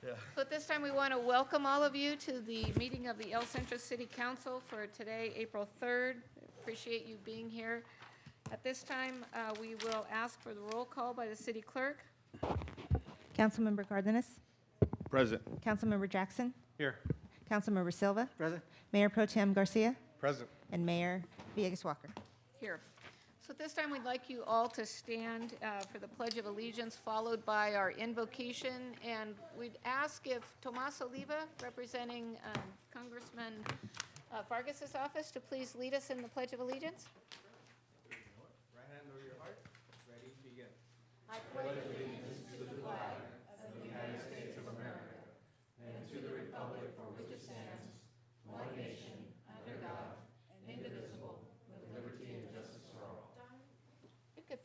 So at this time, we want to welcome all of you to the meeting of the El Centro City Council for today, April 3rd. Appreciate you being here. At this time, we will ask for the roll call by the city clerk. Councilmember Cardenas? Present. Councilmember Jackson? Here. Councilmember Silva? Present. Mayor Pro Tem Garcia? Present. And Mayor Villegas-Walker. Here. So at this time, we'd like you all to stand for the Pledge of Allegiance, followed by our invocation. And we'd ask if Tomas Oliva, representing Congressman Vargas's office, to please lead us in the Pledge of Allegiance. Right hand over your heart. Ready, begin. I pledge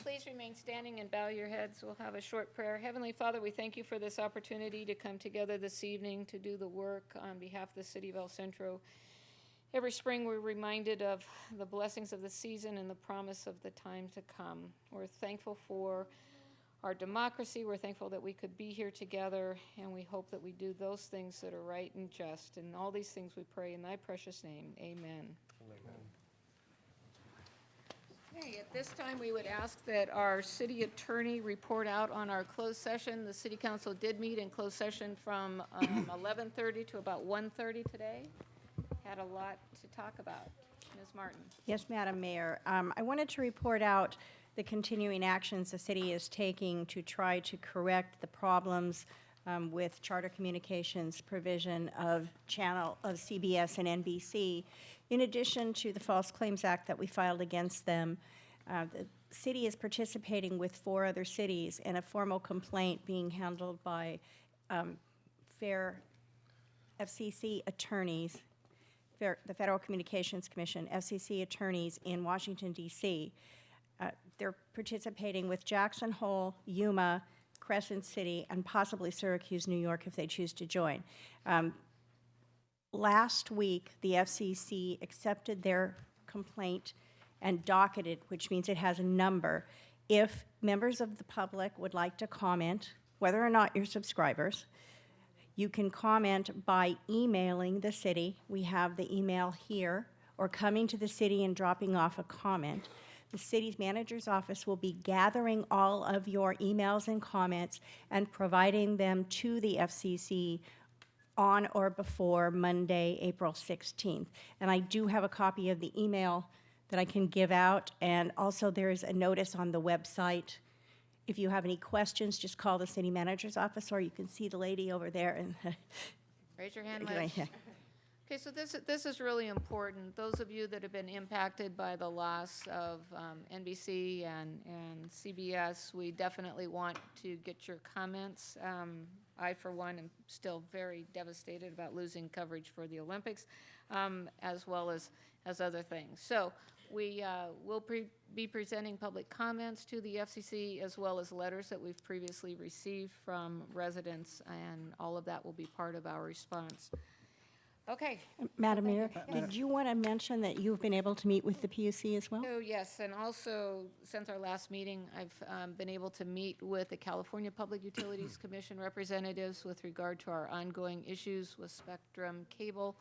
Please remain standing and bow your heads. We'll have a short prayer. Heavenly Father, we thank you for this opportunity to come together this evening to do the work on behalf of the city of El Centro. Every spring, we're reminded of the blessings of the season and the promise of the time to come. We're thankful for our democracy. We're thankful that we could be here together, and we hope that we do those things that are right and just. And all these things we pray in thy precious name. Amen. Okay, at this time, we would ask that our city attorney report out on our closed session. The city council did meet in closed session from 11:30 to about 1:30 today. Had a lot to talk about. Ms. Martin. Yes, Madam Mayor. I wanted to report out the continuing actions the city is taking to try to correct the problems with Charter Communications provision of CBS and NBC. In addition to the False Claims Act that we filed against them, the city is participating with 4 other cities in a formal complaint being handled by FAIR FCC attorneys, the Federal Communications Commission, FCC attorneys in Washington, D.C. They're participating with Jackson Hole, Yuma, Crescent City, and possibly Syracuse, New York, if they choose to join. Last week, the FCC accepted their complaint and docketed, which means it has a number. If members of the public would like to comment, whether or not you're subscribers, you can comment by emailing the city. We have the email here, or coming to the city and dropping off a comment. The city's manager's office will be gathering all of your emails and comments and providing them to the FCC on or before Monday, April 16th. And I do have a copy of the email that I can give out, and also there is a notice on the website. If you have any questions, just call the city manager's office, or you can see the lady over there. And Raise your hand, Liz. Okay, so this is really important. Those of you that have been impacted by the loss of NBC and CBS, we definitely want to get your comments. I, for one, am still very devastated about losing coverage for the Olympics, as well as other things. So we will be presenting public comments to the FCC, as well as letters that we've previously received from residents, and all of that will be part of our response. Okay. Madam Mayor, did you want to mention that you've been able to meet with the PUC as well? Oh, yes, and also, since our last meeting, I've been able to meet with the California Public Utilities Commission representatives with regard to our ongoing issues with Spectrum Cable.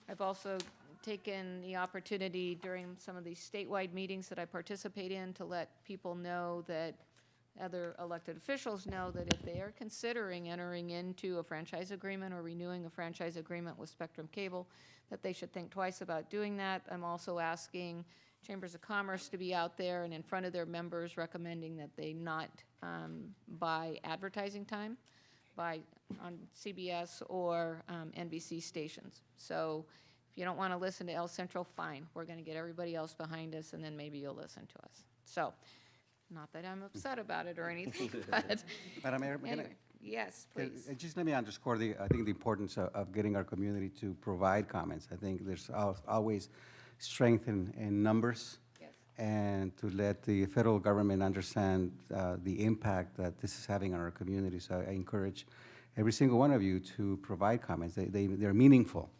I've also taken the opportunity during some of these statewide meetings that I participate in to let people know that other elected officials know that if they are considering entering into a franchise agreement or renewing a franchise agreement with Spectrum Cable, that they should think twice about doing that. I'm also asking Chambers of Commerce to be out there and in front of their members recommending that they not buy advertising time on CBS or NBC stations. So if you don't want to listen to El Centro, fine. We're going to get everybody else behind us, and then maybe you'll listen to us. So. Not that I'm upset about it or anything, but Madam Mayor, anyway, yes, please. just let me underscore I think the importance of getting our community to provide comments. I think there's always strength in numbers, Yes. and to let the federal government understand the impact that this is having on our community. So I encourage every single one of you to provide comments. They're meaningful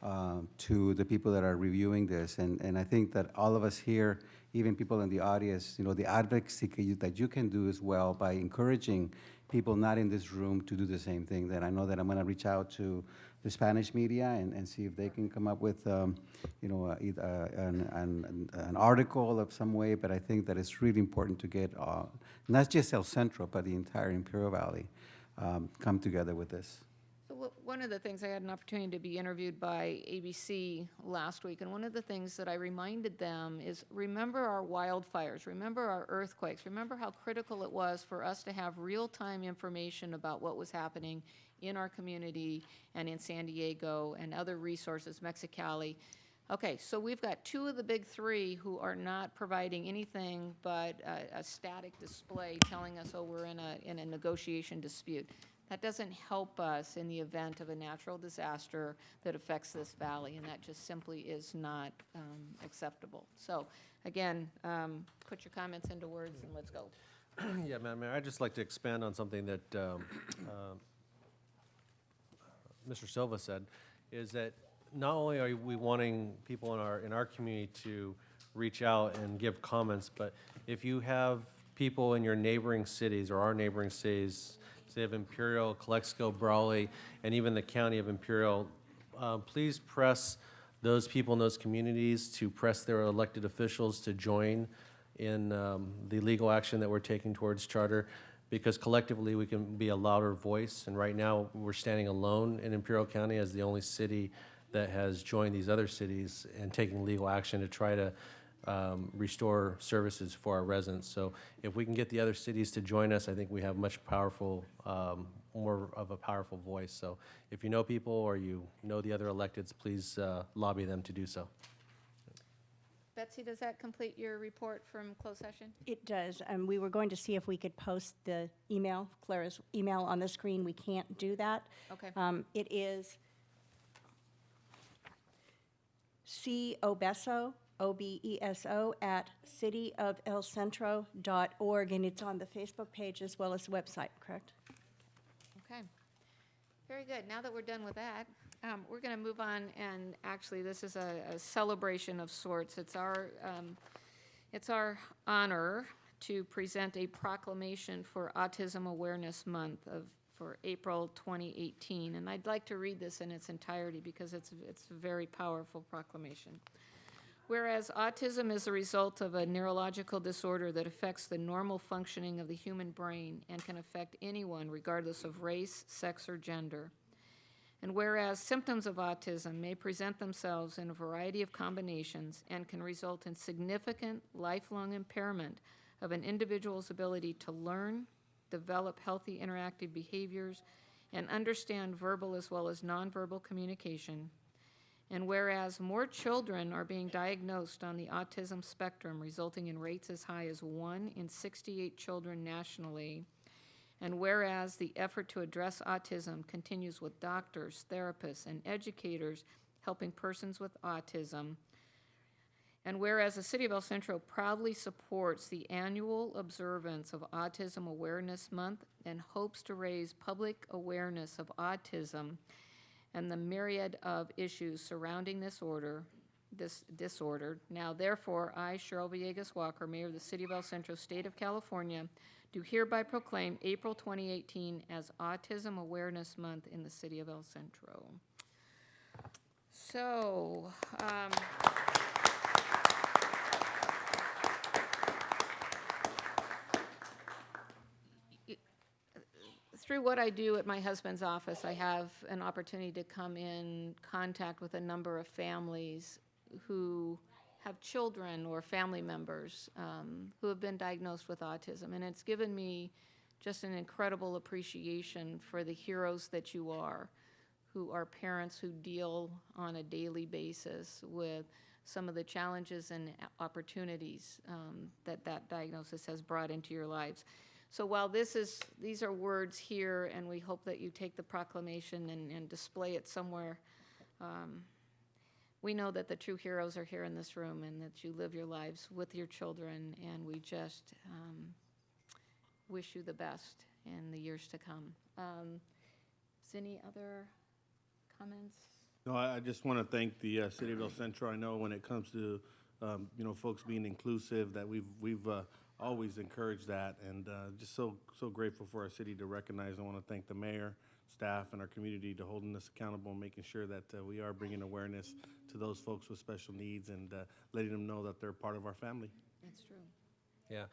to the people that are reviewing this, and I think that all of us here, even people in the audience, the advocacy that you can do as well by encouraging people not in this room to do the same thing. Then I know that I'm going to reach out to the Spanish media and see if they can come up with, an article of some way. But I think that it's really important to get not just El Centro, but the entire Imperial Valley come together with this. So one of the things, I had an opportunity to be interviewed by ABC last week, and one of the things that I reminded them is, remember our wildfires, remember our earthquakes, remember how critical it was for us to have real-time information about what was happening in our community and in San Diego and other resources, Mexicali. Okay, so we've got two of the big three who are not providing anything but a static display telling us, oh, we're in a negotiation dispute. That doesn't help us in the event of a natural disaster that affects this valley, and that just simply is not acceptable. So, again, put your comments into words and let's go. Yeah, Madam Mayor, I'd just like to expand on something that Mr. Silva said, is that not only are we wanting people in our community to reach out and give comments, but if you have people in your neighboring cities or our neighboring cities, say of Imperial, Calexico, Brawley, and even the county of Imperial, please press those people in those communities to press their elected officials to join in the legal action that we're taking towards charter, because collectively we can be a louder voice. And right now we're standing alone in Imperial County as the only city that has joined these other cities and taking legal action to try to restore services for our residents. So if we can get the other cities to join us, I think we have much powerful, more of a powerful voice. So if you know people or you know the other electeds, please lobby them to do so. Betsy, does that complete your report from closed session? It does. We were going to see if we could post the email, Clara's email on the screen. We can't do that. Okay. It is cobeso, O-B-E-S-O, at cityofelcentro.org, and it's on the Facebook page as well as the website, correct? Okay. Very good. Now that we're done with that, we're going to move on, and actually this is a celebration of sorts. It's our honor to present a proclamation for Autism Awareness Month for April 2018, and I'd like to read this in its entirety because it's a very powerful proclamation. Whereas autism is a result of a neurological disorder that affects the normal functioning of the human brain and can affect anyone regardless of race, sex, or gender. And whereas symptoms of autism may present themselves in a variety of combinations and can result in significant lifelong impairment of an individual's ability to learn, develop healthy interactive behaviors, and understand verbal as well as nonverbal communication. And whereas more children are being diagnosed on the autism spectrum, resulting in rates as high as 1 in 68 children nationally, and whereas the effort to address autism continues with doctors, therapists, and educators helping persons with autism, and whereas the City of El Centro proudly supports the annual observance of Autism Awareness Month and hopes to raise public awareness of autism and the myriad of issues surrounding this disorder. Now, therefore, I, Cheryl Villegas Walker, Mayor of the City of El Centro, State of California, do hereby proclaim April 2018 as Autism Awareness Month in the City of El Centro. So, through what I do at my husband's office, I have an opportunity to come in contact with a number of families who have children or family members who have been diagnosed with autism. And it's given me just an incredible appreciation for the heroes that you are, who are parents who deal on a daily basis with some of the challenges and opportunities that diagnosis has brought into your lives. So while these are words here, and we hope that you take the proclamation and display it somewhere, we know that the true heroes are here in this room and that you live your lives with your children, and we just wish you the best in the years to come. Is any other comments? No, I just want to thank the City of El Centro. I know when it comes to folks being inclusive, that we've always encourage that, and just so grateful for our city to recognize. I want to thank the mayor, staff, and our community to holding us accountable and making sure that we are bringing awareness to those folks with special needs and letting them know that they're part of our family. That's true. Yeah,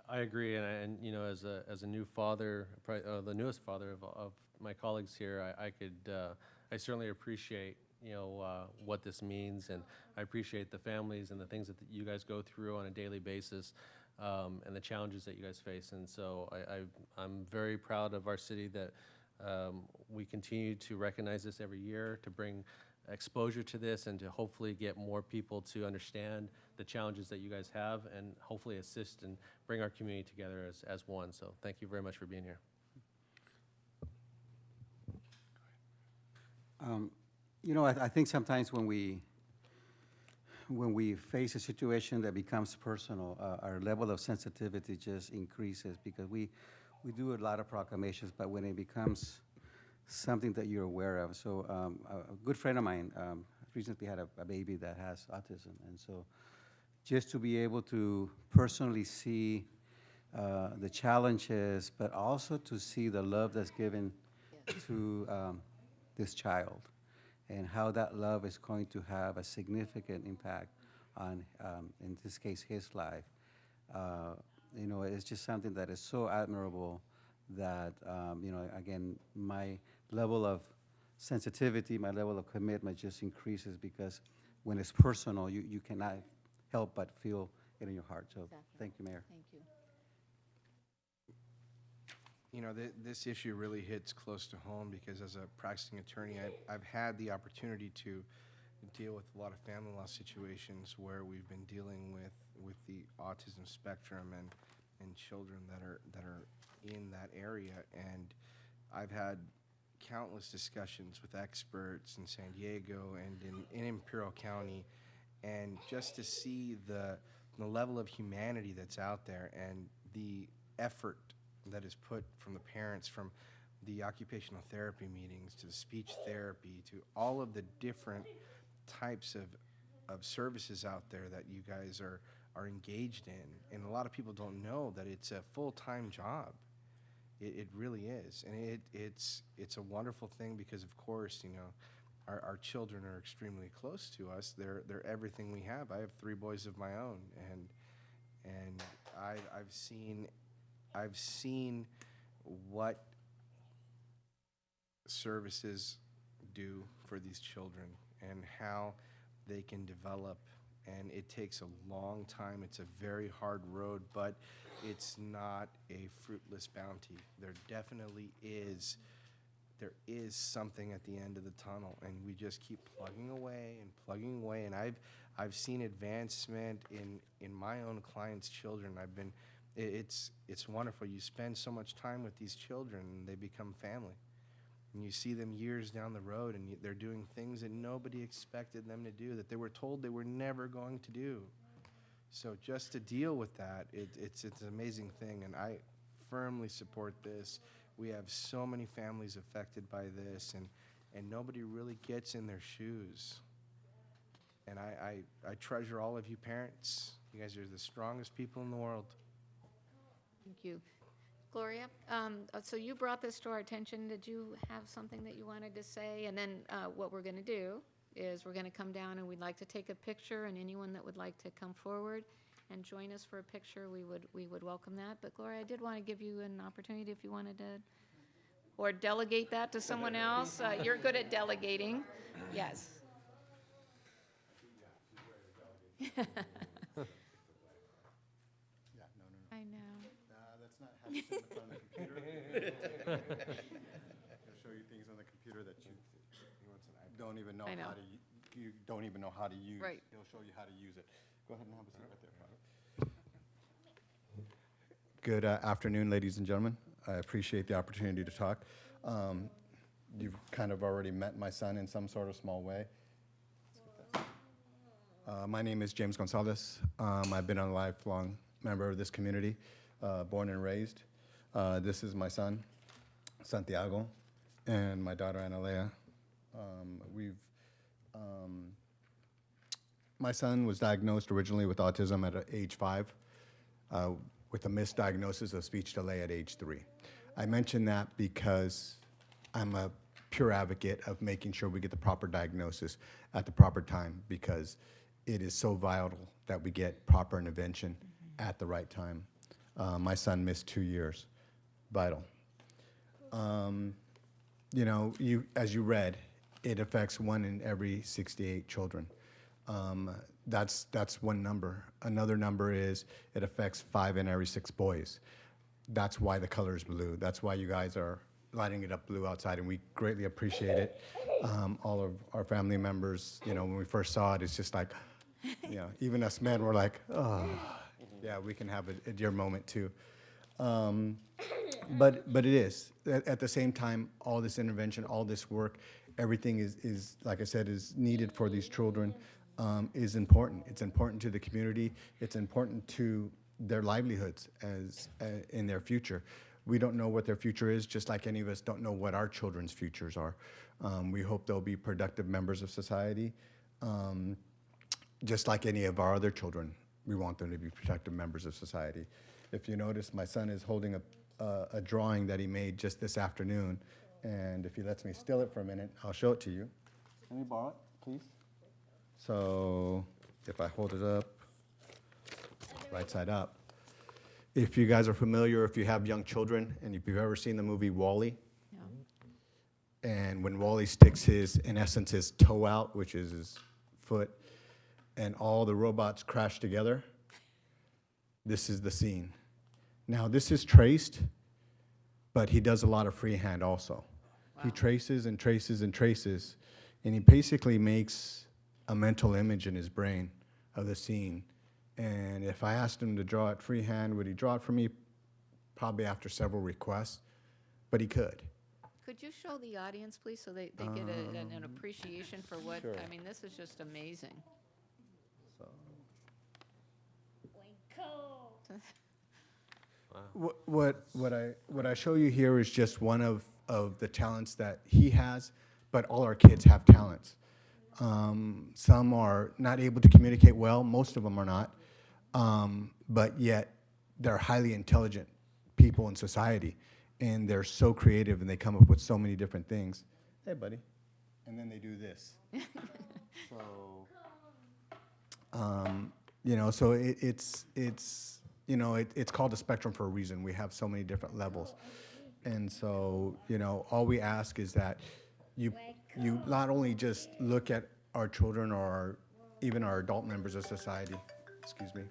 I agree, and you know, as a new father, the newest father of my colleagues here, I certainly appreciate, you know, what this means, and I appreciate the families and the things that you guys go through on a daily basis, and the challenges that you guys face. And so I'm very proud of our city that we continue to recognize this every year, to bring exposure to this, and to hopefully get more people to understand the challenges that you guys have, and hopefully assist and bring our community together as one. So thank you very much for being here. You know, I think sometimes when we face a situation that becomes personal, our level of sensitivity just increases, because we do a lot of proclamations, but when it becomes something that you're aware of. So a good friend of mine recently had a baby that has autism, and so just to be able to personally see the challenges, but also to see the love that's given to this child, and how that love is going to have a significant impact on, in this case, his life. You know, it's just something that is so admirable that, you know, again, my level of sensitivity, my level of commitment just increases, because when it's personal, you cannot help but feel it in your heart. So Exactly. thank you, Mayor. Thank you. You know, this issue really hits close to home, because as a practicing attorney, I've had the opportunity to deal with a lot of family law situations where we've been dealing with the autism spectrum and children that are in that area. And I've had countless discussions with experts in San Diego and in Imperial County, and just to see the level of humanity that's out there, and the effort that is put from the parents, from the occupational therapy meetings to the speech therapy to all of the different types of services out there that you guys are engaged in. And a lot of people don't know that it's a full-time job. It really is. And it's a wonderful thing, because of course, you know, our children are extremely close to us. They're everything we have. I have 3 boys of my own, and I've seen what services do for these children and how they can develop. And it takes a long time. It's a very hard road, but it's not a fruitless bounty. There definitely is. There is something at the end of the tunnel, and we just keep plugging away and plugging away. And I've seen advancement in my own clients' children. It's wonderful. You spend so much time with these children, and they become family. And you see them years down the road, and they're doing things that nobody expected them to do, that they were told they were never going to do. So just to deal with that, it's an amazing thing, and I firmly support this. We have so many families affected by this, and nobody really gets in their shoes. And I treasure all of you parents. You guys are the strongest people in the world. Thank you. Gloria, so you brought this to our attention. Did you have something that you wanted to say? And then what we're going to do is we're going to come down, and we'd like to take a picture, and anyone that would like to come forward and join us for a picture, we would welcome that. But Gloria, I did want to give you an opportunity if you wanted to, or delegate that to someone else. You're good at delegating. Yes. I know. That's not how you sit in front of the computer. He'll show you things on the computer that you don't even know I know. how to, you don't even know how to use. Right. He'll show you how to use it. Go ahead and have a seat right there, Father. Good afternoon, ladies and gentlemen. I appreciate the opportunity to talk. You've kind of already met my son in some sort of small way. My name is James Gonzalez. I've been a lifelong member of this community, born and raised. This is my son, Santiago, and my daughter, Analea. My son was diagnosed originally with autism at age 5. with a misdiagnosis of speech delay at age 3. I mention that because I'm a pure advocate of making sure we get the proper diagnosis at the proper time, because it is so vital that we get proper intervention at the right time. My son missed 2 years. Vital. You know, as you read, it affects 1 in every 68 children. That's one number. Another number is it affects 5 in every 6 boys. That's why the color is blue. That's why you guys are lighting it up blue outside, and we greatly appreciate it. All of our family members, you know, when we first saw it, it's just like, you know, even us men were like, oh, yeah, we can have a dear moment too. But it is. At the same time, all this intervention, all this work, everything is like I said, is needed for these children, is important. It's important to the community. It's important to their livelihoods in their future. We don't know what their future is, just like any of us don't know what our children's futures are. We hope they'll be productive members of society, just like any of our other children. We want them to be productive members of society. If you notice, my son is holding a drawing that he made just this afternoon, and if he lets me steal it for a minute, I'll show it to you. Can you borrow it, please? So if I hold it up, right side up. If you guys are familiar, if you have young children, and if you've ever seen the movie WALL-E, and when WALL-E sticks in essence, his toe out, which is his foot, and all the robots crash together, this is the scene. Now, this is traced, but he does a lot of freehand also. Wow. He traces and traces and traces, and he basically makes a mental image in his brain of the scene. And if I asked him to draw it freehand, would he draw it for me? Probably after several requests, but he could. Could you show the audience, please, so they get an appreciation for what, Sure. I mean, this is just amazing. So, What I show you here is just one of the talents that he has, but all our kids have talents. Some are not able to communicate well, most of them are not, but yet they're highly intelligent people in society, and they're so creative, and they come up with so many different things. Hey, buddy. And then they do this. So, you know, so it's you know, it's called a spectrum for a reason. We have so many different levels. And so, you know, all we ask is that you not only just look at our children or even our adult members of society. Excuse me.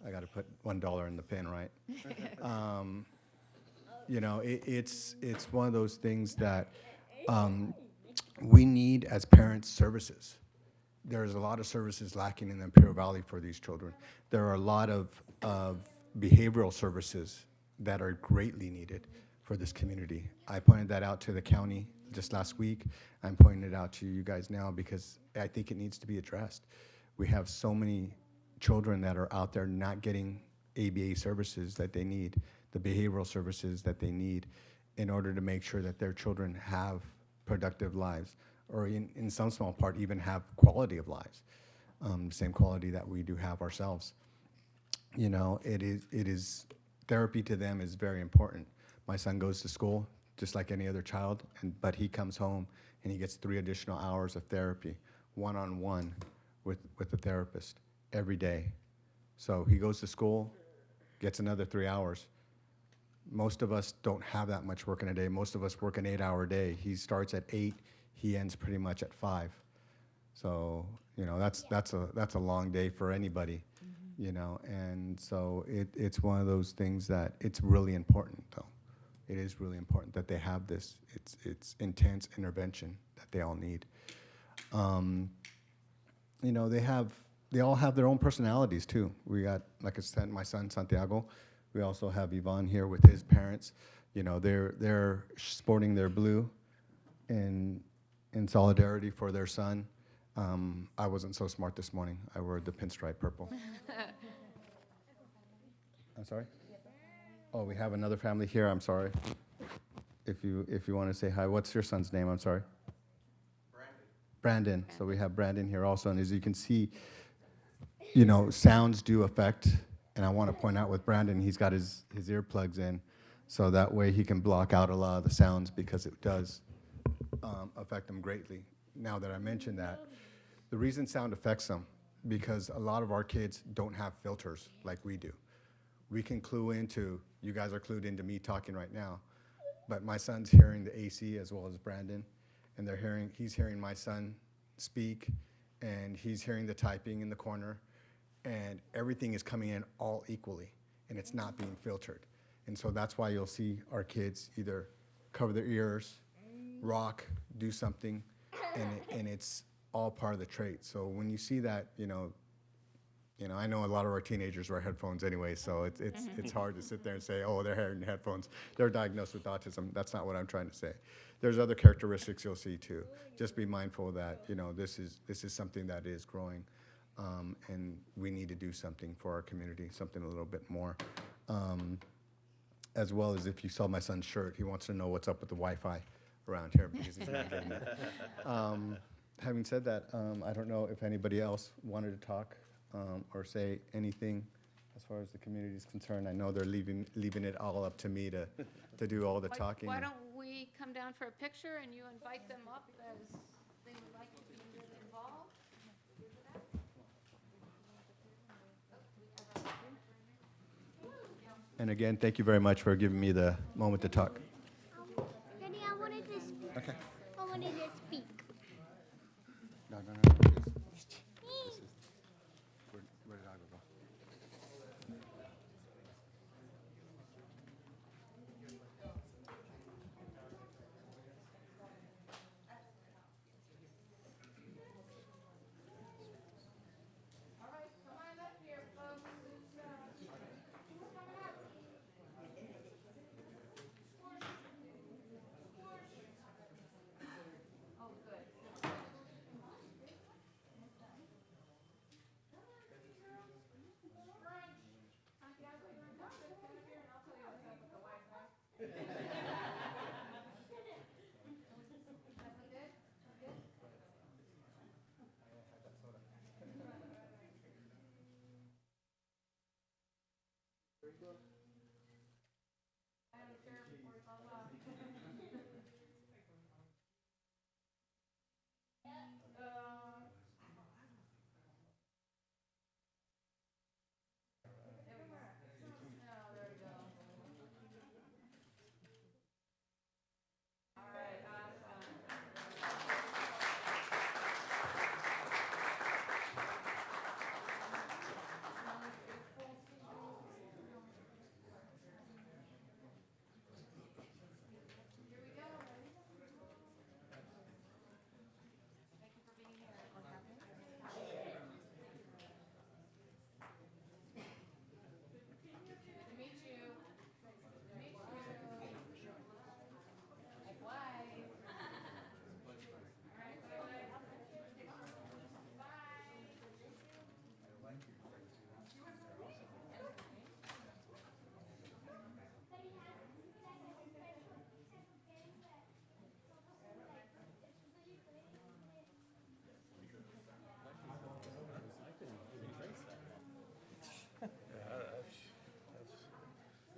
I got to put $1 in the pen, right? You know, it's one of those things that we need as parents services. There's a lot of services lacking in the Imperial Valley for these children. There are a lot of behavioral services that are greatly needed for this community. I pointed that out to the county just last week. I'm pointing it out to you guys now because I think it needs to be addressed. We have so many children that are out there not getting ABA services that they need, the behavioral services that they need in order to make sure that their children have productive lives, or in some small part even have quality of lives, the same quality that we do have ourselves. You know, it is therapy to them is very important. My son goes to school just like any other child, but he comes home and he gets 3 additional hours of therapy, one-on-one with the therapist every day. So he goes to school, gets another 3 hours. Most of us don't have that much work in a day. Most of us work an 8-hour day. He starts at 8, he ends pretty much at 5. So, you know, that's a long day for anybody, you know, and so it's one of those things that it's really important, though. It is really important that they have this. It's intense intervention that they all need. You know, they all have their own personalities too. We got, like I said, my son Santiago. We also have Yvonne here with his parents. You know, they're sporting their blue in solidarity for their son. I wasn't so smart this morning. I wore the pinstripe purple. I'm sorry? Oh, we have another family here. I'm sorry. If you want to say hi, what's your son's name? I'm sorry. Brandon. So we have Brandon here also, and as you can see, you know, sounds do affect And I want to point out with Brandon, he's got his earplugs in, so that way he can block out a lot of the sounds because it does affect them greatly. Now that I mention that, the reason sound affects them, because a lot of our kids don't have filters like we do. We can clue into, you guys are clued into me talking right now, but my son's hearing the AC as well as Brandon, and he's hearing my son speak, and he's hearing the typing in the corner, and everything is coming in all equally, and it's not being filtered. And so that's why you'll see our kids either cover their ears, rock, do something, and it's all part of the trait. So when you see that, I know a lot of our teenagers wear headphones anyway, so it's hard to sit there and say, oh, they're wearing headphones, they're diagnosed with autism. That's not what I'm trying to say. There's other characteristics you'll see too. Just be mindful that this is something that is growing, and we need to do something for our community, something a little bit more. As well as, if you saw my son's shirt, he wants to know what's up with the Wi-Fi around here because he's not getting it. Having said that, I don't know if anybody else wanted to talk or say anything as far as the community is concerned. I know they're leaving it all up to me to do all the talking. Why don't we come down for a picture and you invite them up as they would like to be involved? And again, thank you very much for giving me the moment to talk. Daddy, I wanted to speak. Okay. I wanted to speak. No. Where did I go?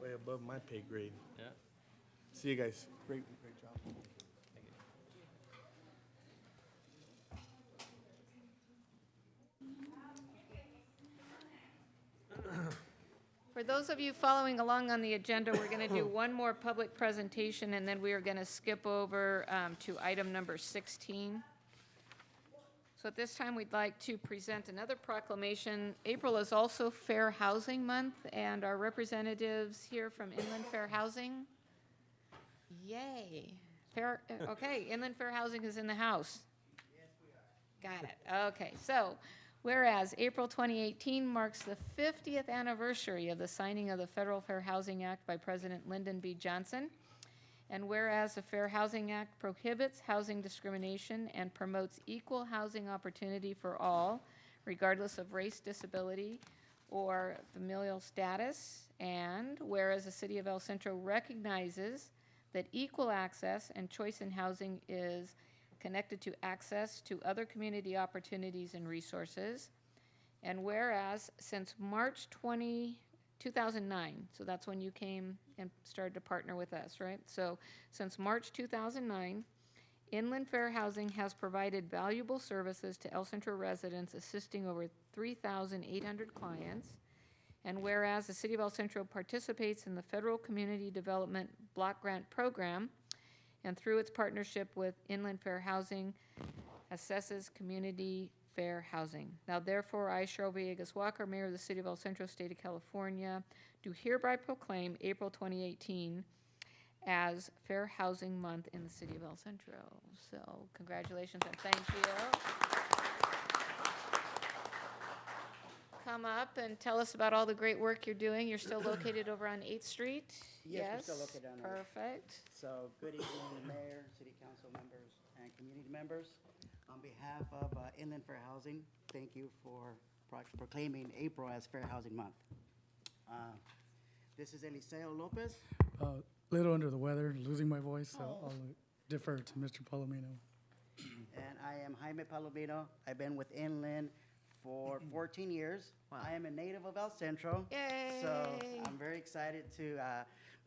Way above my pay grade. Yeah. See you guys. Great job. For those of you following along on the agenda, we're going to do one more public presentation, and then we are going to skip over to item number 16. So at this time, we'd like to present another proclamation. April is also Fair Housing Month, and our representatives here from Inland Fair Housing. Yay. Okay, Inland Fair Housing is in the house. Yes, we are. Got it. Okay, so whereas April 2018 marks the 50th anniversary of the signing of the Federal Fair Housing Act by President Lyndon B. Johnson, and whereas the Fair Housing Act prohibits housing discrimination and promotes equal housing opportunity for all, regardless of race, disability, or familial status, and whereas the City of El Centro recognizes that equal access and choice in housing is connected to access to other community opportunities and resources, And whereas since March 2009, so that's when you came and started to partner with us, right? So since March 2009, Inland Fair Housing has provided valuable services to El Centro residents, assisting over 3,800 clients. And whereas the City of El Centro participates in the Federal Community Development Block Grant Program, and through its partnership with Inland Fair Housing, assesses community fair housing. Now therefore, I, Cheryl Villegas Walker, Mayor of the City of El Centro, State of California, do hereby proclaim April 2018 as Fair Housing Month in the City of El Centro. So congratulations and thank you. Come up and tell us about all the great work you're doing. You're still located over on 8th Street? Yes, we're still located on 8th. Perfect. So, good evening, Mayor, City Council members, and community members. On behalf of Inland Fair Housing, thank you for proclaiming April as Fair Housing Month. This is Eliseo Lopez. Little under the weather, losing my voice, so I'll defer to Mr. Palomino. And I am Jaime Palomino. I've been with Inland for 14 years. Wow. I am a native of El Centro. Yay. So I'm very excited to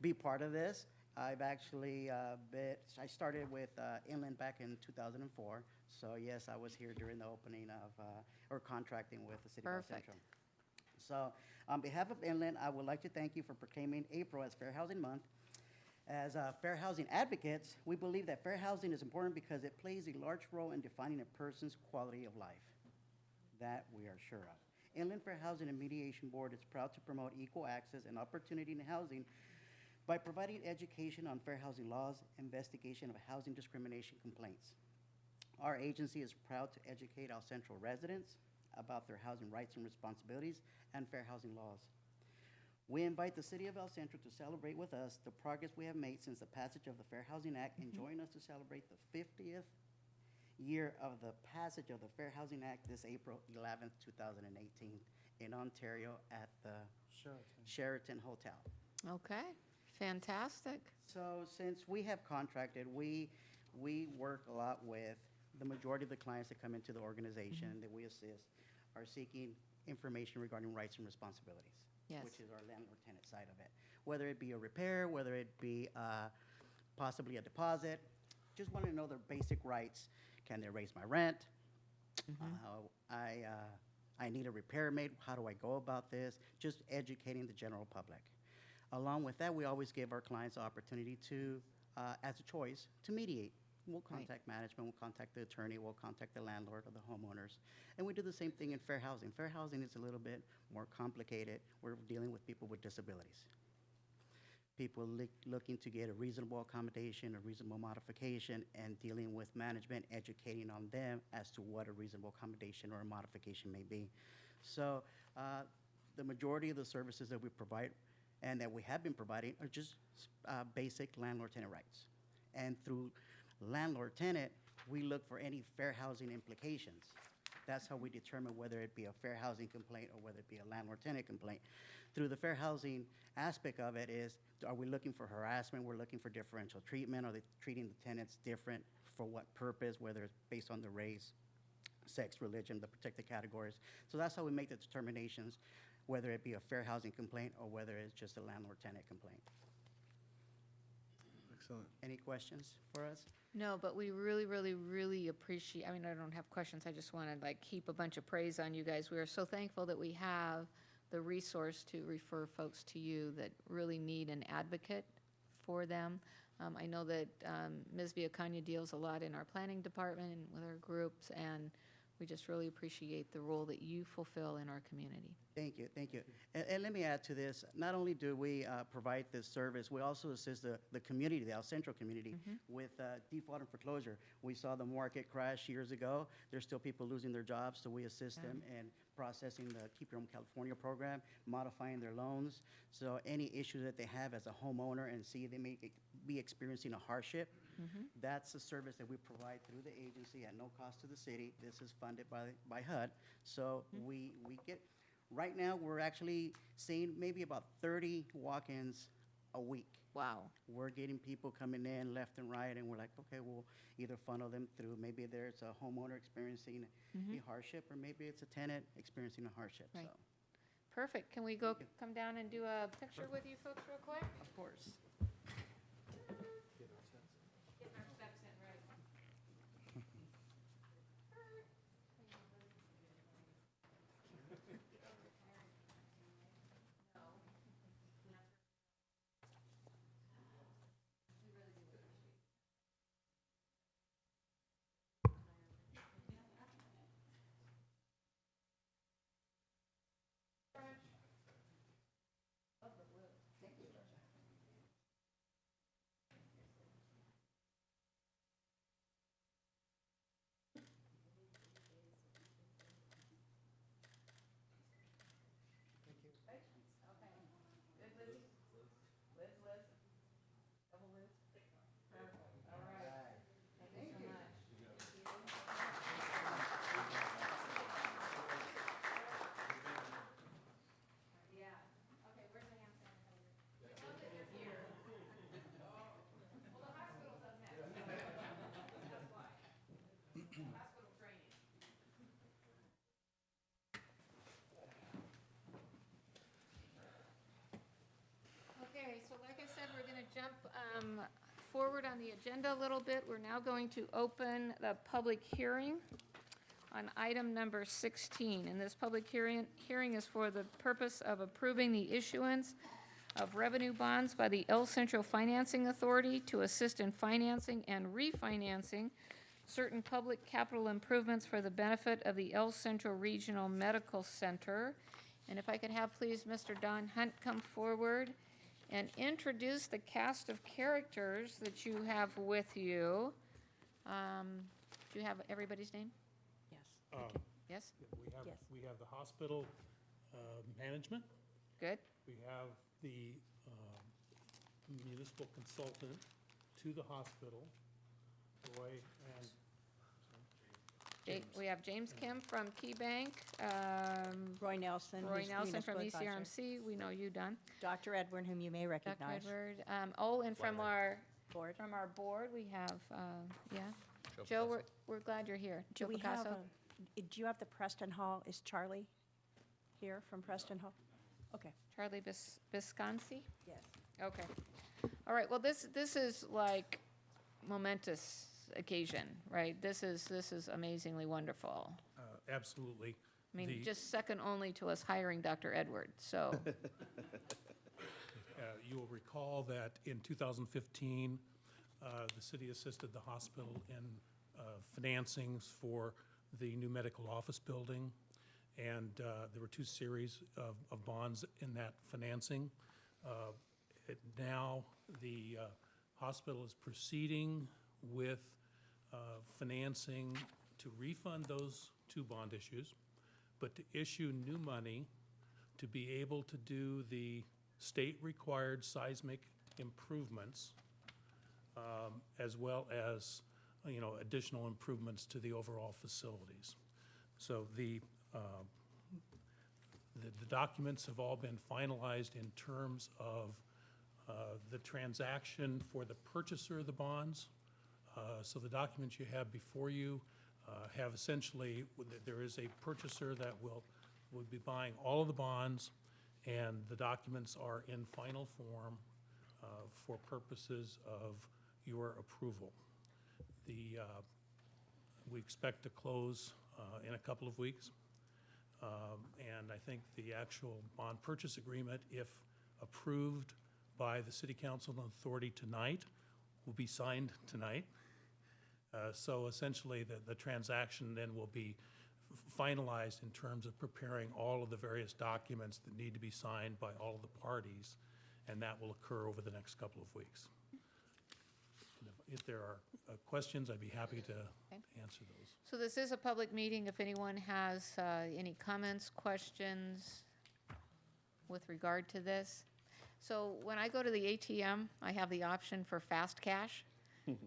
be part of this. I've actually I started with Inland back in 2004. So yes, I was here during the opening of, or contracting with the City of El Perfect. Centro. So on behalf of Inland, I would like to thank you for proclaiming April as Fair Housing Month. As fair housing advocates, we believe that fair housing is important because it plays a large role in defining a person's quality of life. That we are sure of. Inland Fair Housing and Mediation Board is proud to promote equal access and opportunity in housing by providing education on fair housing laws, investigation of housing discrimination complaints. Our agency is proud to educate our Central residents about their housing rights and responsibilities and fair housing laws. We invite the City of El Centro to celebrate with us the progress we have made since the passage of the Fair Housing Act and join us to celebrate the 50th year of the passage of the Fair Housing Act this April 11th, 2018 in Ontario at the Sheraton Hotel. Okay, fantastic. So since we have contracted, we work a lot with the majority of the clients that come into the organization that we assist are seeking information regarding rights and responsibilities, Yes. which is our landlord-tenant side of it. Whether it be a repair, whether it be possibly a deposit, just want to know their basic rights. Can they raise my rent? I need a repair made. How do I go about this? Just educating the general public. Along with that, we always give our clients the opportunity to, as a choice, to mediate. We'll contact management, we'll contact the attorney, we'll contact the landlord or the homeowners. And we do the same thing in fair housing. Fair housing is a little bit more complicated. We're dealing with people with disabilities. People looking to get a reasonable accommodation, a reasonable modification, and dealing with management, educating on them as to what a reasonable accommodation or a modification may be. So the majority of the services that we provide and that we have been providing are just basic landlord-tenant rights. And through landlord-tenant, we look for any fair housing implications. That's how we determine whether it be a fair housing complaint or whether it be a landlord-tenant complaint. Through the fair housing aspect of it is, are we looking for harassment? We're looking for differential treatment. Are they treating the tenants different? For what purpose? Whether it's based on the race, sex, religion, the protected categories. So that's how we make the determinations, whether it be a fair housing complaint or whether it's just a landlord-tenant complaint. Excellent. Any questions for us? No, but we really, really, really appreciate, I mean, I don't have questions, I just want to like heap a bunch of praise on you guys. We are so thankful that we have the resource to refer folks to you that really need an advocate for them. I know that Ms. Villacana deals a lot in our planning department and with our groups, and we just really appreciate the role that you fulfill in our community. Thank you, thank you. And let me add to this, not only do we provide this service, we also assist the community, the El Centro community, with default and foreclosure. We saw the market crash years ago. There's still people losing their jobs, so we assist them in processing the Keep Your Home California program, modifying their loans. So any issues that they have as a homeowner and see they may be experiencing a hardship, that's a service that we provide through the agency at no cost to the city. This is funded by HUD. So we get, right now we're actually seeing maybe about 30 walk-ins a week. Wow. We're getting people coming in left and right, and we're like, okay, we'll either funnel them through, maybe there's a homeowner experiencing a hardship, or maybe it's a tenant experiencing a hardship, Right. so. Perfect. Can we go, come down and do a picture with you folks real quick? Of course. Getting our steps in, right. Okay, so like I said, we're going to jump forward on the agenda a little bit. We're now going to open the public hearing on item number 16. And this public hearing is for the purpose of approving the issuance of revenue bonds by the El Centro Financing Authority to assist in financing and refinancing certain public capital improvements for the benefit of the El Centro Regional Medical Center. And if I could have, please, Mr. Don Hunt come forward and introduce the cast of characters that you have with you. Do you have everybody's name? Yes. Yes? Yes. We have the hospital management, Good? we have the municipal consultant to the hospital, Roy and, We have James Kim from KeyBank, Roy Nelson. Roy who's the Nelson from municipal advisor. ECRMC, we know you, Don. Dr. Edwin, whom you may Dr. recognize. Edward, and from our Board. we have, Joe, we're glad you're here. Do Joe we have, Picasso. do you have the Preston Hall? Is Charlie here from Preston Hall? Okay. Charlie Visconsi? Yes. Okay. All right, well, this is like momentous occasion, right? This is amazingly wonderful. absolutely. I mean, The- just second only to us hiring Dr. Edward, so, You will recall that in 2015, the city assisted the hospital in financings for the new medical office building, and there were two series of bonds in that financing. Now, the hospital is proceeding with financing to refund those two bond issues, but to issue new money to be able to do the state-required seismic improvements, as well as, additional improvements to the overall facilities. So the documents have all been finalized in terms of the transaction for the purchaser of the bonds. So the documents you have before you have essentially, there is a purchaser that would be buying all of the bonds, and the documents are in final form for purposes of your approval. We expect to close in a couple of weeks, and I think the actual bond purchase agreement, if approved by the City Council and Authority tonight, will be signed tonight. So essentially, the transaction then will be finalized in terms of preparing all of the various documents that need to be signed by all of the parties, and that will occur over the next couple of weeks. And if there are questions, I'd be happy to answer those. so this is a public meeting. If anyone has any comments, questions with regard to this. So when I go to the ATM, I have the option for fast cash.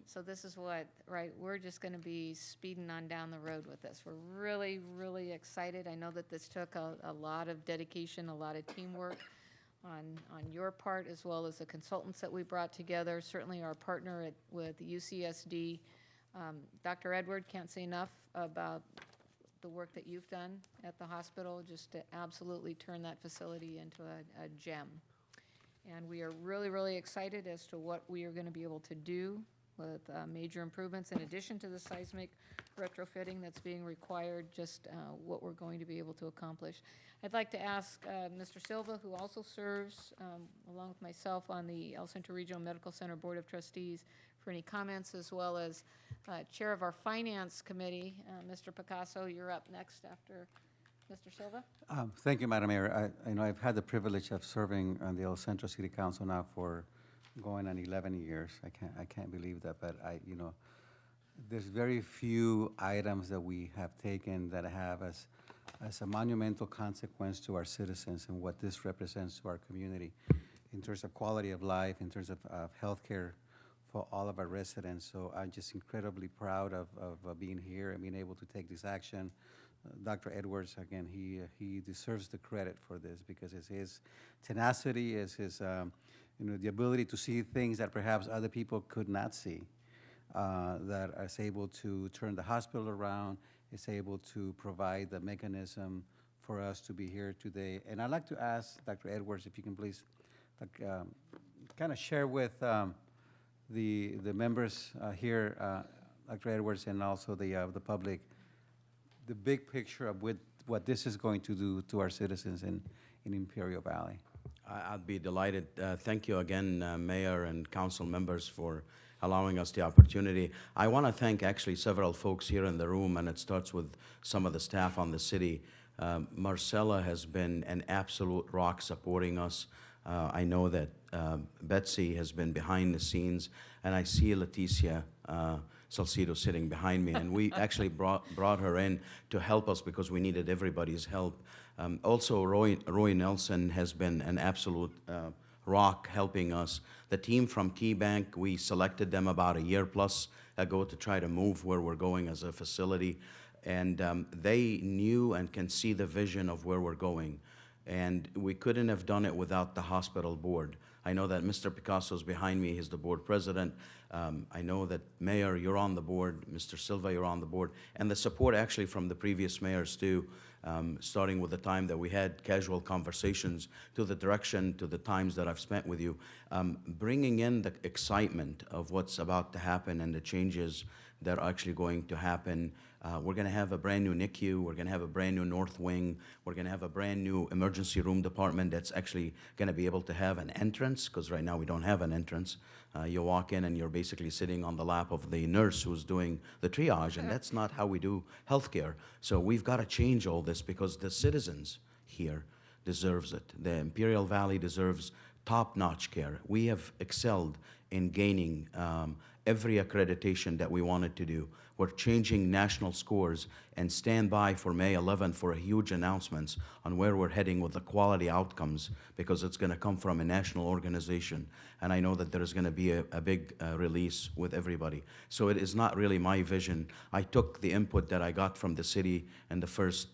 So this is what, right, we're just going to be speeding on down the road with this. We're really, really excited. I know that this took a lot of dedication, a lot of teamwork, on your part, as well as the consultants that we brought together, certainly our partner with UCSD. Dr. Edward, can't say enough about the work that you've done at the hospital, just to absolutely turn that facility into a gem. And we are really, really excited as to what we are going to be able to do with major improvements, in addition to the seismic retrofitting that's being required, just what we're going to be able to accomplish. I'd like to ask Mr. Silva, who also serves, along with myself, on the El Centro Regional Medical Center Board of Trustees, for any comments, as well as Chair of our Finance Committee, Mr. Picasso. You're up next after Mr. Silva. Thank you, Madam Mayor. I know I've had the privilege of serving on the El Centro City Council now for going on 11 years. I can't believe that, but there's very few items that we have taken that have as a monumental consequence to our citizens and what this represents to our community in terms of quality of life, in terms of healthcare for all of our residents. So I'm just incredibly proud of being here and being able to take this action. Dr. Edwards, again, he deserves the credit for this because it's his tenacity, it's his the ability to see things that perhaps other people could not see, that is able to turn the hospital around, is able to provide the mechanism for us to be here today. And I'd like to ask Dr. Edwards if you can please kind of share with the members here, Dr. Edwards, and also the public, the big picture of what this is going to do to our citizens in Imperial Valley. I'd be delighted. Thank you again, Mayor and council members, for allowing us the opportunity. I want to thank actually several folks here in the room, and it starts with some of the staff on the city. Marcella has been an absolute rock supporting us. I know that Betsy has been behind the scenes, and I see Leticia Salcido sitting behind me, and we actually brought her in to help us because we needed everybody's help. Also, Roy Nelson has been an absolute rock helping us. The team from KeyBank, we selected them about a year plus ago to try to move where we're going as a facility, and they knew and can see the vision of where we're going. And we couldn't have done it without the hospital board. I know that Mr. Picasso's behind me, he's the board president. I know that Mayor, you're on the board, Mr. Silva, you're on the board, and the support actually from the previous mayors too, starting with the time that we had casual conversations to the direction, to the times that I've spent with you, bringing in the excitement of what's about to happen and the changes that are actually going to happen. We're going to have a brand new NICU. We're going to have a brand new North Wing. We're going to have a brand new emergency room department that's actually going to be able to have an entrance, because right now we don't have an entrance. You walk in and you're basically sitting on the lap of the nurse who's doing the triage, and that's not how we do healthcare. So we've got to change all this because the citizens here deserves it. The Imperial Valley deserves top-notch care. We have excelled in gaining every accreditation that we wanted to do. We're changing national scores and stand by for May 11th for a huge announcements on where we're heading with the quality outcomes, because it's going to come from a national organization. And I know that there is going to be a big release with everybody. So it is not really my vision. I took the input that I got from the city in the first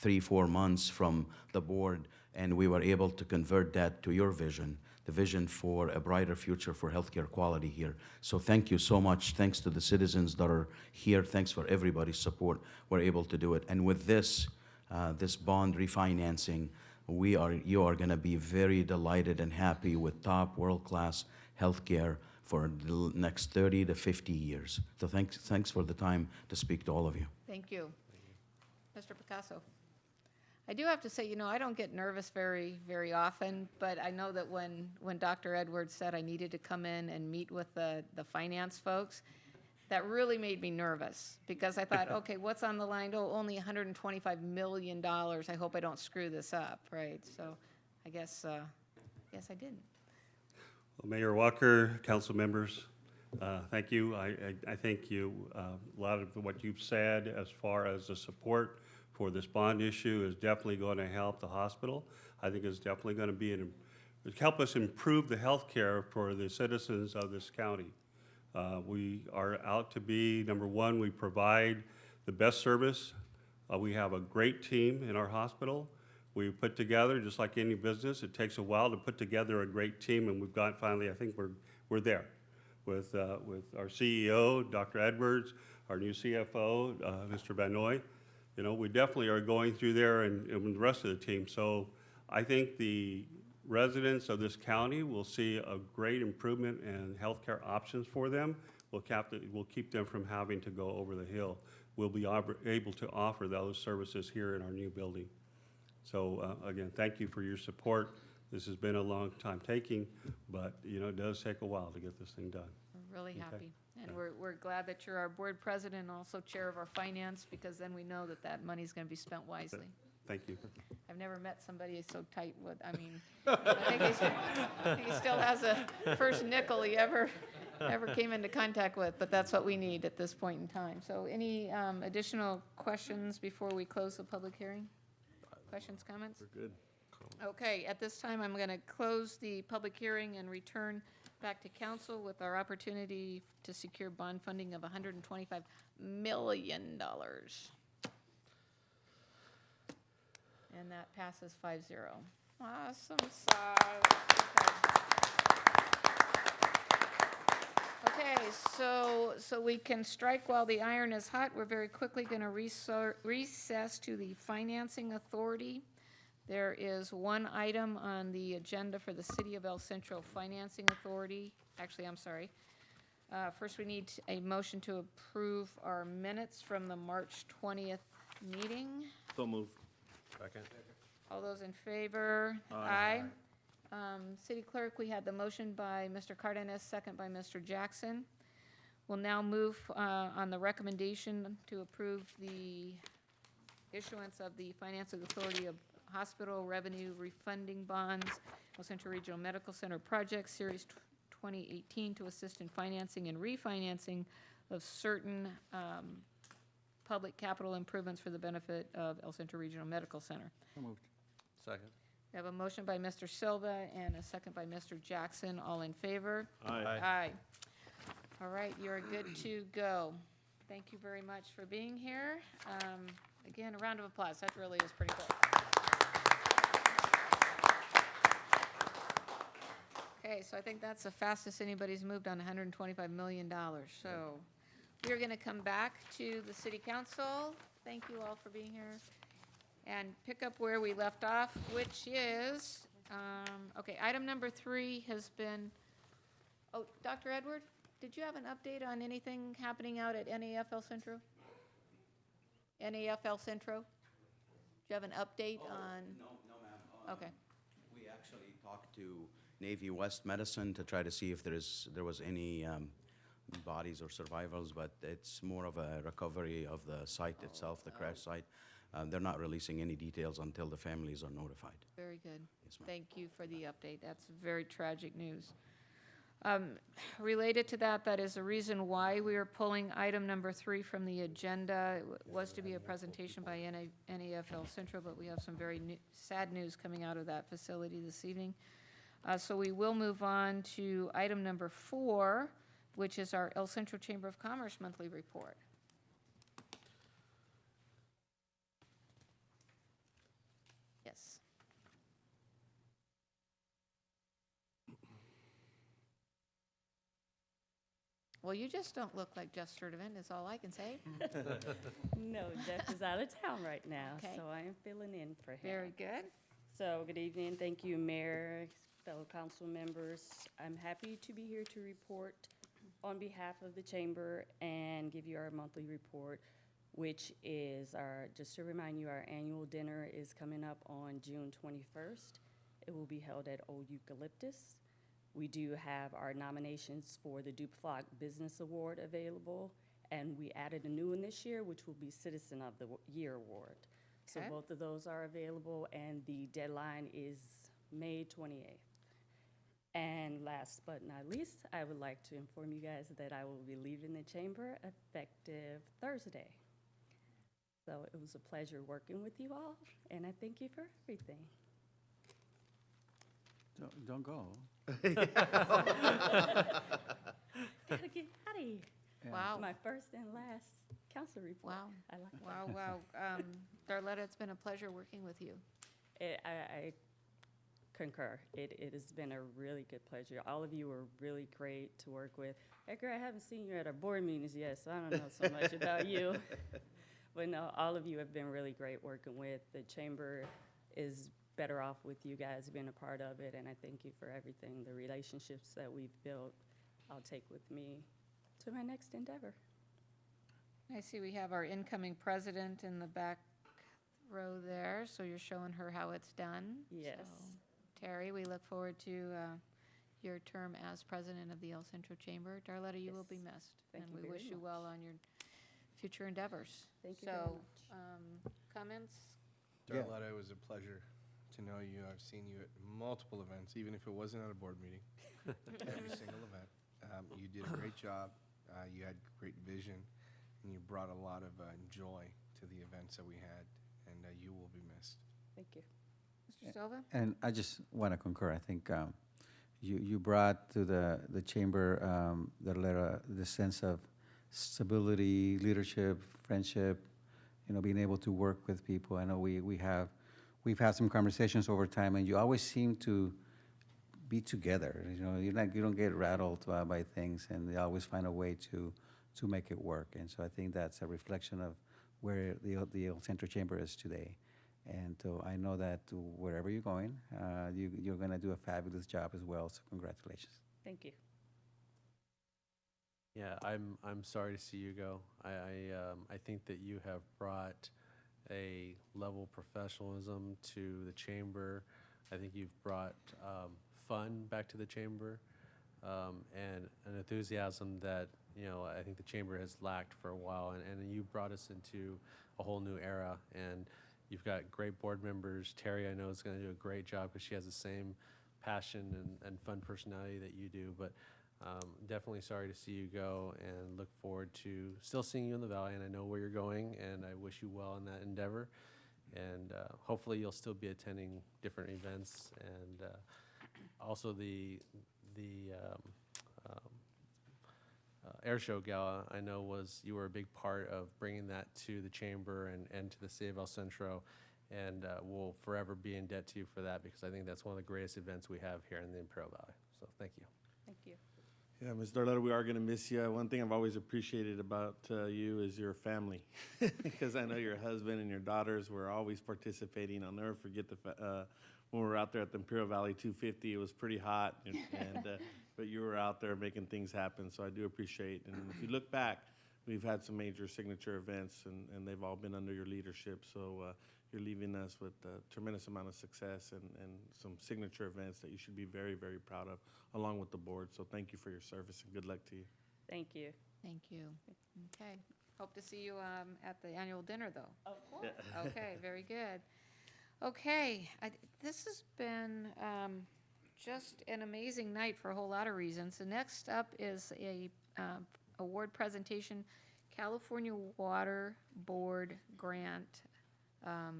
3-4 months from the board, and we were able to convert that to your vision, the vision for a brighter future for healthcare quality here. So thank you so much. Thanks to the citizens that are here. Thanks for everybody's support. We're able to do it. And with this, this bond refinancing, you are going to be very delighted and happy with top world-class healthcare for the next 30 to 50 years. So thanks for the time to speak to all of you. Thank you. Mr. Picasso. I do have to say, I don't get nervous very, very often, but I know that when Dr. Edwards said I needed to come in and meet with the finance folks, that really made me nervous, because I thought, okay, what's on the line? Oh, only $125 million. I hope I don't screw this up, right? So I guess I didn't. Well, Mayor Walker, council members, thank you. I thank you. A lot of what you've said as far as the support for this bond issue is definitely going to help the hospital. I think it's definitely going to help us improve the health care for the citizens of this county. We are out to be, number one, we provide the best service. We have a great team in our hospital. We put together, just like any business, it takes a while to put together a great team, and we've got, finally, I think we're there with our CEO, Dr. Edwards, our new CFO, Mr. Vanoy. You know, we definitely are going through there and the rest of the team. So I think the residents of this county will see a great improvement in healthcare options for them. We'll keep them from having to go over the hill. We'll be able to offer those services here in our new building. So again, thank you for your support. This has been a long time taking, but you know, it does take a while to get this thing done. We're really Okay. happy. And we're glad that you're our board president and also chair of our finance, because then we know that that money's going to be spent wisely. Thank you. I've never met somebody so tight with, I mean, I think he still has the first nickel he ever came into contact with, but that's what we need at this point in time. So any additional questions before we close the public hearing? Questions, comments? We're good. Okay, at this time, I'm going to close the public hearing and return back to council with our opportunity to secure bond funding of $125 million. And that passes 5-0. Awesome sauce. Okay, so we can strike while the iron is hot. We're very quickly going to recess to the Financing Authority. There is one item on the agenda for the City of El Centro Financing Authority. Actually, I'm sorry. First, we need a motion to approve our minutes from the March 20th meeting. So moved. Second. All those in favor? Aye. City Clerk, we had the motion by Mr. Cardenas, second by Mr. Jackson. We'll now move on the recommendation to approve the issuance of the Financing Authority of Hospital Revenue Refunding Bonds, El Centro Regional Medical Center Project Series 2018, to assist in financing and refinancing of certain public capital improvements for the benefit of El Centro Regional Medical Center. So moved. Second. We have a motion by Mr. Silva and a second by Mr. Jackson. All in favor? Aye. Aye. All right, you're good to go. Thank you very much for being here. Again, a round of applause. That really is pretty cool. Okay, so I think that's the fastest anybody's moved on $125 million. So we are going to come back to the City Council. Thank you all for being here. And pick up where we left off, which is, okay, item number 3 has been, oh, Dr. Edward, did you have an update on anything happening out at NAFL Centro? NAFL Centro? Do you have an update on? No, ma'am. Okay. We actually talked to Navy West Medicine to try to see if there was any bodies or survivals, but it's more of a recovery of the site itself, the crash site. They're not releasing any details until the families are notified. Very good. Yes, ma'am. Thank you for the update. That's very tragic news. Related to that, that is the reason why we are pulling item number 3 from the agenda. It was to be a presentation by NAFL Centro, but we have some very sad news coming out of that facility this evening. So we will move on to item number 4, which is our El Centro Chamber of Commerce monthly report. Yes. Well, you just don't look like Jeff Sturdivant, is all I can say. No, Jeff is out of town right now, Okay. so I am filling in for him. Very good. So, good evening. Thank you, Mayor, fellow council members. I'm happy to be here to report on behalf of the chamber and give you our monthly report, which is just to remind you, our annual dinner is coming up on June 21st. It will be held at Old Eucalyptus. We do have our nominations for the Dupflock Business Award available, and we added a new one this year, which will be Citizen of the Year Award. So Okay. both of those are available, and the deadline is May 28th. And last but not least, I would like to inform you guys that I will be leaving the chamber effective Thursday. So it was a pleasure working with you all, and I thank you for everything. Don't go. Gotta get out of here. Wow. My first and last council report. Wow. I like that. Wow, wow. Darletta, it's been a pleasure working with you. I concur. It has been a really good pleasure. All of you were really great to work with. Edgar, I haven't seen you at our board meetings yet, so I don't know so much about you. But no, all of you have been really great working with. The chamber is better off with you guys being a part of it, and I thank you for everything. The relationships that we've built, I'll take with me to my next endeavor. I see we have our incoming president in the back row there, so you're showing her how it's done. Yes. So, Terry, we look forward to your term as president of the El Centro Chamber. Darletta, you will be missed. Thank you And we very wish you much. well on your future endeavors. Thank you very So, much. comments? Yeah. Darletta, it was a pleasure to know you. I've seen you at multiple events, even if it wasn't at a board meeting. Every single event. You did a great job. You had great vision, and you brought a lot of joy to the events that we had, and you will be missed. Thank you. Mr. Silva? And I just want to concur. I think you brought to the chamber the sense of stability, leadership, friendship, being able to work with people. I know we've had some conversations over time, and you always seem to be together. You don't get rattled by things, and they always find a way to make it work. And so I think that's a reflection of where the El Centro Chamber is today. And so I know that wherever you're going, you're going to do a fabulous job as well. So congratulations. Thank you. Yeah, I'm sorry to see you go. I think that you have brought a level of professionalism to the chamber. I think you've brought fun back to the chamber, and an enthusiasm that I think the chamber has lacked for a while. And you brought us into a whole new era. And you've got great board members. Terry, I know, is going to do a great job because she has the same passion and fun personality that you do. But definitely sorry to see you go, and look forward to still seeing you in the Valley. And I know where you're going, and I wish you well in that endeavor. And hopefully you'll still be attending different events. And also the air show gala, I know you were a big part of bringing that to the chamber and to the city of El Centro. And we'll forever be in debt to you for that, because I think that's one of the greatest events we have here in the Imperial Valley. So thank you. Thank you. Yeah, Ms. Darletta, we are going to miss you. One thing I've always appreciated about you is your family, because I know your husband and your daughters were always participating. I'll never forget when we were out there at the Imperial Valley 250. It was pretty hot, but you were out there making things happen, so I do appreciate. And if you look back, we've had some major signature events, and they've all been under your leadership. So you're leaving us with a tremendous amount of success and some signature events that you should be very, very proud of, along with the board. So thank you for your service, and good luck to you. Thank you. Thank you. Okay. Hope to see you at the annual dinner, though. Of course. Okay, very good. Okay, this has been just an amazing night for a whole lot of reasons. The next up is a award presentation, California Water Board grant. Are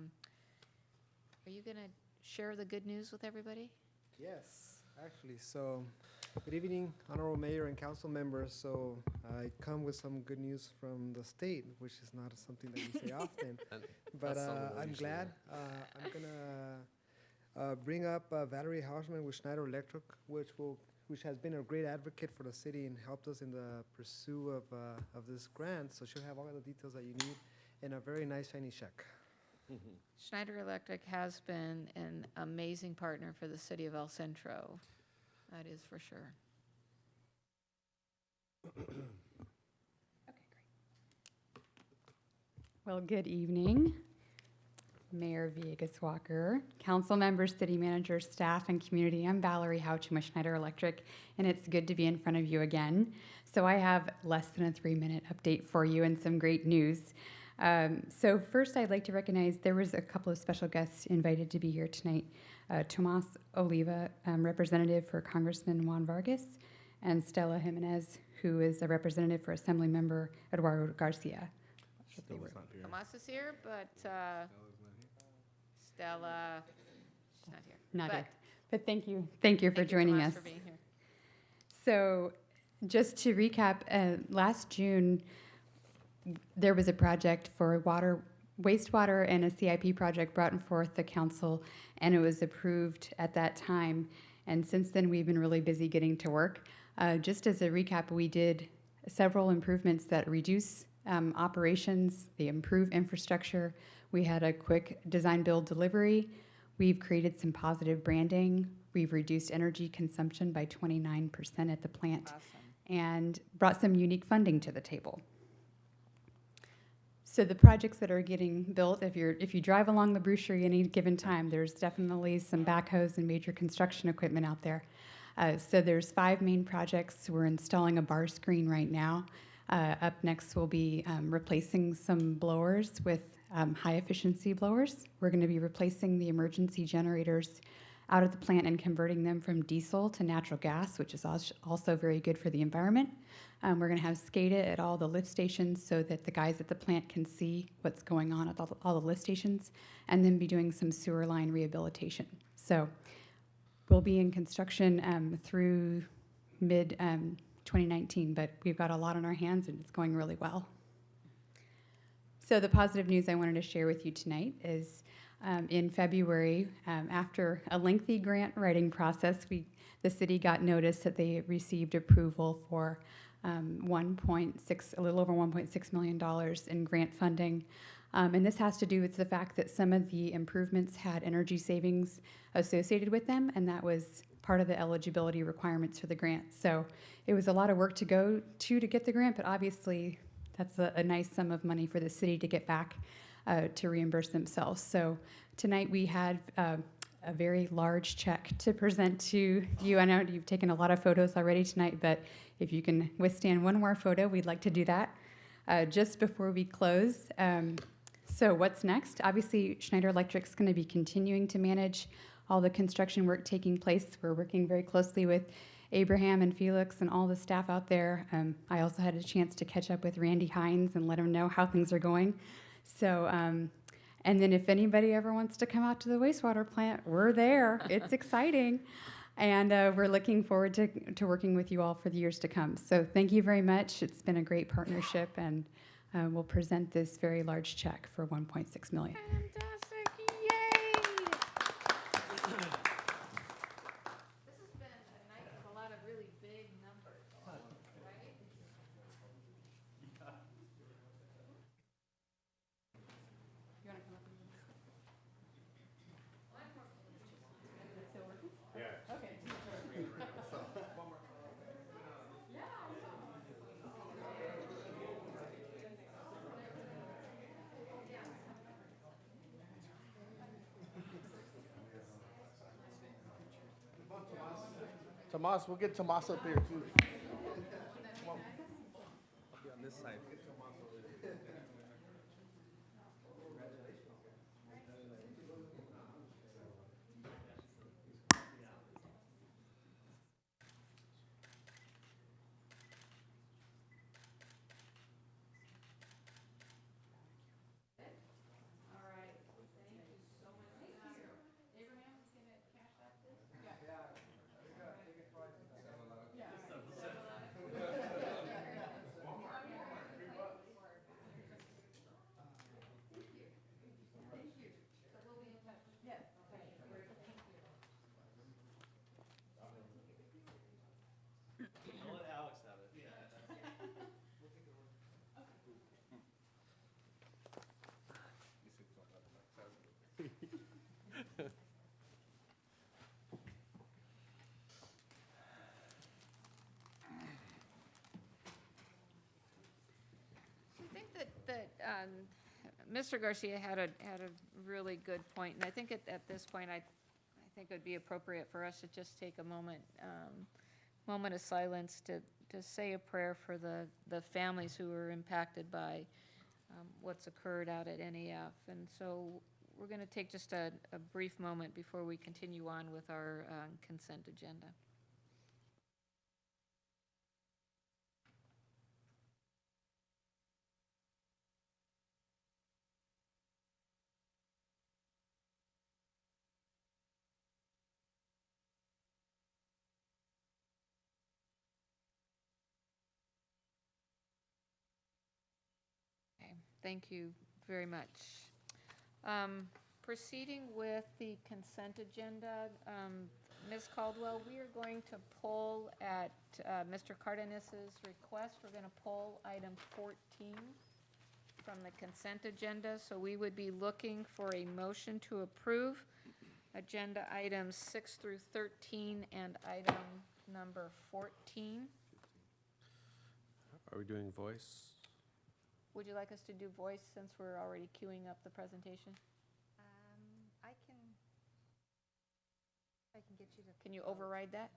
you going to share the good news with everybody? Yes, actually. So, good evening, Honorable Mayor and council members. So, I come with some good news from the state, which is not something that we say often. But I'm glad. I'm going to bring up Valerie Hausman with Schneider Electric, which has been a great advocate for the city and helped us in the pursuit of this grant. So she'll have all the details that you need and a very nice shiny check. Schneider Electric has been an amazing partner for the city of El Centro. That is for sure. Okay, great. Well, good evening, Mayor Villegas Walker, council members, city managers, staff, and community. I'm Valerie Houchin with Schneider Electric, and it's good to be in front of you again. So I have less than a 3-minute update for you and some great news. So first, I'd like to recognize there was a couple of special guests invited to be here tonight. Tomas Oliva, representative for Congressman Juan Vargas, and Stella Jimenez, who is a representative for Assembly Member Eduardo Garcia. Stella's not here. Tomas is here, but Stella, she's not here. Not But here. But thank you for joining Tomas, us. for being here. So just to recap, last June, there was a project for water wastewater and a CIP project brought forth the council, and it was approved at that time. And since then, we've been really busy getting to work. Just as a recap, we did several improvements that reduce operations, they improve infrastructure. We had a quick design build delivery. We've created some positive branding. We've reduced energy consumption by 29% at the plant. Awesome. And brought some unique funding to the table. So the projects that are getting built, if you drive along the Brewster at any given time, there's definitely some backhoes and major construction equipment out there. So there's 5 main projects. We're installing a bar screen right now. Up next, we'll be replacing some blowers with high efficiency blowers. We're going to be replacing the emergency generators out of the plant and converting them from diesel to natural gas, which is also very good for the environment. We're going to have SCADA at all the lift stations so that the guys at the plant can see what's going on at all the lift stations, and then be doing some sewer line rehabilitation. So we'll be in construction through mid 2019, but we've got a lot on our hands and it's going really well. So the positive news I wanted to share with you tonight is in February, after a lengthy grant writing process, the city got notice that they received approval for a little over $1.6 million in grant funding. And this has to do with the fact that some of the improvements had energy savings associated with them, and that was part of the eligibility requirements for the grant. So it was a lot of work to go to get the grant, but obviously that's a nice sum of money for the city to get back to reimburse themselves. So tonight we had a very large check to present to you. I know you've taken a lot of photos already tonight, but if you can withstand one more photo, we'd like to do that just before we close. So what's next? Obviously, Schneider Electric's going to be continuing to manage all the construction work taking place. We're working very closely with Abraham and Felix and all the staff out there. I also had a chance to catch up with Randy Hines and let him know how things are going. So, and then if anybody ever wants to come out to the wastewater plant, we're there. It's exciting. And we're looking forward to working with you all for the years to come. So thank you very much. It's been a great partnership, and we'll present this very large check for $1.6 million. Fantastic, yay! This has been a night with a lot of really big numbers, right? You want to come up? Tomas, we'll get Tomas up here too. Come on. I'll be on this side. I think that Mr. Garcia had a really good point, and I think at this point, I think it would be appropriate for us to just take a moment of silence to say a prayer for the families who were impacted by what's occurred out at NAF. And so we're going to take just a brief moment before we continue on with our consent agenda. Thank you very much. Proceeding with the consent agenda, Ms. Caldwell, we are going to pull at Mr. Cardenas's request, we're going to pull item 14 from the consent agenda. So we would be looking for a motion to approve agenda items 6 through 13 and item number 14. Are we doing voice? Would you like us to do voice since we're already queuing up the presentation? I can get you to. Can you override that?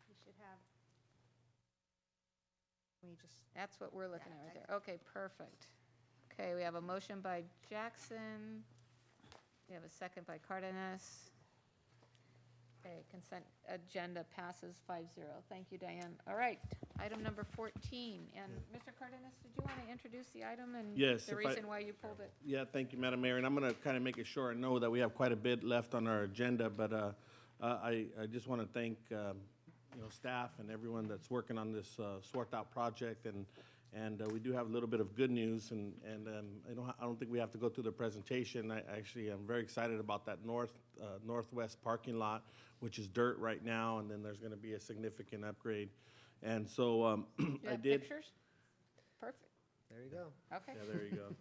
You should have. We just. That's what we're looking at right there. Okay, perfect. Okay, we have a motion by Jackson. We have a second by Cardenas. Okay, consent agenda passes 5-0. Thank you, Diane. All right, item number 14. And Mr. Cardenas, did you want to introduce the item and Yes, the if I- reason why you pulled it? Yeah, thank you, Madam Mayor, and I'm going to kind of make it short. I know that we have quite a bit left on our agenda, but I just want to thank, staff and everyone that's working on this sort-out project, and we do have a little bit of good news, and I don't think we have to go through the presentation. I'm very excited about that northwest parking lot, which is dirt right now, and then there's going to be a significant upgrade. And so You I have did. pictures? Perfect. There you go. Okay. Yeah, there you go.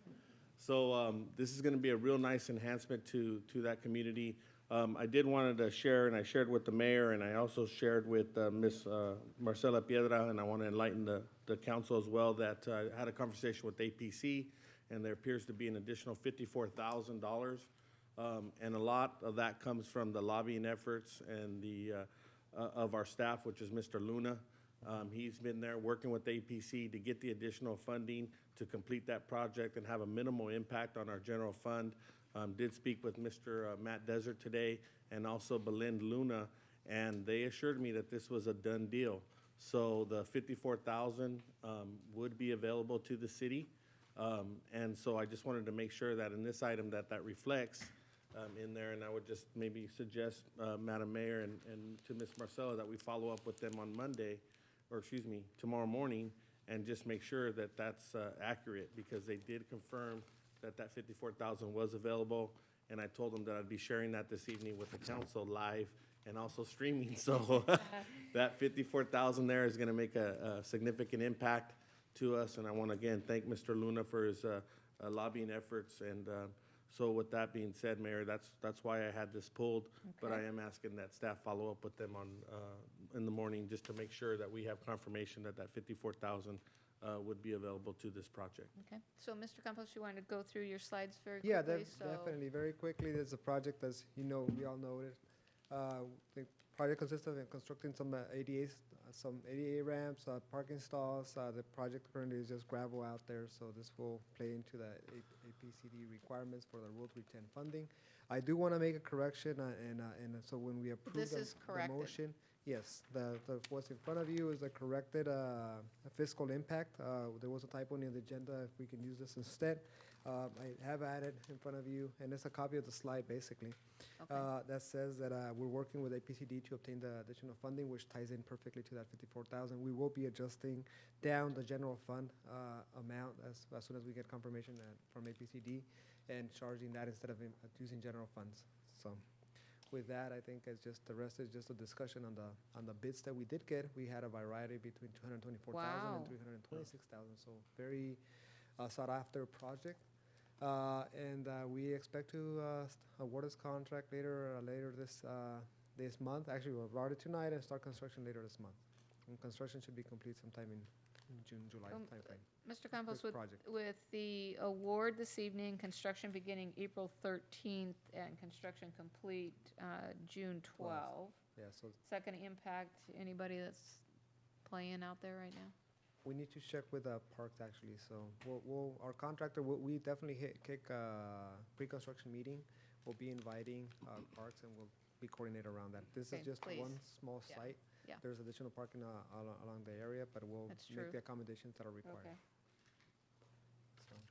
So this is going to be a real nice enhancement to that community. I did wanted to share, and I shared with the mayor, and I also shared with Ms. Marcela Piedra, and I want to enlighten the council as well, that I had a conversation with APC, and there appears to be an additional $54,000. And a lot of that comes from the lobbying efforts and of our staff, which is Mr. Luna. He's been there working with APC to get the additional funding to complete that project and have a minimal impact on our general fund. Did speak with Mr. Matt Desert today and also Belind Luna, and they assured me that this was a done deal. So the $54,000 would be available to the city. And so I just wanted to make sure that in this item that reflects in there, and I would just maybe suggest, Madam Mayor and to Ms. Marcella, that we follow up with them on Monday, or excuse me, tomorrow morning, and just make sure that that's accurate, because they did confirm that $54,000 was available, and I told them that I'd be sharing that this evening with the council live and also streaming. So that $54,000 there is going to make a significant impact to us, and I want to again thank Mr. Luna for his lobbying efforts. And so with that being said, Mayor, that's why I had this pulled, but I am asking that staff follow up with them on in the morning, just to make sure that we have confirmation that $54,000 would be available to this project. Okay. So, Mr. Campos, you want to go through your slides very Yeah, quickly? So- definitely. Very quickly, there's a project, as you know, we all know it. The project consists of constructing some ADAs, some ADA ramps, parking stalls. The project currently is just gravel out there, so this will play into the APCD requirements for the Road 310 funding. I do want to make a correction, and so when we approve This the is corrected. motion, yes, what's in front of you is the corrected fiscal impact. There was a typo in the agenda. If we can use this instead, I have added in front of you, and it's a copy of the slide basically. That says that we're working with APCD to obtain the additional funding, which ties in perfectly to that $54,000. We will be adjusting down the general fund amount as soon as we get confirmation from APCD, and charging that instead of using general funds. So with that, I think it's just, the rest is just a discussion on the bids that we did get. We had a variety between 224,000 Wow. and 326,000, so very sought after project. And we expect to award this contract later this month. Actually, we'll award it tonight and start construction later this month. And construction should be complete sometime in June, July timeframe. Mr. Campos, Quick project. with the award this evening, construction beginning April 13th and construction complete June 12th. Yeah, so Is that going to impact anybody that's playing out there right now? we need to check with Parks actually. So our contractor, we definitely kick a pre-construction meeting. We'll be inviting Parks, and we'll be coordinated around that. This Okay, is just please. one small Yeah. site. Yeah. There's additional parking along the area, but we'll That's make true. the accommodations that are required. Okay.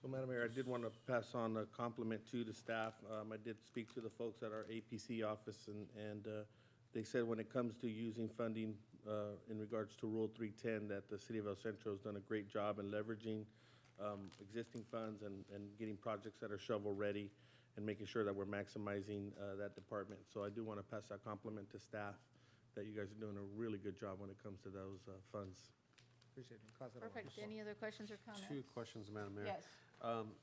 So, So, Madam Mayor, I did want to pass on a compliment to the staff. I did speak to the folks at our APC office, and they said when it comes to using funding in regards to Rule 310, that the City of El Centro has done a great job in leveraging existing funds and getting projects that are shovel-ready and making sure that we're maximizing that department. So I do want to pass that compliment to staff, that you guys are doing a really good job when it comes to those funds. Appreciate it. Pass it along. Perfect. Any other questions or comments? Two questions, Madam Mayor. Yes.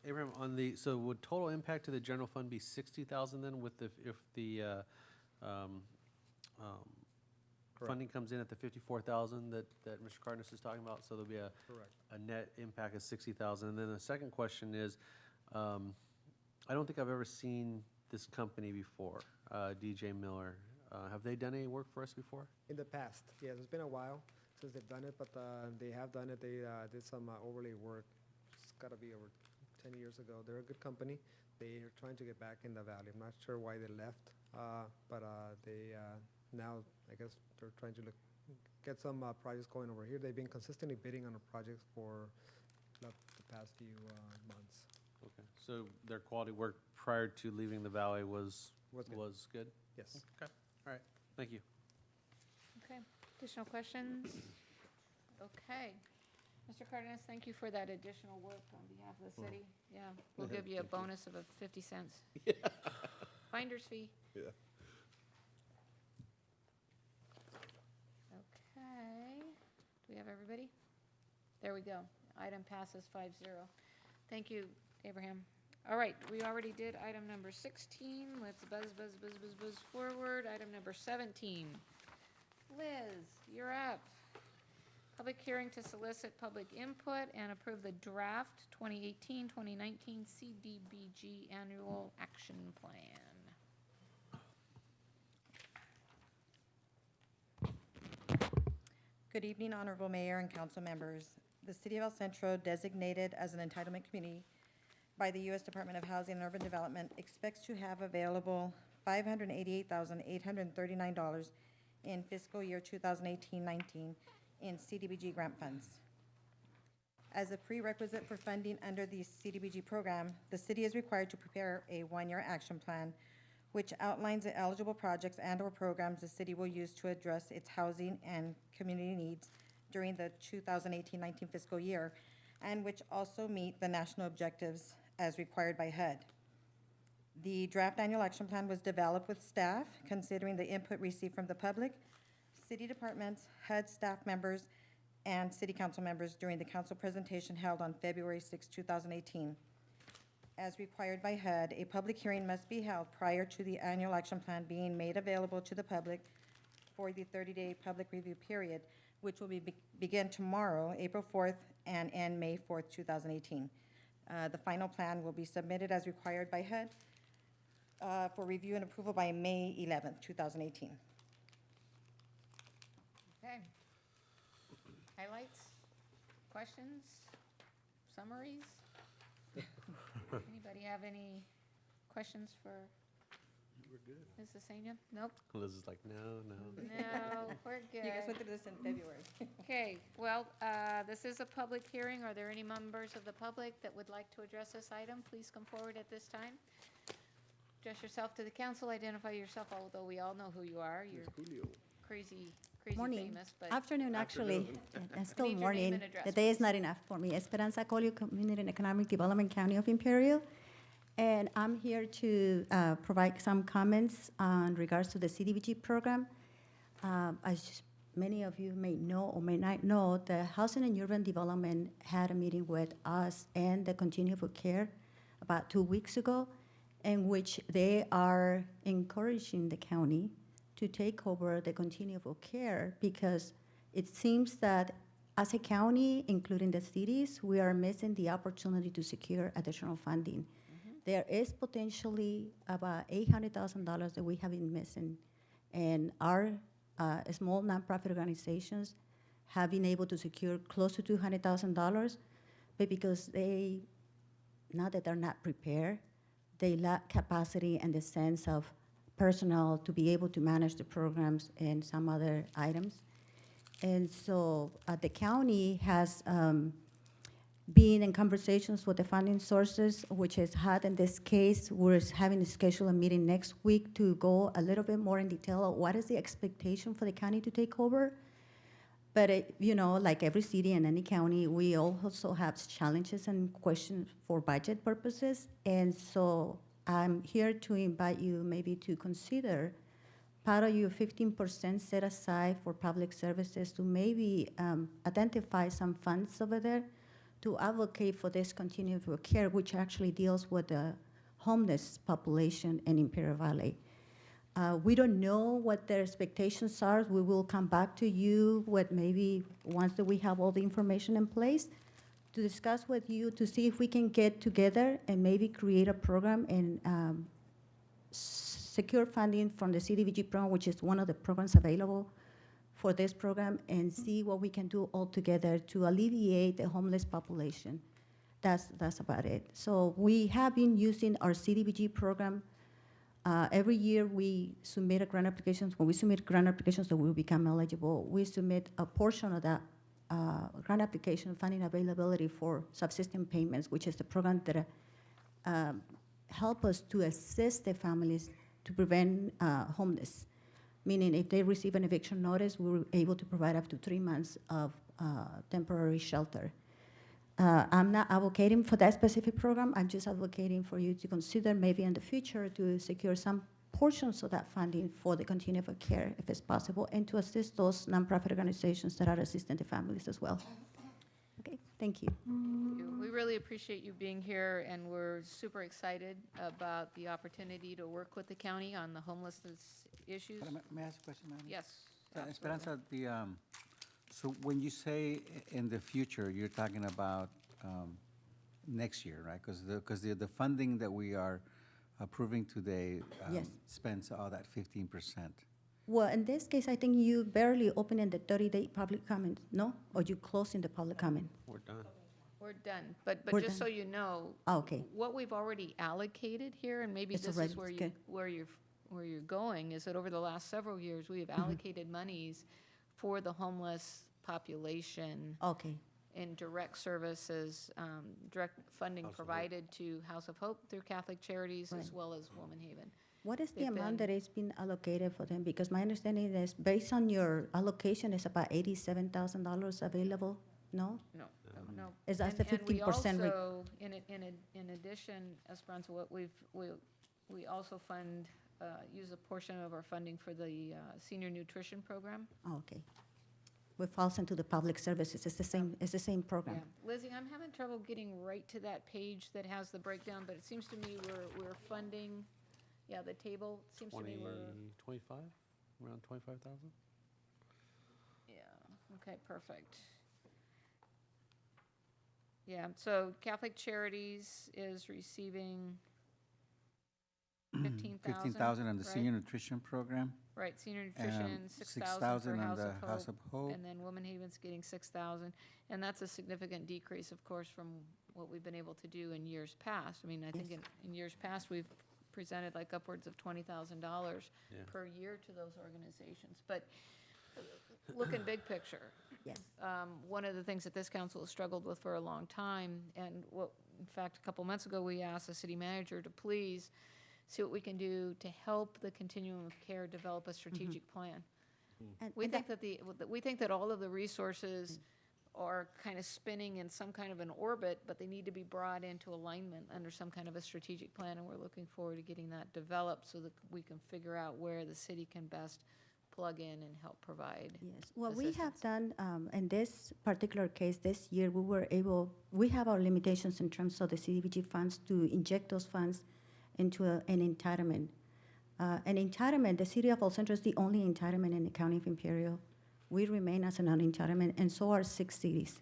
Abraham, so would total impact to the general fund be 60,000 then with if the funding comes in at the 54,000 that Mr. Cardenas is talking about? So there'll be a net impact of 60,000. And then the second question is, I don't think I've ever seen this company before, DJ Miller. Have they done any work for us before? In the past, yes, it's been a while since they've done it, but they have done it. They did some overlay work. It's got to be over 10 years ago. They're a good company. They are trying to get back in the valley. I'm not sure why they left, but they now, I guess, they're trying to get some projects going over here. They've been consistently bidding on the projects for the past few months. Okay, so their quality work prior to leaving the valley was good? Yes. Okay, all right, thank you. Okay, additional questions? Okay. Mr. Cardenas, thank you for that additional work on behalf of the city. Yeah, we'll give you a bonus of 50 cents. Finder's fee. Yeah. Okay, do we have everybody? There we go. Item passes 5-0. Thank you, Abraham. All right, we already did item number 16. Let's buzz forward. Item number 17. Liz, you're up. Public hearing to solicit public input and approve the draft 2018-2019 CDBG Annual Action Plan. Good evening, Honorable Mayor and council members. The City of El Centro, designated as an entitlement community by the U.S. Department of Housing and Urban Development, expects to have available $588,839 in fiscal year 2018-19 in CDBG grant funds. As a prerequisite for funding under the CDBG program, the city is required to prepare a one-year action plan which outlines the eligible projects and/or programs the city will use to address its housing and community needs during the 2018-19 fiscal year, and which also meet the national objectives as required by HUD. The draft annual action plan was developed with staff, considering the input received from the public, city departments, HUD staff members, and city council members during the council presentation held on February 6, 2018. As required by HUD, a public hearing must be held prior to the annual action plan being made available to the public for the 30-day public review period, which will begin tomorrow, April 4th, and end May 4th, 2018. The final plan will be submitted as required by HUD for review and approval by May 11th, 2018. Okay. Highlights, questions, summaries? Anybody have any questions for We're good. Ms. Sesenia? Nope. Liz is like, no. No, we're good. You guys went through this in February. Okay, well, this is a public hearing. Are there any members of the public that would like to address this item? Please come forward at this time. Address yourself to the council, identify yourself, although we all know who you are. You're crazy Morning. famous, but. Afternoon, actually. It's still Need your name morning. and address, The day is please. not enough for me. Esperanza Colio, Community and Economic Development, County of Imperial. And I'm here to provide some comments on regards to the CDBG program. As many of you may know or may not know, the Housing and Urban Development had a meeting with us and the Continuum of Care about 2 weeks ago, in which they are encouraging the county to take over the continuum of care, because it seems that as a county, including the cities, we are missing the opportunity to secure additional funding. There is potentially about $800,000 that we have been missing, and our small nonprofit organizations have been able to secure close to $200,000, but because not that they're not prepared, they lack capacity and the sense of personnel to be able to manage the programs and some other items. And so the county has being in conversations with the funding sources, which is HUD in this case, we're having to schedule a meeting next week to go a little bit more in detail of what is the expectation for the county to take over. But, like every city and any county, we also have challenges and questions for budget purposes. And so I'm here to invite you maybe to consider part of your 15% set aside for public services to maybe identify some funds over there to advocate for this continuum of care, which actually deals with the homeless population in Imperial Valley. We don't know what their expectations are. We will come back to you with maybe once that we have all the information in place to discuss with you to see if we can get together and maybe create a program and secure funding from the CDBG program, which is one of the programs available for this program, and see what we can do all together to alleviate the homeless population. That's about it. So we have been using our CDBG program. Every year we submit a grant applications. When we submit grant applications that will become eligible, we submit a portion of that grant application funding availability for subsistence payments, which is the program that help us to assist the families to prevent homeless. Meaning if they receive an eviction notice, we're able to provide up to 3 months of temporary shelter. I'm not advocating for that specific program. I'm just advocating for you to consider maybe in the future to secure some portions of that funding for the continuum of care, if it's possible, and to assist those nonprofit organizations that are assisting the families as well. Okay, thank you. We really appreciate you being here, and we're super excited about the opportunity to work with the county on the homelessness issues. May I ask a question, madam? Yes. Esperanza, so when you say in the future, you're talking about next year, right? Because the funding that we are approving today Yes. spends all that 15%. Well, in this case, I think you barely open in the 30-day public comment, no? Or you close in the public comment? We're done. We're done, but We're just so done. you know, Oh, okay. what we've already allocated here, and maybe It's this already- is where okay. where you're going, is that over the last several years, we have Mm-hmm. allocated monies for the homeless population Okay. in direct services, direct funding provided to House of Hope through Catholic Charities as Right. well as Woman Haven. What is the They've amount been- that is being allocated for them? Because my understanding is, based on your allocation, is about $87,000 available, no? No, no. Is that the And we 15% rate? also, in addition, Esperanza, what we also fund, use a portion of our funding for the senior nutrition program. Oh, okay. It falls into the public services, it's the same Yeah. program. Lizzie, I'm having trouble getting right to that page that has the breakdown, but it seems to me we're funding, the table, seems to me we're, 25, around 25,000? okay, perfect. Yeah, so Catholic Charities is receiving 15,000. 15,000 on the right? senior nutrition program. Right, senior and nutrition, 6,000 for 6,000 on House the of House Hope. of Hope. And then Woman Haven's getting 6,000. And that's a significant decrease, of course, from what we've been able to do in years past. I mean, I think in years past, we've presented like upwards of $20,000 per year to those organizations. But looking big picture, Yes. one of the things that this council has struggled with for a long time, and in fact, a couple months ago, we asked the city manager to please see what we can do to help the continuum of care develop a strategic plan. We think that all of the resources are kind of spinning in some kind of an orbit, but they need to be brought into alignment under some kind of a strategic plan, and we're looking forward to getting that developed so that we can figure out where the city can best plug in and help provide. Yes, what we have done in this particular case this year, we have our limitations in terms of the CDBG funds to inject those funds into an entitlement. An entitlement, the city of El Centro is the only entitlement in the county of Imperial. We remain as a non-entitlement, and so are 6 cities.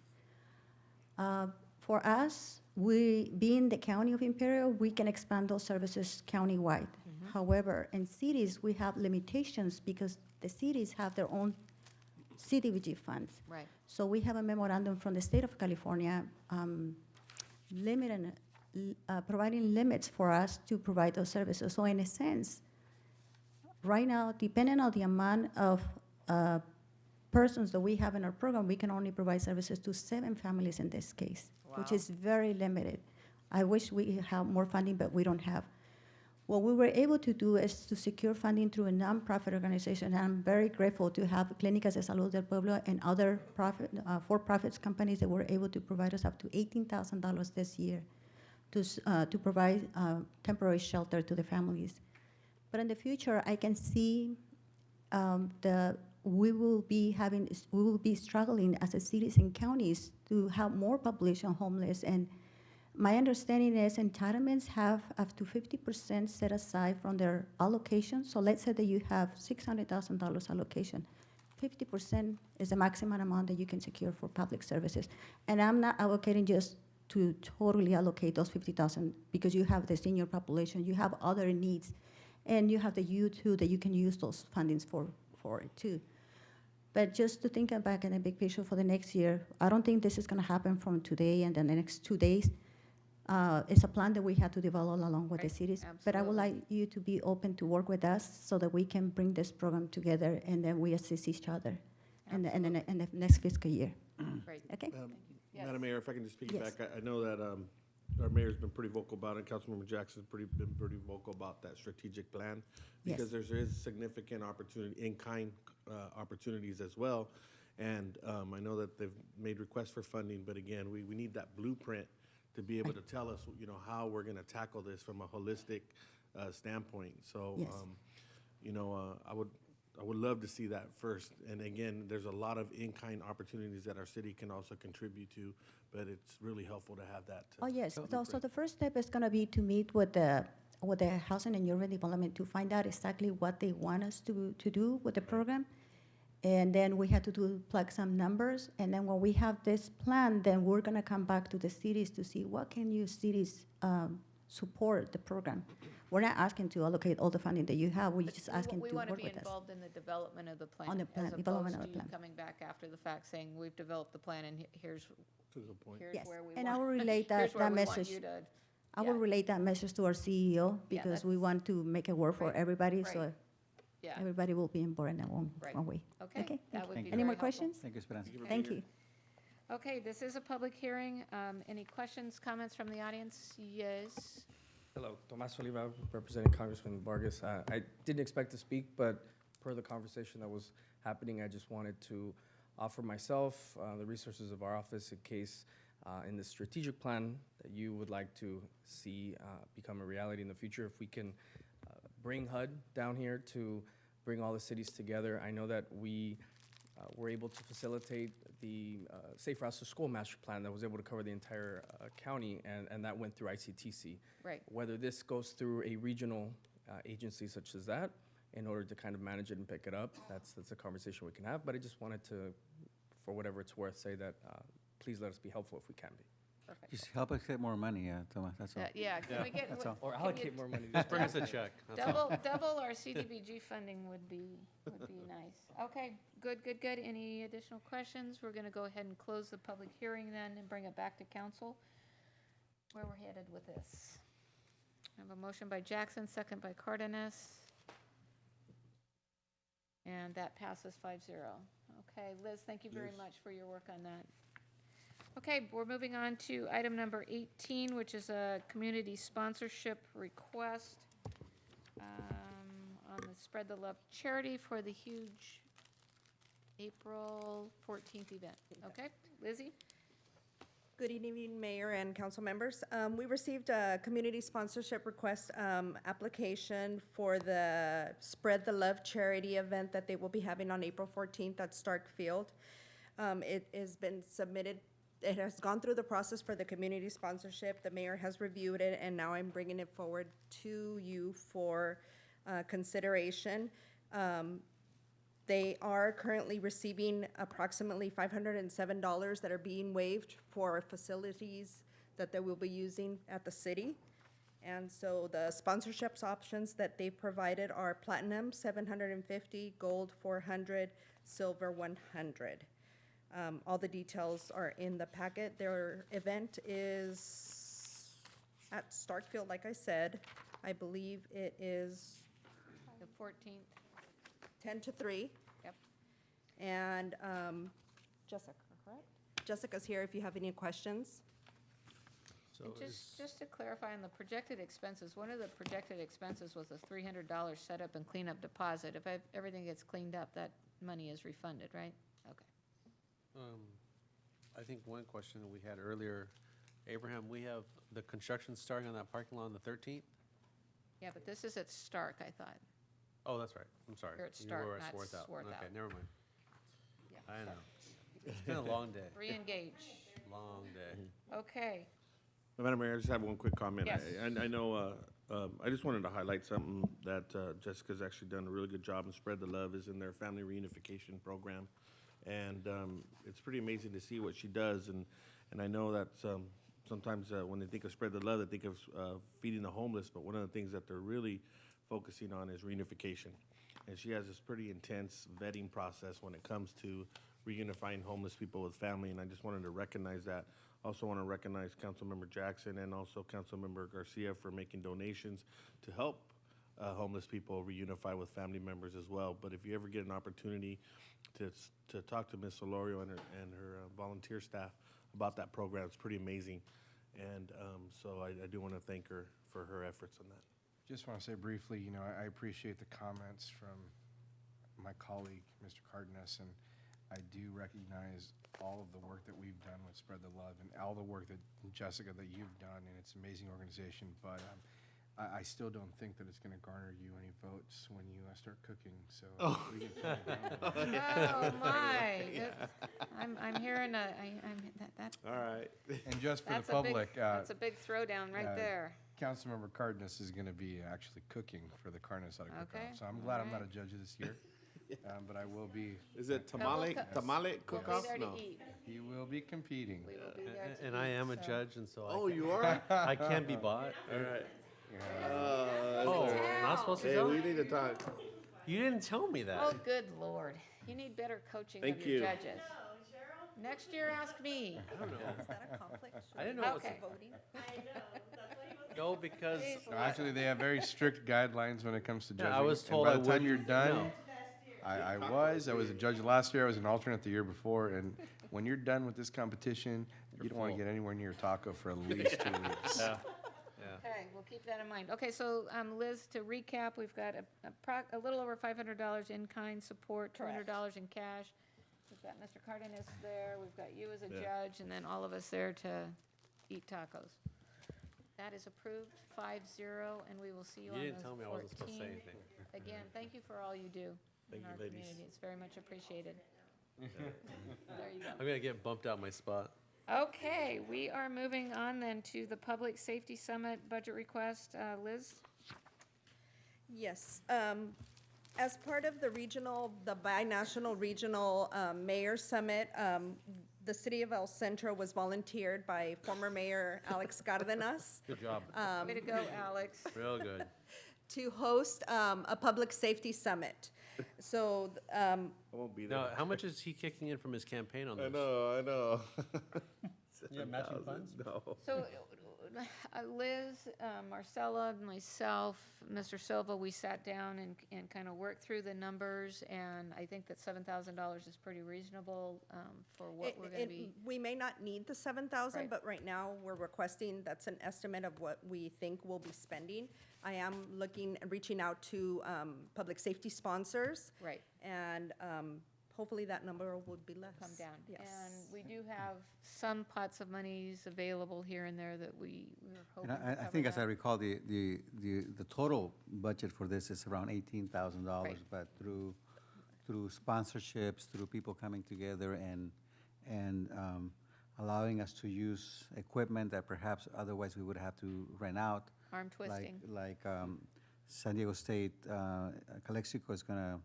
For us, being the county of Imperial, we can expand those services countywide. However, in cities, we have limitations because the cities have their own CDBG funds. Right. So we have a memorandum from the state of California providing limits for us to provide those services. So in a sense, right now, depending on the amount of persons that we have in our program, we can only provide services to 7 families in this case. which Wow. is very limited. I wish we have more funding, but we don't have. What we were able to do is to secure funding through a nonprofit organization. And I'm very grateful to have Clínicas de Salud del Pueblo and other for-profit companies that were able to provide us up to $18,000 this year to provide temporary shelter to the families. But in the future, I can see we will be struggling as a cities and counties to have more population homeless. And my understanding is entitlements have up to 50% set aside from their allocation. So let's say that you have $600,000 allocation. 50% is the maximum amount that you can secure for public services. And I'm not allocating just to totally allocate those 50,000 because you have the senior population, you have other needs, and you have the youth too that you can use those fundings for it too. But just to think back in a big picture for the next year, I don't think this is going to happen from today and then the next 2 days. It's a plan that we have to develop along with the cities. But I would like you to be open to work with us so that we can bring this program together and then we assist each other in the next fiscal year. Great. Okay? Yes. Madam Mayor, if I can just Yes. piggyback, I know that our mayor's been pretty vocal about it, Councilmember Jackson's been pretty vocal about that strategic plan, because there is significant opportunity, in-kind opportunities as well. And I know that they've made requests for funding, but again, we need that blueprint to be able to tell us, how we're going to tackle this from a holistic standpoint. So, Yes. I would love to see that first. And again, there's a lot of in-kind opportunities that our city can also contribute to, but it's really helpful to have that. Oh, yes. So the first step is going to be to meet with the Housing and Urban Development to find out exactly what they want us to do with the program. And then we have to plug some numbers. And then when we have this plan, then we're going to come back to the cities to see what can you cities support the program. We're not asking to allocate all the funding that you have. We're just asking to We want to work be with us. involved in the development of the plan. On the plan, as development opposed of the to plan. coming back after the fact saying, we've developed the plan and here's Yes, where we and want. I will relate here's that where we want message. you to- I will relate that message to our CEO Yeah, because we want to make it work for Right, everybody, right. so Yeah. everybody will be on board in that one Right. way. Okay, that thank would you. be Any more very helpful. questions? Thank you, Esperanza. Thank you. Okay, this is a public hearing. Any questions, comments from the audience? Yes. Hello, Tomas Oliva, representing Congressman Vargas. I didn't expect to speak, but per the conversation that was happening, I just wanted to offer myself the resources of our office in case in the strategic plan that you would like to see become a reality in the future. If we can bring HUD down here to bring all the cities together. I know that we were able to facilitate the Safe Routes to School Master Plan that was able to cover the entire county, and that went through ICTC. Right. Whether this goes through a regional agency such as that, in order to kind of manage it and pick it up, that's a conversation we can have. But I just wanted to, for whatever it's worth, say that please let us be helpful if we can be. Perfect. Just help us get more money, Tomas, that's all. Yeah, can we get? That's all. Or can you allocate more money. Just bring us a check. That's all. Double our CDBG funding would be nice. Okay, good. Any additional questions? We're going to go ahead and close the public hearing then and bring it back to council. Where we're headed with this. I have a motion by Jackson, second by Cardenas. And that passes 5-0. Okay, Liz, thank you very much for your work on that. Okay, we're moving on to item number 18, which is a community sponsorship request on the Spread the Love charity for the huge April 14th event. Okay, Lizzie? Good evening, Mayor and council members. We received a community sponsorship request application for the Spread the Love charity event that they will be having on April 14th at Stark Field. It has been submitted. It has gone through the process for the community sponsorship. The mayor has reviewed it, and now I'm bringing it forward to you for consideration. They are currently receiving approximately $507 that are being waived for facilities that they will be using at the city. And so the sponsorships options that they provided are platinum, $750, gold, $400, silver, $100. All the details are in the packet. Their event is at Starkfield, like I said. I believe it is The 14th. 10 to 3. Yep. And Jessica, correct? Jessica's here if you have any questions. So And just to clarify on the projected expenses, one of the projected expenses was a $300 setup and cleanup deposit. If everything gets cleaned up, that money is refunded, right? Okay. I think one question we had earlier, Abraham, we have the construction starting on that parking lot on the 13th? Yeah, but this is at Stark, I thought. Oh, that's right. I'm sorry. You're at You Stark, were at not Swarthout. Swarthout. Okay, never mind. Yeah, I know. sorry. It's been a long day. Re-engage. Long day. Okay. Madam Mayor, I just have one quick comment. Yes. I know, I just wanted to highlight something that Jessica's actually done a really good job and Spread the Love is in their family reunification program. And it's pretty amazing to see what she does. And I know that sometimes when they think of Spread the Love, they think of feeding the homeless. But one of the things that they're really focusing on is reunification. And she has this pretty intense vetting process when it comes to reunifying homeless people with family. And I just wanted to recognize that. Also want to recognize Councilmember Jackson and also Councilmember Garcia for making donations to help homeless people reunify with family members as well. But if you ever get an opportunity to talk to Ms. Solorio and her volunteer staff about that program, it's pretty amazing. And so I do want to thank her for her efforts on that. Just want to say briefly, you know, I appreciate the comments from my colleague, Mr. Cardenas, and I do recognize all of the work that we've done with Spread the Love and all the work that, Jessica, that you've done, and it's an amazing organization, but I still don't think that it's going to garner you any votes when you start cooking, so we can turn it down. Oh, my. I'm hearing that. All right. And just for the That's a big- public. That's a big throwdown right there. Councilmember Cardenas is going to be actually cooking for the carne asada cook-off, Okay, so I'm glad I'm not all a judge this year, but I will be. Is it tamale tamale We'll cook-off? be there to No. eat. He will be competing. We will be there to And I eat, am a so- judge, and so Oh, I can, you are? I can be bought. All right. Oh, not supposed to Hey, tell? we need to talk. You didn't tell me that. Oh, good Lord. You need better coaching Thank of your you. judges. Next year, ask me. I don't know. Is that a conflict? I didn't know it was Okay. Voting? No, because Jeez, No, actually, they have very strict guidelines when it comes to Yeah, judging. I was told and I by the time would- you're done, no. I was a judge last year, I was an alternate the year before, and when you're done with this competition, you don't want to full. get anywhere near taco for at least 2 weeks. Yeah. Okay, we'll keep that in mind. Okay, so Liz, to recap, we've got a little over $500 in-kind support, $200 in cash. We've got Mr. Cardenas there, we've got you as a Yeah. judge, and then all of us there to eat tacos. That is approved, 5-0, and we will see you You on the 14th. didn't tell me I wasn't supposed to say anything. Again, thank you for all you do Thank in you, our ladies. community. It's very much appreciated. There you go. I'm gonna get bumped out my spot. Okay, we are moving on then to the Public Safety Summit budget request. Liz? Yes. As part of the binational regional mayor summit, the city of El Centro was volunteered by former Mayor Alex Cardenas Good job. Way to go, Alex. Real good. to host a public safety summit. So I won't be there. Now, how much is he kicking in from his campaign on this? I know. You have matching funds? No. So Liz, Marcella, myself, Mr. Silva, we sat down and kind of worked through the numbers, and I think that $7,000 is pretty reasonable for what we're going to be. We may not need the 7,000, Right. but right now we're requesting, that's an estimate of what we think we'll be spending. I am reaching out to public safety sponsors. Right. And hopefully that number would be less. Come down. Yes. And we do have some pots of monies available here and there that we were hoping And to I cover think, as I that. recall, the total budget for this is around $18,000, Right. but through sponsorships, through people coming together and allowing us to use equipment that perhaps otherwise we would have to rent out. Arm twisting. Like San Diego State, Calexico is going to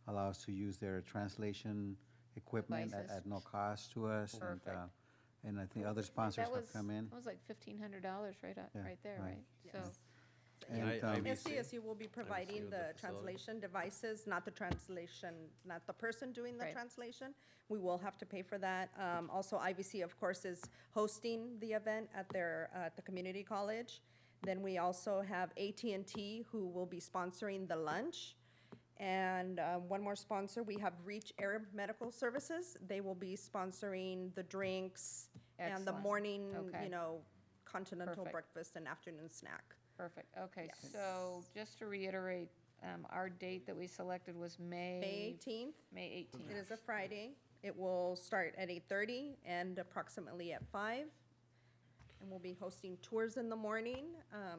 allow us to use their translation equipment Devices. at no cost to us. Perfect. And I think other sponsors That have was- come in. That was like $1,500 right Yeah, there, right. right? So, Yes. And, SDSU will be providing with the the facility. translation devices, not the person doing the Right. translation. We will have to pay for that. Also, IVC, of course, is hosting the event at the community college. Then we also have AT&T, who will be sponsoring the lunch. And one more sponsor, we have Reach Air Medical Services. They will be sponsoring the drinks and the Excellent. morning, Okay. continental Perfect. breakfast and afternoon snack. Perfect, okay, Yes. so just to reiterate, our date that we selected was May May 18th. May 18th. It is a Friday. It will start at 8:30 and approximately at 5. And we'll be hosting tours in the morning,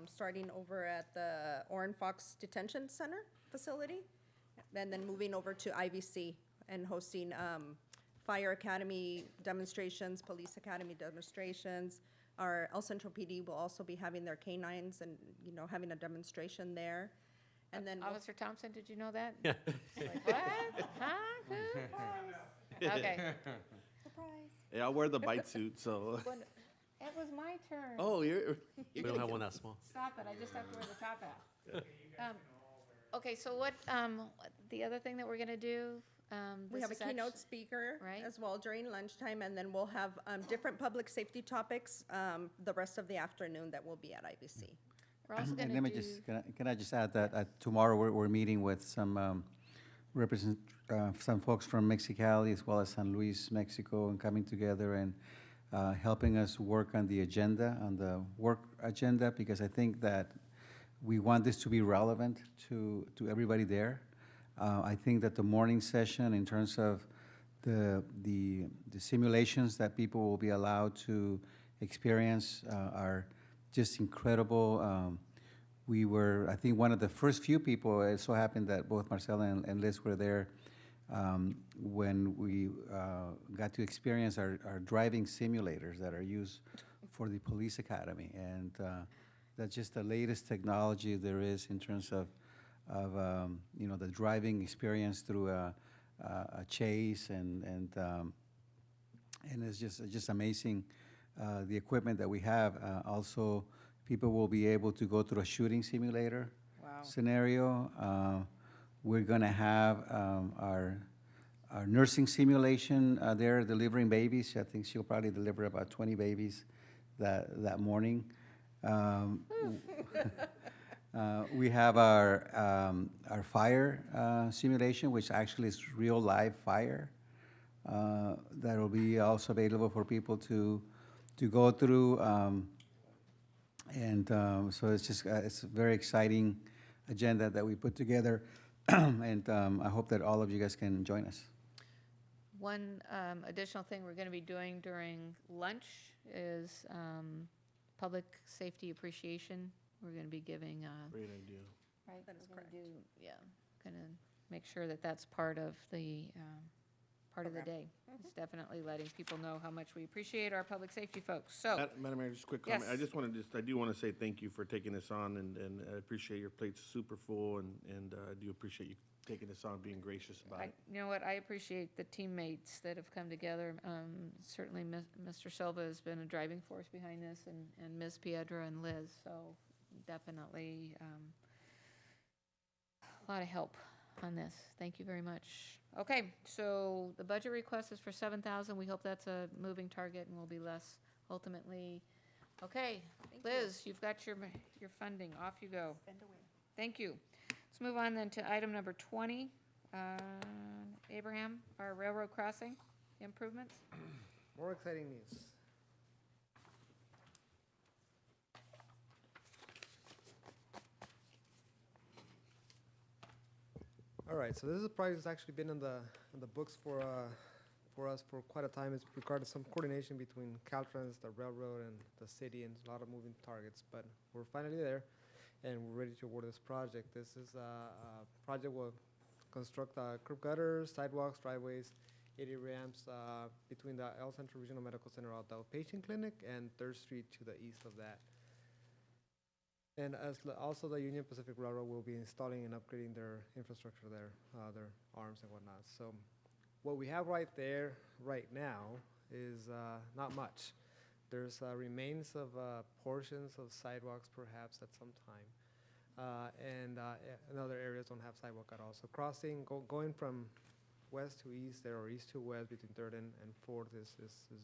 starting over at the Orrin Fox Detention Center facility, and then moving over to IVC and hosting Fire Academy demonstrations, Police Academy demonstrations. Our El Centro PD will also be having their canines and, you know, having a demonstration there. And then we'll- Officer Thompson, did you know that? Yeah. Like, what? Huh? Who? Okay. Surprise. Yeah, I'll wear the bite suit, so. When- It was my turn. Oh, you're. We don't have one that small. Stop it, I just have to wear the top hat. Okay, so what, the other thing that we're gonna do, We this have a is actu- keynote speaker Right. as well during lunchtime, and then we'll have different public safety topics the rest of the afternoon that will be at IVC. We're also And gonna let me do, just, can I just add that tomorrow we're meeting with some some folks from Mexicali as well as San Luis, Mexico, and coming together and helping us work on the agenda, on the work agenda, because I think that we want this to be relevant to everybody there. I think that the morning session, in terms of the simulations that people will be allowed to experience, are just incredible. We were, I think, one of the first few people. It so happened that both Marcela and Liz were there when we got to experience our driving simulators that are used for the police academy, and that's just the latest technology there is in terms of you know, the driving experience through a chase, and it's just amazing the equipment that we have. Also, people will be able to go through a shooting simulator scenario. We're gonna have our nursing simulation there delivering babies. I think she'll probably deliver about 20 babies that morning. We have our fire simulation, which actually is real live fire. That will be also available for people to go through. So it's just it's a very exciting agenda that we put together, and I hope that all of you guys can join us. one additional thing we're gonna be doing during lunch is public safety appreciation. We're gonna be giving, Great idea. right? That is we're gonna correct. do- Yeah, gonna make sure that that's part of the day. It's definitely letting people know how much we appreciate our public safety folks, so. Madam Mayor, just a quick comment. I Yes. just want to I do want to say thank you for taking this on, and I appreciate your plate's super full, and I do appreciate you taking this on, being gracious about it. You know what, I appreciate the teammates that have come together. Certainly, Mr. Silva has been a driving force behind this, and Ms. Piedra and Liz, so definitely a lot of help on this. Thank you very much. Okay, so the budget request is for 7,000. We hope that's a moving target and will be less ultimately. Okay, Liz, you've got your funding. Off you go. Thank you. Let's move on then to item number 20. Abraham, our railroad crossing improvements. More exciting news. All right, so this is a project that's actually been in the books for us for quite a time. It's regarded some coordination between Caltrans, the railroad, and the city, and a lot of moving targets. But we're finally there, and we're ready to award this project. This is a project will construct curb gutters, sidewalks, driveways, 80 ramps between the El Centro Regional Medical Center outpatient clinic and 3rd Street to the east of that. And also the Union Pacific Railroad will be installing and upgrading their infrastructure there, their arms and whatnot. So what we have right there right now is not much. There's remains of portions of sidewalks perhaps at some time. And other areas don't have sidewalk at all. So going from west to east there, or east to west between 3rd and 4th is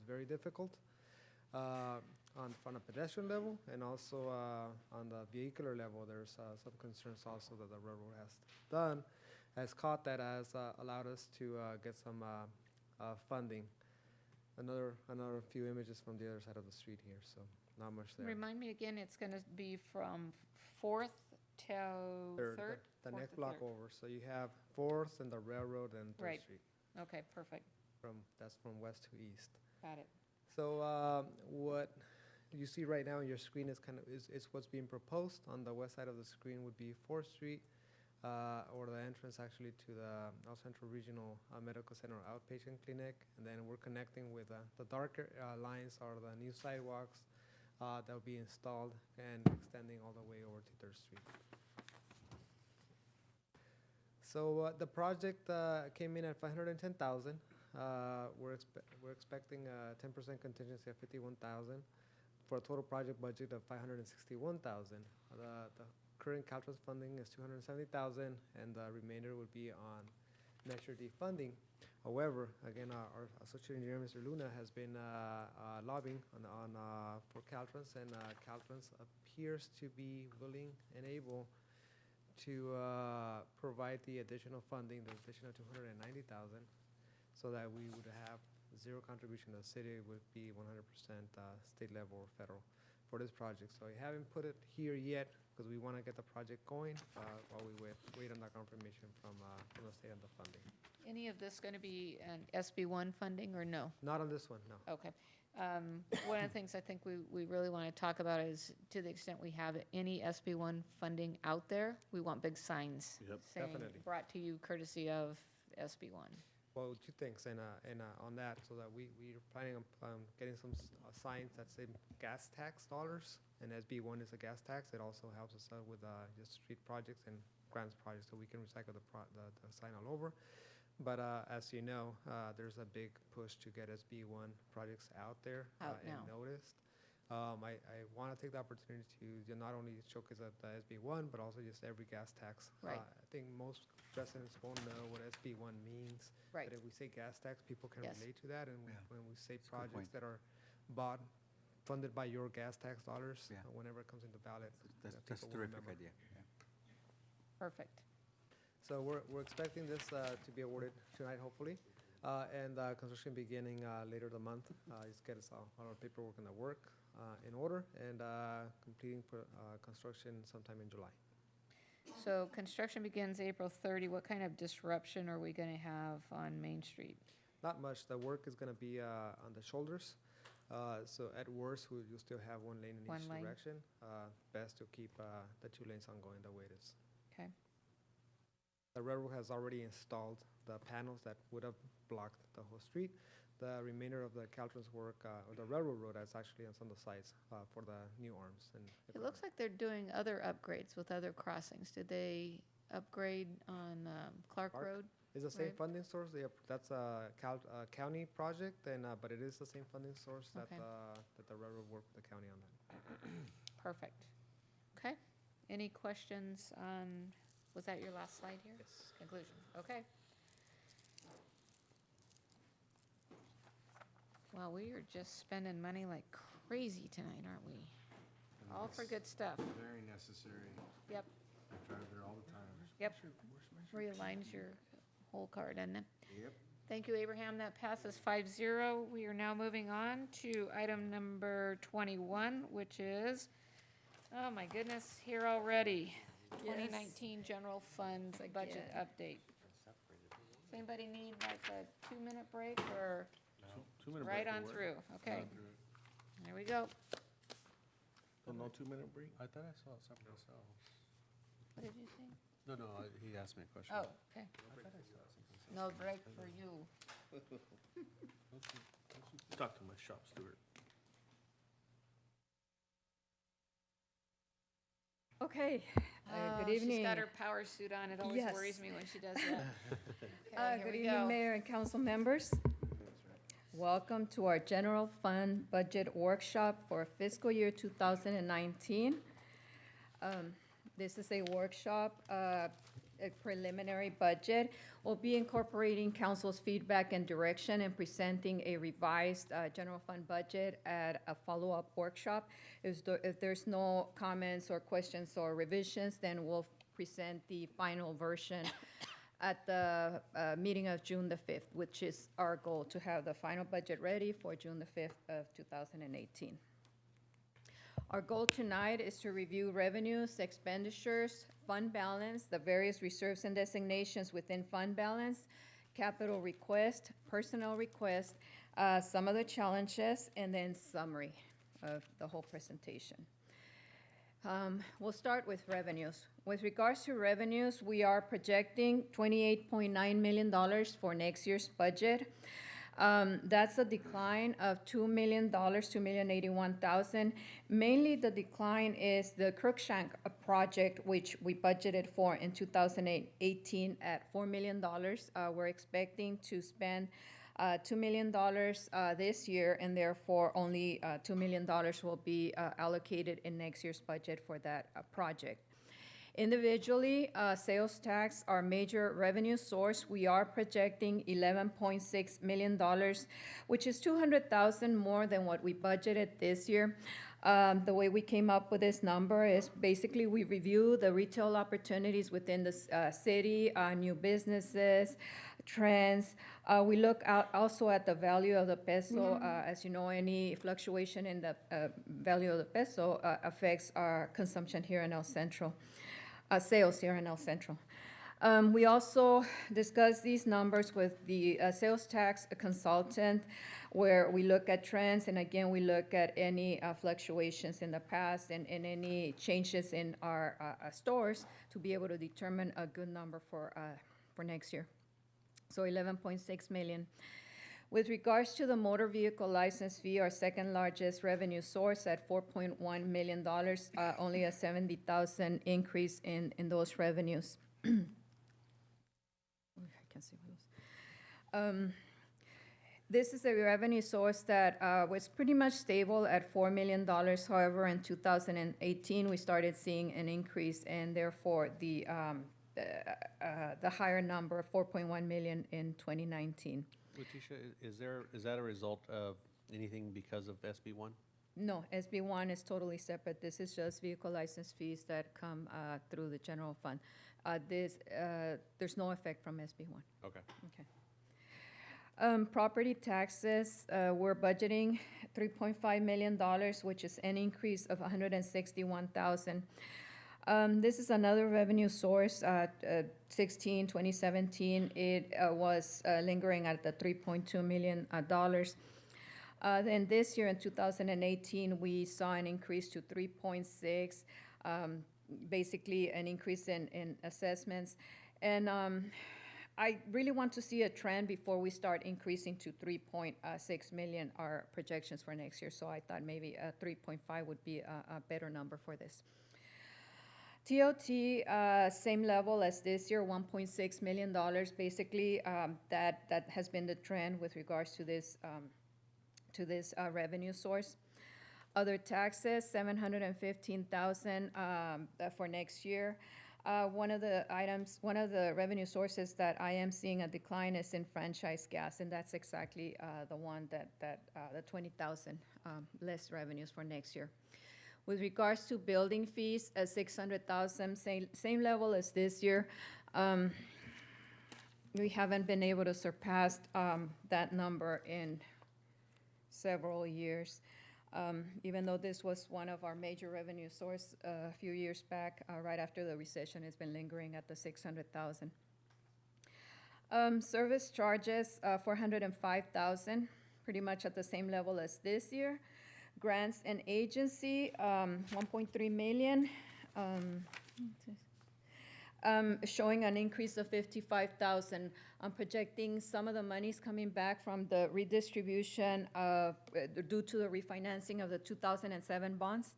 very difficult. On a pedestrian level, and also on the vehicular level, there's some concerns also that the railroad has caught that has allowed us to get some funding. Another few images from the other side of the street here. So not much there. Remind me again, it's going to be from 4th till Third, 3rd? the 4th next to block 3rd. over. So you have Fourth and the Railroad and Third Right. Street. Okay, perfect. That's from west to east. Got it. So what you see right now on your screen is is what's being proposed. On the west side of the screen would be 4th Street, or the entrance actually to the Centro Regional Medical Center outpatient clinic, and then we're connecting with the darker lines are the new sidewalks that will be installed and extending all the way over to 3rd Street. So the project came in at 510,000. We're expecting a 10% contingency of 51,000 for a total project budget of 561,000. The current Caltrans funding is 270,000, and the remainder would be on Measure D funding. However, again, our Associate Engineer, Mr. Luna, has been lobbying for Caltrans, and Caltrans appears to be willing and able to provide the additional funding, the additional 290,000, so that we would have zero contribution to the city. It would be 100% state level or federal for this project. So I haven't put it here yet because we want to get the project going while we wait on that confirmation from the state on the funding. Any of this going to be an SB1 funding or no? Not on this one, no. Okay. One of the things I think we really want to talk about is, to the extent we have any SB1 funding out there, we want big signs saying, Definitely. brought to you courtesy of SB1. Well, 2 things, and on that, so that we're planning on getting some signs that say gas tax dollars, and SB1 is a gas tax. It also helps us out with just street projects and grants projects, so we can recycle the sign all over. But as you know, there's a big push to get SB1 projects out there Out and now. noticed. I want to take the opportunity to not only showcase the SB1, but also just every gas tax. Right. I think most residents won't know what SB1 means. Right. But if we say gas tax, people can Yes. relate to that. And when we say a good projects point. that are bought, funded by your gas tax dollars, Yeah. Whenever it comes into ballot, That's people a will terrific remember. idea. Yeah. Perfect. So we're expecting this to be awarded tonight, hopefully, and construction beginning later the month. Just get us all our paperwork and the work in order, and completing construction sometime in July. So construction begins April 30. What kind of disruption are we going to have on Main Street? Not much. The work is going to be on the shoulders. So at worst, you'll still have 1 lane in One each lane. direction. Best to keep the 2 lanes ongoing the way it is. Okay. The railroad has already installed the panels that would have blocked the whole street. The remainder of the Caltrans work, or the railroad road, is actually on some of the sites for the new arms. And It looks like they're doing other upgrades with other crossings. Did they upgrade on Clark Clark? Road? It's the same Right. funding source. That's a county project, and but it is the same funding source Okay. that the railroad worked with the county on that. Perfect. Okay. Any questions on, was that your last slide here? Yes. Conclusion. Okay. Well, we are just spending money like crazy tonight, aren't we? All for good stuff. Very necessary. Yep. I drive there all the time. Yep. Realigns your whole card, doesn't it? Yep. Thank you, Abraham. That passes 5-0. We are now moving on to item number 21, which is, oh my goodness, here already. 2019 General Fund Budget Update. Does anybody need like a 2-minute break or? 2-minute Right break on will work. through, okay. I'll do it. There we go. Oh, no 2-minute break? I thought I saw something else. What did you say? No, he asked me a question. Oh, okay. I thought I saw something. No break for you. Talk to my shop steward. Okay, good Oh, evening. She's got her power suit on. It always Yes. worries me when she does that. Okay, here Good we evening, go. Mayor and council members. Welcome to our general fund budget workshop for fiscal year 2019. This is a workshop, a preliminary budget. We'll be incorporating council's feedback and direction and presenting a revised general fund budget at a follow-up workshop. If there's no comments or questions or revisions, then we'll present the final version at the meeting of June the 5th, which is our goal, to have the final budget ready for June the 5th of 2018. Our goal tonight is to review revenues, expenditures, fund balance, the various reserves and designations within fund balance, capital request, personnel request, some of the challenges, and then summary of the whole presentation. We'll start with revenues. With regards to revenues, we are projecting $28.9 million for next year's budget. That's a decline of $2 million, $2,081,000. Mainly the decline is the Crookshank project, which we budgeted for in 2018 at $4 million. We're expecting to spend $2 million this year, and therefore only $2 million will be allocated in next year's budget for that project. Individually, sales tax, our major revenue source, we are projecting $11.6 million, which is $200,000 more than what we budgeted this year. The way we came up with this number is basically we review the retail opportunities within the city, new businesses, trends. We look out also at the value of the peso. As you know, any fluctuation in the value of the peso affects our consumption here in El Centro. Sales here in El Centro. We also discuss these numbers with the sales tax consultant, where we look at trends, and again, we look at any fluctuations in the past and any changes in our stores to be able to determine a good number for next year. So 11.6 million. With regards to the motor vehicle license fee, our second largest revenue source at $4.1 million, only a $70,000 increase in those revenues. I can't see those. This is a revenue source that was pretty much stable at $4 million. However, in 2018, we started seeing an increase, and therefore the higher number of $4.1 million in 2019. Leticia, is that a result of anything because of SB1? No, SB1 is totally separate. This is just vehicle license fees that come through the general fund. There's no effect from SB1. Okay. Okay. Property taxes, we're budgeting $3.5 million, which is an increase of $161,000. This is another revenue source. 2017, it was lingering at the $3.2 million. Then this year in 2018, we saw an increase to 3.6, basically an increase in assessments. And I really want to see a trend before we start increasing to 3.6 million, our projections for next year. So I thought maybe 3.5 would be a better number for this. TOT, same level as this year, $1.6 million. Basically, that has been the trend with regards to this revenue source. Other taxes, $715,000 for next year. One of the revenue sources that I am seeing a decline is in franchise gas, and that's exactly the one that the $20,000 less revenues for next year. With regards to building fees, $600,000, same level as this year. We haven't been able to surpass that number in several years. Even though this was one of our major revenue source a few years back, right after the recession, it's been lingering at the $600,000. Service charges, $405,000, pretty much at the same level as this year. Grants and agency, $1.3 million, showing an increase of $55,000. I'm projecting some of the monies coming back from the redistribution due to the refinancing of the 2007 bonds.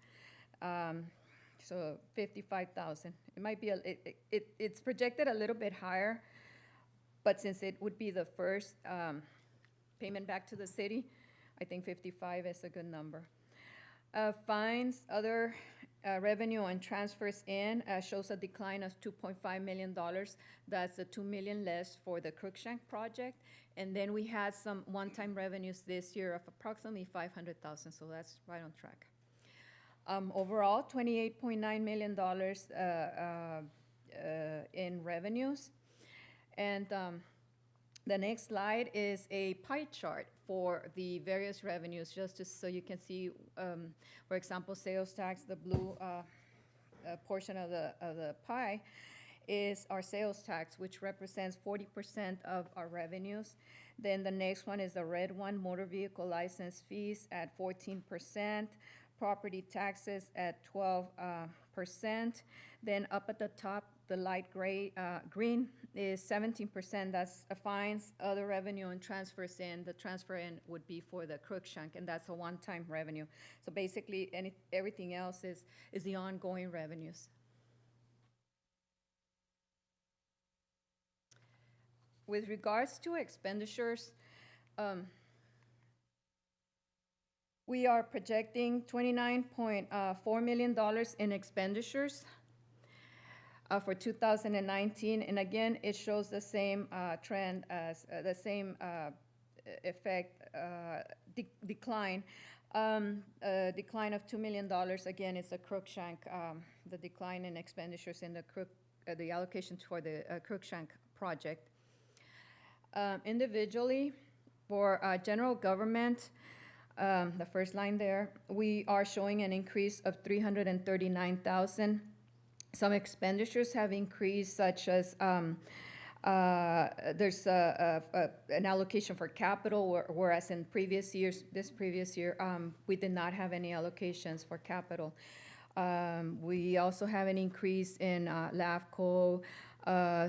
So $55,000. It might be it's projected a little bit higher, but since it would be the first payment back to the city, I think 55 is a good number. Fines, other revenue and transfers in shows a decline of $2.5 million. That's the $2 million less for the Crookshank project. And then we had some one-time revenues this year of approximately $500,000, so that's right on track. Overall, $28.9 million in revenues. And The next slide is a pie chart for the various revenues, just so you can see, for example, sales tax, the blue portion of the pie is our sales tax, which represents 40% of our revenues. Then the next one is the red one, motor vehicle license fees at 14%, property taxes at 12%. Then up at the top, the light gray, green is 17%, that's fines, other revenue, and transfers in. The transfer in would be for the Crookshank, and that's a one-time revenue. So basically, everything else is the ongoing revenues. With regards to expenditures, we are projecting $29.4 million in expenditures for 2019, and again, it shows the same trend as the same effect, decline. Decline of $2 million, again, it's a Crookshank, the decline in expenditures in the allocation toward the Crookshank project. Individually, for general government, the first line there, we are showing an increase of $339,000. Some expenditures have increased, such as there's an allocation for capital, whereas in previous years, this previous year, we did not have any allocations for capital. We also have an increase in LAFCO,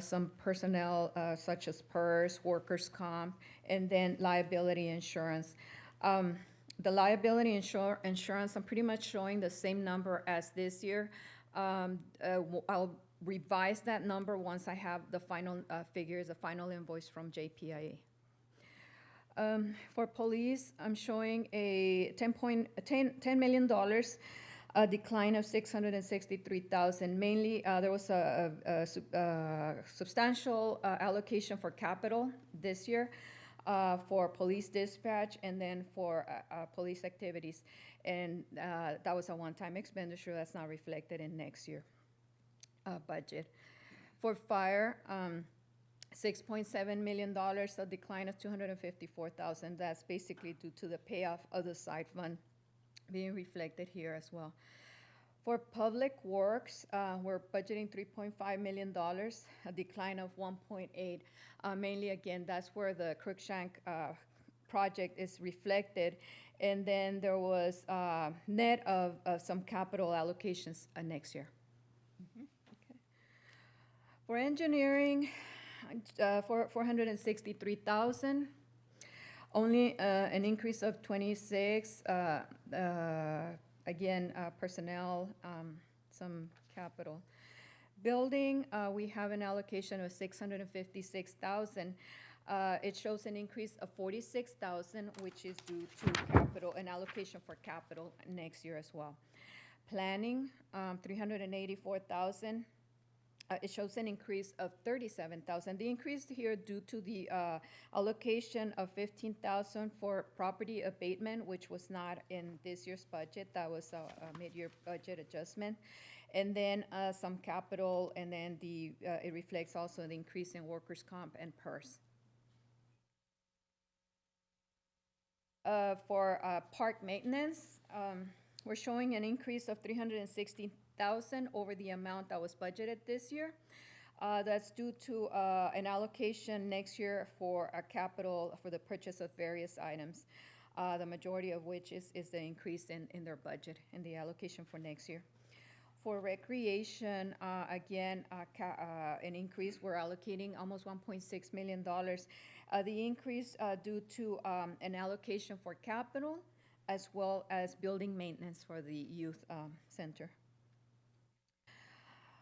some personnel such as PERS, workers' comp, and then liability insurance. The liability insurance, I'm pretty much showing the same number as this year. I'll revise that number once I have the final figures, the final invoice from JPIA. For police, I'm showing a $10 million, a decline of $663,000. Mainly, there was a substantial allocation for capital this year for police dispatch and then for police activities. And that was a one-time expenditure that's not reflected in next year budget. For fire, $6.7 million, a decline of $254,000. That's basically due to the payoff of the side fund being reflected here as well. For public works, we're budgeting $3.5 million, a decline of 1.8. Mainly, again, that's where the Crookshank project is reflected. And then there was net of some capital allocations next year. Okay. For engineering, for $463,000, only an increase of 26. Again, personnel, some capital. Building, we have an allocation of $656,000. It shows an increase of $46,000, which is due to capital, an allocation for capital next year as well. Planning, $384,000. It shows an increase of $37,000. The increase here due to the allocation of $15,000 for property abatement, which was not in this year's budget. That was a mid-year budget adjustment. And then some capital, and then it reflects also the increase in workers' comp and PERS. For park maintenance, we're showing an increase of $360,000 over the amount that was budgeted this year. That's due to an allocation next year for a capital for the purchase of various items, the majority of which is the increase in their budget and the allocation for next year. For recreation, again, an increase, we're allocating almost $1.6 million. The increase due to an allocation for capital as well as building maintenance for the youth center.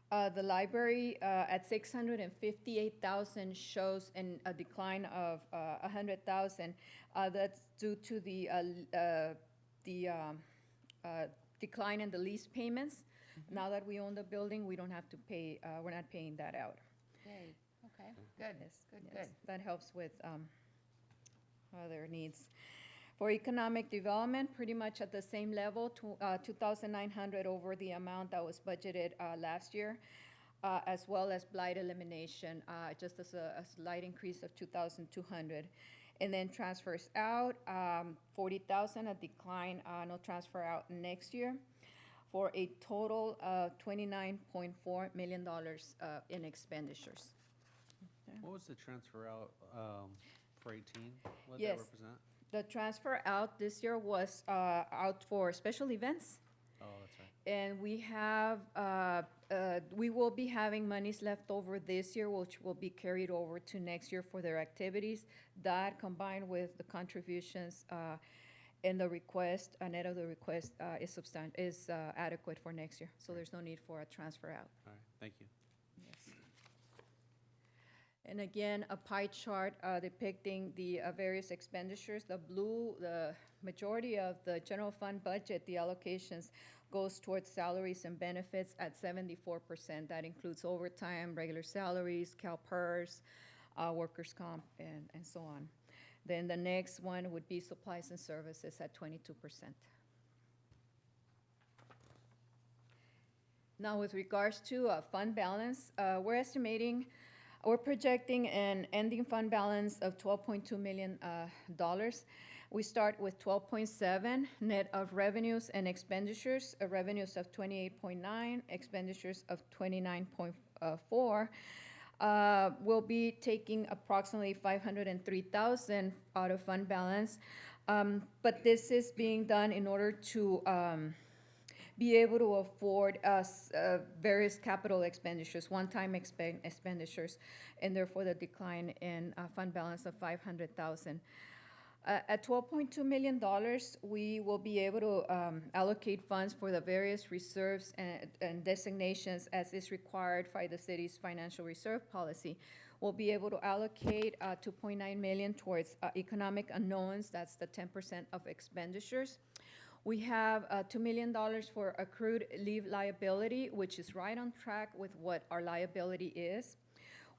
The library at $658,000 shows a decline of $100,000. That's due to the decline in the lease payments. Now that we own the building, we don't have to pay. We're not paying that out. Yay. Okay. Good. Yes, Good. yes, that helps with other needs. For economic development, pretty much at the same level, $2,900 over the amount that was budgeted last year. as well as blight elimination, just as a slight increase of 2,200. And then transfers out, 40,000, a decline, no transfer out next year, for a total of $29.4 million in expenditures. What was the transfer out for 18? What did Yes. that represent? The transfer out this year was out for special events. Oh, that's right. And we have, we will be having monies left over this year, which will be carried over to next year for their activities. That combined with the contributions and the request, net of the request, is adequate for next year. So there's no need for a transfer out. All right, thank you. Yes. And again, a pie chart depicting the various expenditures. The blue, the majority of the general fund budget, the allocations, goes towards salaries and benefits at 74%. That includes overtime, regular salaries, CalPERS, workers' comp, and so on. Then the next one would be supplies and services at 22%. Now, with regards to fund balance, we're projecting an ending fund balance of $12.2 million. We start with 12.7 net of revenues and expenditures, revenues of 28.9, expenditures of 29.4. We'll be taking approximately 503,000 out of fund balance, but this is being done in order to be able to afford various capital expenditures, one-time expenditures, and therefore the decline in fund balance of 500,000. At $12.2 million, we will be able to allocate funds for the various reserves and designations as is required by the city's financial reserve policy. We'll be able to allocate $2.9 million towards economic unknowns. That's the 10% of expenditures. We have $2 million for accrued leave liability, which is right on track with what our liability is.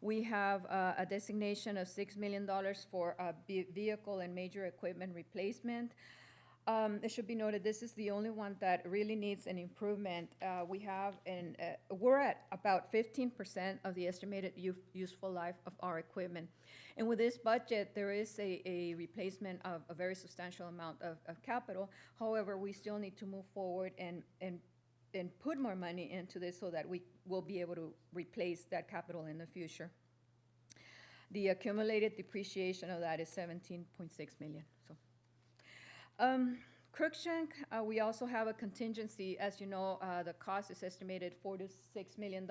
We have a designation of $6 million for vehicle and major equipment replacement. It should be noted, this is the only one that really needs an improvement. We're at about 15% of the estimated useful life of our equipment. And with this budget, there is a replacement of a very substantial amount of capital. However, we still need to move forward and put more money into this so that we will be able to replace that capital in the future. The accumulated depreciation of that is $17.6 million. Crookshank, we also have a contingency. As you know, the cost is estimated $4 to $6 million.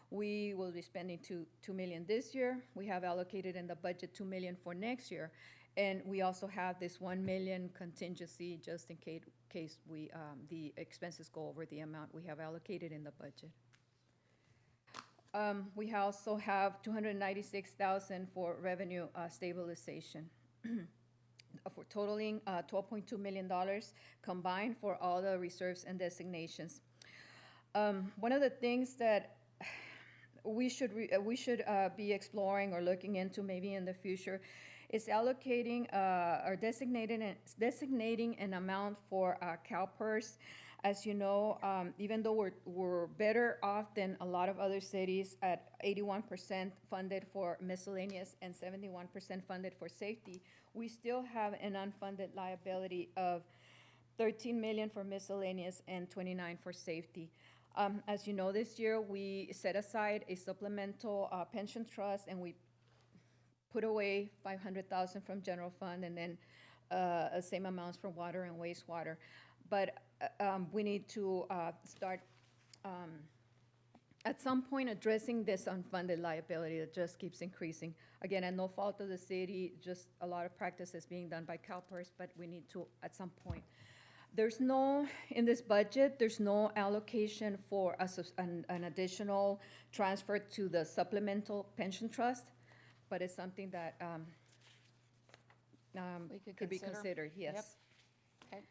We will be spending $2 million this year. We have allocated in the budget $2 million for next year. And we also have this $1 million contingency just in case the expenses go over the amount we have allocated in the budget. We also have $296,000 for revenue stabilization. For totaling $12.2 million combined for all the reserves and designations. One of the things that we should be exploring or looking into maybe in the future is allocating or designating an amount for CalPERS. As you know, even though we're better off than a lot of other cities at 81% funded for miscellaneous and 71% funded for safety, we still have an unfunded liability of $13 million for miscellaneous and $29 million for safety. As you know, this year we set aside a supplemental pension trust and we put away $500,000 from general fund and then same amounts from water and wastewater. But we need to start at some point addressing this unfunded liability that just keeps increasing. Again, at no fault of the city, just a lot of practices being done by CalPERS, but we need to at some point. In this budget, there's no allocation for an additional transfer to the supplemental pension trust, but it's something that could be considered, yes. Yep.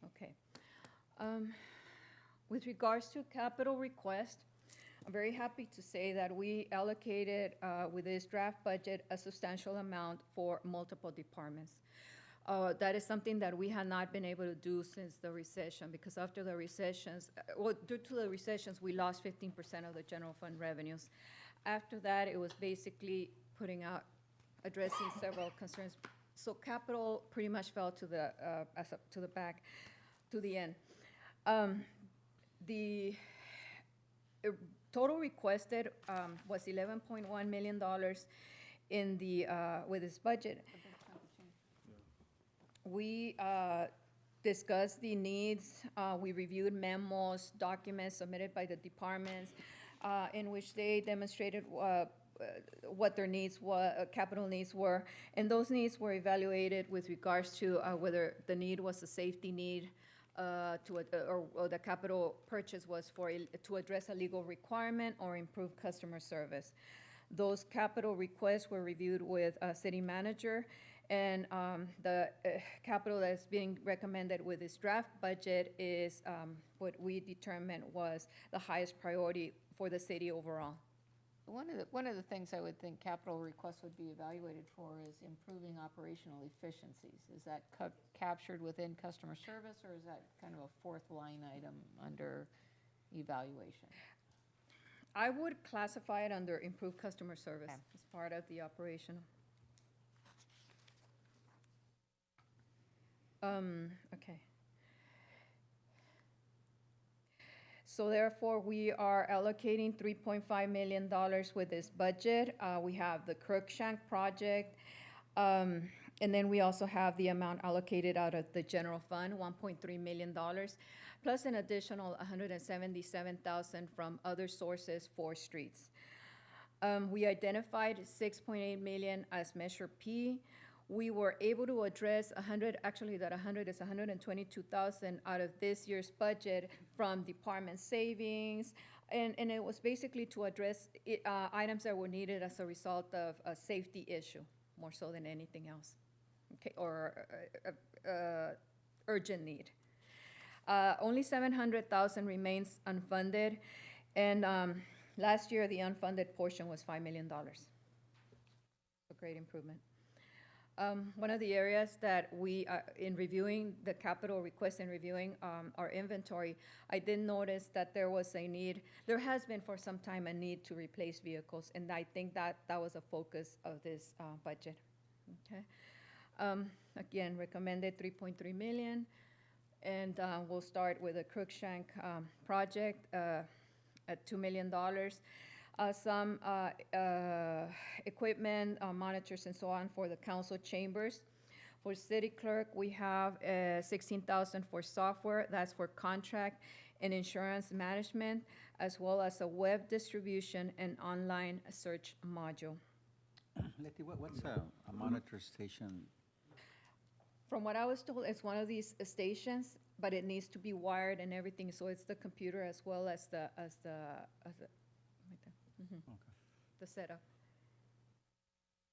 Okay. With regards to capital request, I'm very happy to say that we allocated with this draft budget a substantial amount for multiple departments. That is something that we had not been able to do since the recession, because after the recessions, well, due to the recessions, we lost 15% of the general fund revenues. After that, it was basically addressing several concerns. So capital pretty much fell to the end. The total requested was $11.1 million in the with this budget. We discussed the needs. We reviewed memos, documents submitted by the departments, in which they demonstrated what their needs were, capital needs were, and those needs were evaluated with regards to whether the need was a safety need, or the capital purchase was to address a legal requirement or improve customer service. Those capital requests were reviewed with a city manager, and the capital that's being recommended with this draft budget is what we determined was the highest priority for the city overall. One of the things I would think capital requests would be evaluated for is improving operational efficiencies. Is that captured within customer service, or is that kind of a fourth line item under evaluation? I would classify it under improved customer service as part of the operational. Okay. So therefore, we are allocating $3.5 million with this budget. We have the Crookshank project, and then we also have the amount allocated out of the general fund, $1.3 million, plus an additional $177,000 from other sources for streets. We identified $6.8 million as Measure P. We were able to address 100, actually that 100 is 122,000 out of this year's budget from department savings, and it was basically to address items that were needed as a result of a safety issue, more so than anything else, okay, or urgent need. Only 700,000 remains unfunded, and last year the unfunded portion was $5 million. A great improvement. One of the areas that we, in reviewing the capital request and reviewing our inventory, I did notice that there was a need, there has been for some time a need to replace vehicles, and I think that was a focus of this budget. Okay. Again, recommended $3.3 million, and we'll start with the Crookshank project at $2 million. Some equipment, monitors, and so on for the council chambers. For city clerk, we have $16,000 for software. That's for contract and insurance management, as well as a web distribution and online search module. Letty, what's a monitor station? From what I was told, it's one of these stations, but it needs to be wired and everything. So it's the computer as well as the the setup.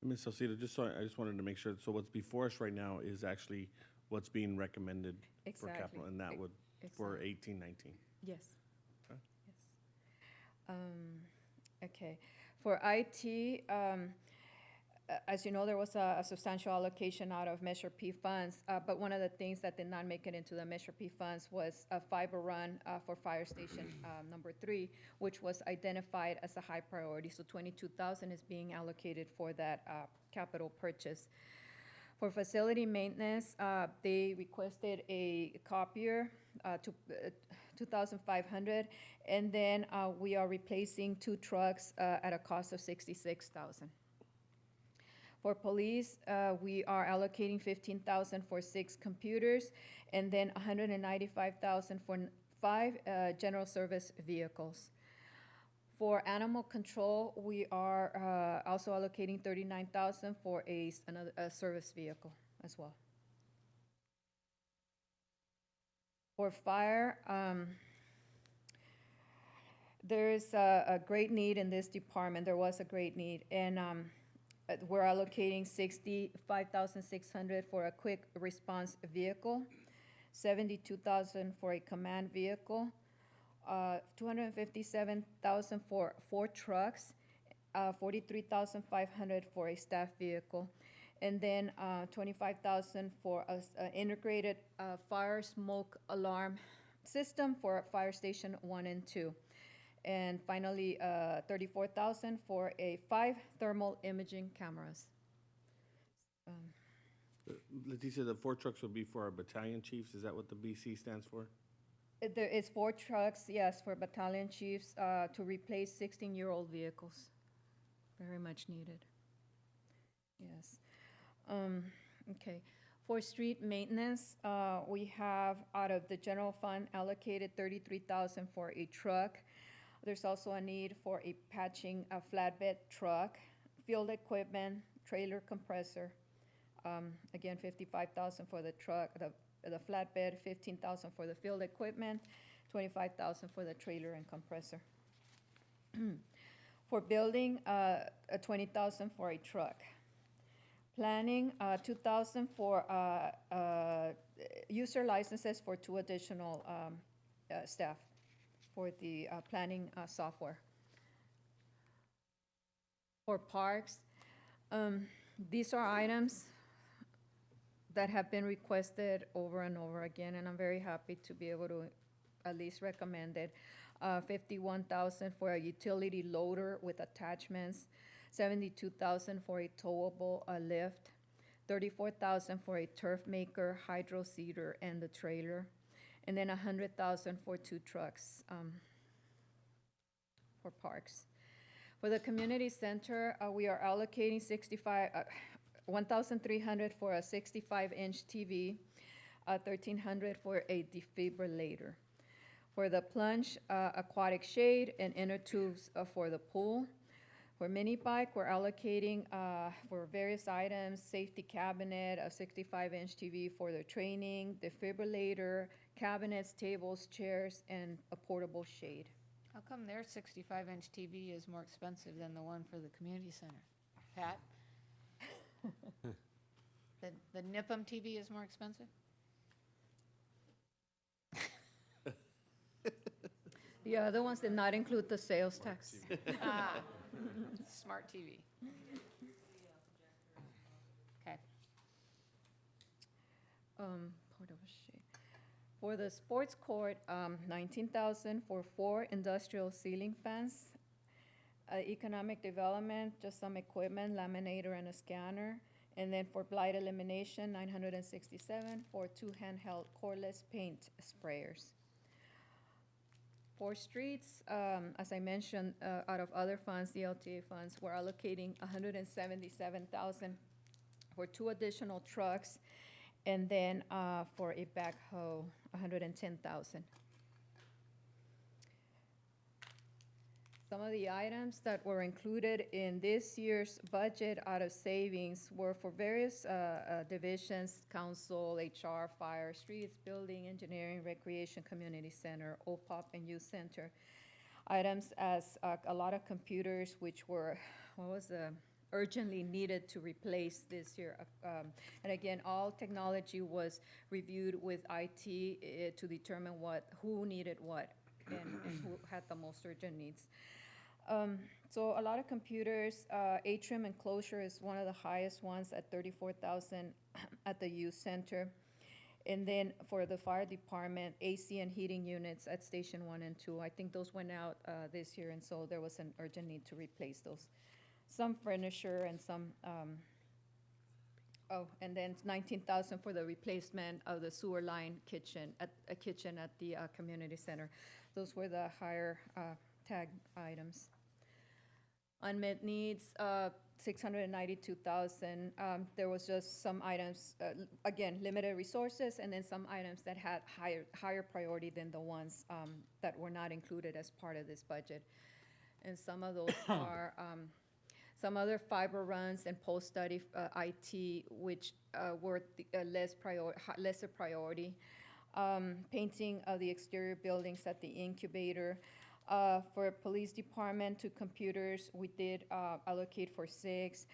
Ms. Salcido, I just wanted to make sure, so what's before us right now is actually what's being recommended for capital, and that would, for 18-19? Yes. Okay. Yes. Okay. For IT, as you know, there was a substantial allocation out of Measure P funds, but one of the things that did not make it into the Measure P funds was a fiber run for Fire Station number 3, which was identified as a high priority. So $22,000 is being allocated for that capital purchase. For facility maintenance, they requested a copier, $2,500, and then we are replacing 2 trucks at a cost of $66,000. For police, we are allocating $15,000 for 6 computers, and then $195,000 for 5 general service vehicles. For animal control, we are also allocating $39,000 for a service vehicle as well. For fire, there is a great need in this department. There was a great need, and we're allocating $65,600 for a quick response vehicle, $72,000 for a command vehicle, $257,000 for 4 trucks, $43,500 for a staff vehicle, And then 25,000 for a integrated fire smoke alarm system for Fire Station 1 and 2. And finally, 34,000 for 5 thermal imaging cameras. Leticia, the 4 trucks will be for our battalion chiefs. Is that what the BC stands for? There is 4 trucks, yes, for battalion chiefs to replace 16-year-old vehicles. Very much needed. Yes. Okay. For street maintenance, we have out of the general fund allocated 33,000 for a truck. There's also a need for a patching a flatbed truck, field equipment, trailer compressor. Again, 55,000 for the truck, the flatbed, 15,000 for the field equipment, 25,000 for the trailer and compressor. For building, 20,000 for a truck. Planning, 2,000 for user licenses for 2 additional staff for the planning software. For parks, these are items that have been requested over and over again, and I'm very happy to be able to at least recommend it. 51,000 for a utility loader with attachments, 72,000 for a towable lift, 34,000 for a turf maker, hydro seeder, and the trailer, and then 100,000 for 2 trucks for parks. For the community center, we are allocating 1,300 for a 65-inch TV, 1,300 for a defibrillator. For the plunge, aquatic shade, and inner tubes for the pool. For mini bike, we're allocating for various items, safety cabinet, a 65-inch TV for the training, defibrillator, cabinets, tables, chairs, and a portable shade. How come their 65-inch TV is more expensive than the one for the community center? Pat? The NIPM TV is more expensive? The other ones did not include the sales tax. Ah, smart TV. Okay. Portable shade. For the sports court, 19,000 for 4 industrial ceiling fans. Economic development, just some equipment, laminator and a scanner. And then for blight elimination, 967 for 2 handheld cordless paint sprayers. For streets, as I mentioned, out of other funds, the LTA funds, we're allocating 177,000 for 2 additional trucks, and then for a backhoe, 110,000. Some of the items that were included in this year's budget out of savings were for various divisions, council, HR, fire, streets, building, engineering, recreation, community center, OPOP, and youth center. Items as a lot of computers, which were, urgently needed to replace this year. And again, all technology was reviewed with IT to determine who needed what and who had the most urgent needs. So a lot of computers, atrium enclosure is one of the highest ones at 34,000 at the youth center. And then for the fire department, AC and heating units at Station 1 and 2. I think those went out this year, and so there was an urgent need to replace those. Some furniture and some, and then 19,000 for the replacement of the sewer line kitchen, a kitchen at the community center. Those were the higher tag items. Unmet needs, 692,000. There was just some items, again, limited resources, and then some items that had higher priority than the ones that were not included as part of this budget. And some of those are some other fiber runs and post-study IT, which were lesser priority. Painting of the exterior buildings at the incubator. For police department, 2 computers, we did allocate for 6.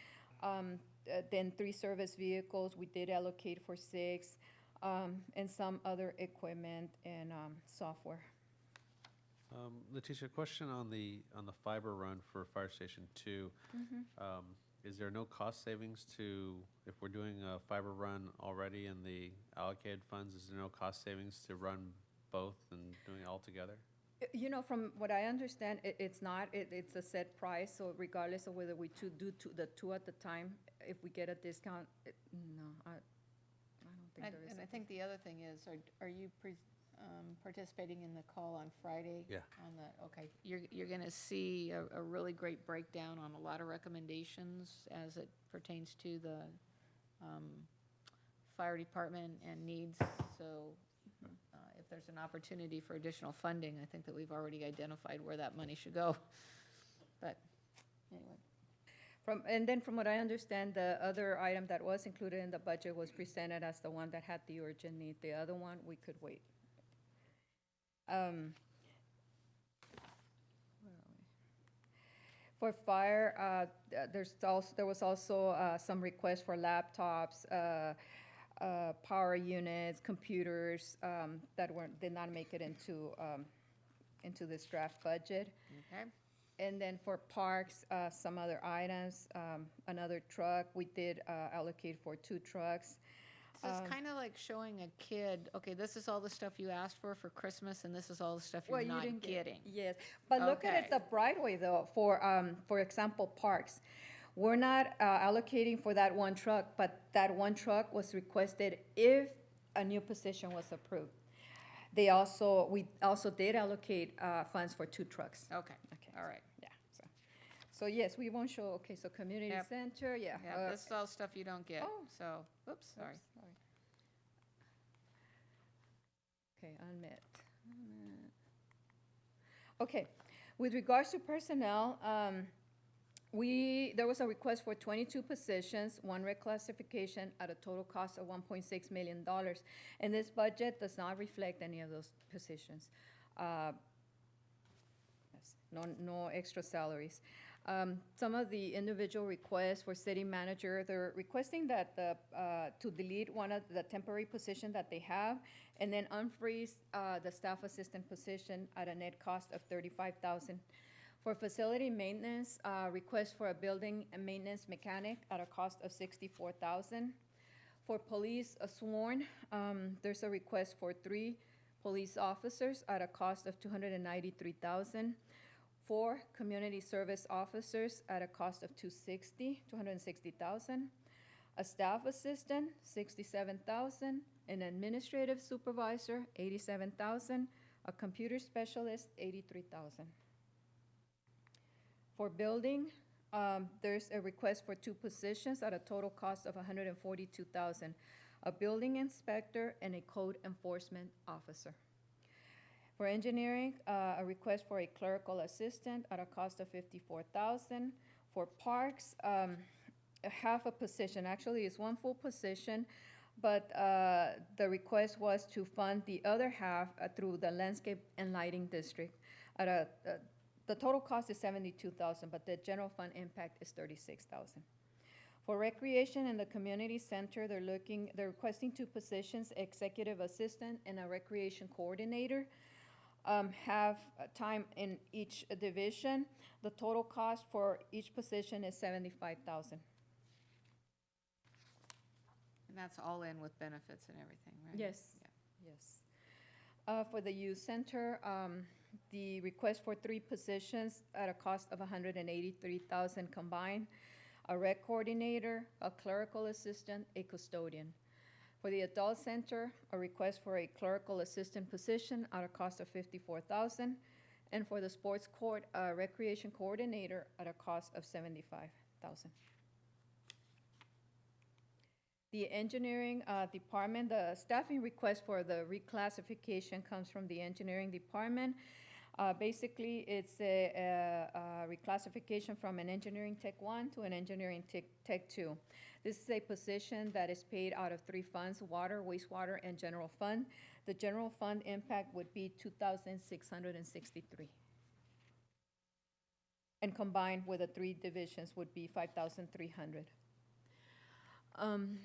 Then 3 service vehicles, we did allocate for 6, and some other equipment and software. Leticia, question on the fiber run for Fire Station 2. is there no cost savings to, if we're doing a fiber run already in the allocated funds, is there no cost savings to run both and doing it all together? You know, from what I understand, it's not, it's a set price, so regardless of whether we do the two at the time, if we get a discount, no, I don't think there is. And I think the other thing is, are you participating in the call on Friday? Yeah. On the, okay, you're gonna see a really great breakdown on a lot of recommendations as it pertains to the fire department and needs, so if there's an opportunity for additional funding, I think that we've already identified where that money should go. But anyway. And then from what I understand, the other item that was included in the budget was presented as the one that had the urgent need. The other one, we could wait. Where are we? For fire, there was also some requests for laptops, power units, computers that did not make it into this draft budget. Okay. And then for parks, some other items, another truck. We did allocate for 2 trucks. So it's kind of like showing a kid, okay, this is all the stuff you asked for Christmas, and this is all the stuff you're not didn't getting. Yes, but look at it the bright way though. For example, parks. We're not allocating for that one truck, but that one truck was requested if a new position was approved. We also did allocate funds for 2 trucks. Okay, all right. Yeah. So yes, we won't show. Okay, so community Yep. center. Yeah. Yeah, this is all stuff you don't get, Oh. so, oops, sorry. Okay, unmet. Okay, with regards to personnel, there was a request for 22 positions, 1 reclassification at a total cost of $1.6 million. And this budget does not reflect any of those positions. No extra salaries. Some of the individual requests for city manager, they're requesting that to delete one of the temporary position that they have, and then unfreeze the staff assistant position at a net cost of $35,000. For facility maintenance, request for a building and maintenance mechanic at a cost of $64,000. For police sworn, there's a request for 3 police officers at a cost of $293,000. 4 community service officers at a cost of $260,000. A staff assistant, $67,000. An administrative supervisor, $87,000. A computer specialist, $83,000. For building, there's a request for 2 positions at a total cost of $142,000. A building inspector and a code enforcement officer. For engineering, a request for a clerical assistant at a cost of $54,000. For parks, half a position. Actually, it's 1 full position, but the request was to fund the other half through the landscape and lighting district. The total cost is $72,000, but the general fund impact is $36,000. For recreation and the community center, they're requesting 2 positions, executive assistant and a recreation coordinator. Have time in each division. The total cost for each position is $75,000. And that's all in with benefits and everything, right? Yes. Yeah. Yes. For the youth center, the request for 3 positions at a cost of $183,000 combined, a rec coordinator, a clerical assistant, a custodian. For the adult center, a request for a clerical assistant position at a cost of $54,000, and for the sports court, a recreation coordinator at a cost of $75,000. The engineering department, the staffing request for the reclassification comes from the engineering department. Basically, it's a reclassification from an engineering tech 1 to an engineering tech 2. This is a position that is paid out of 3 funds, water, wastewater, and general fund. The general fund impact would be $2,663. And combined with the 3 divisions would be $5,300.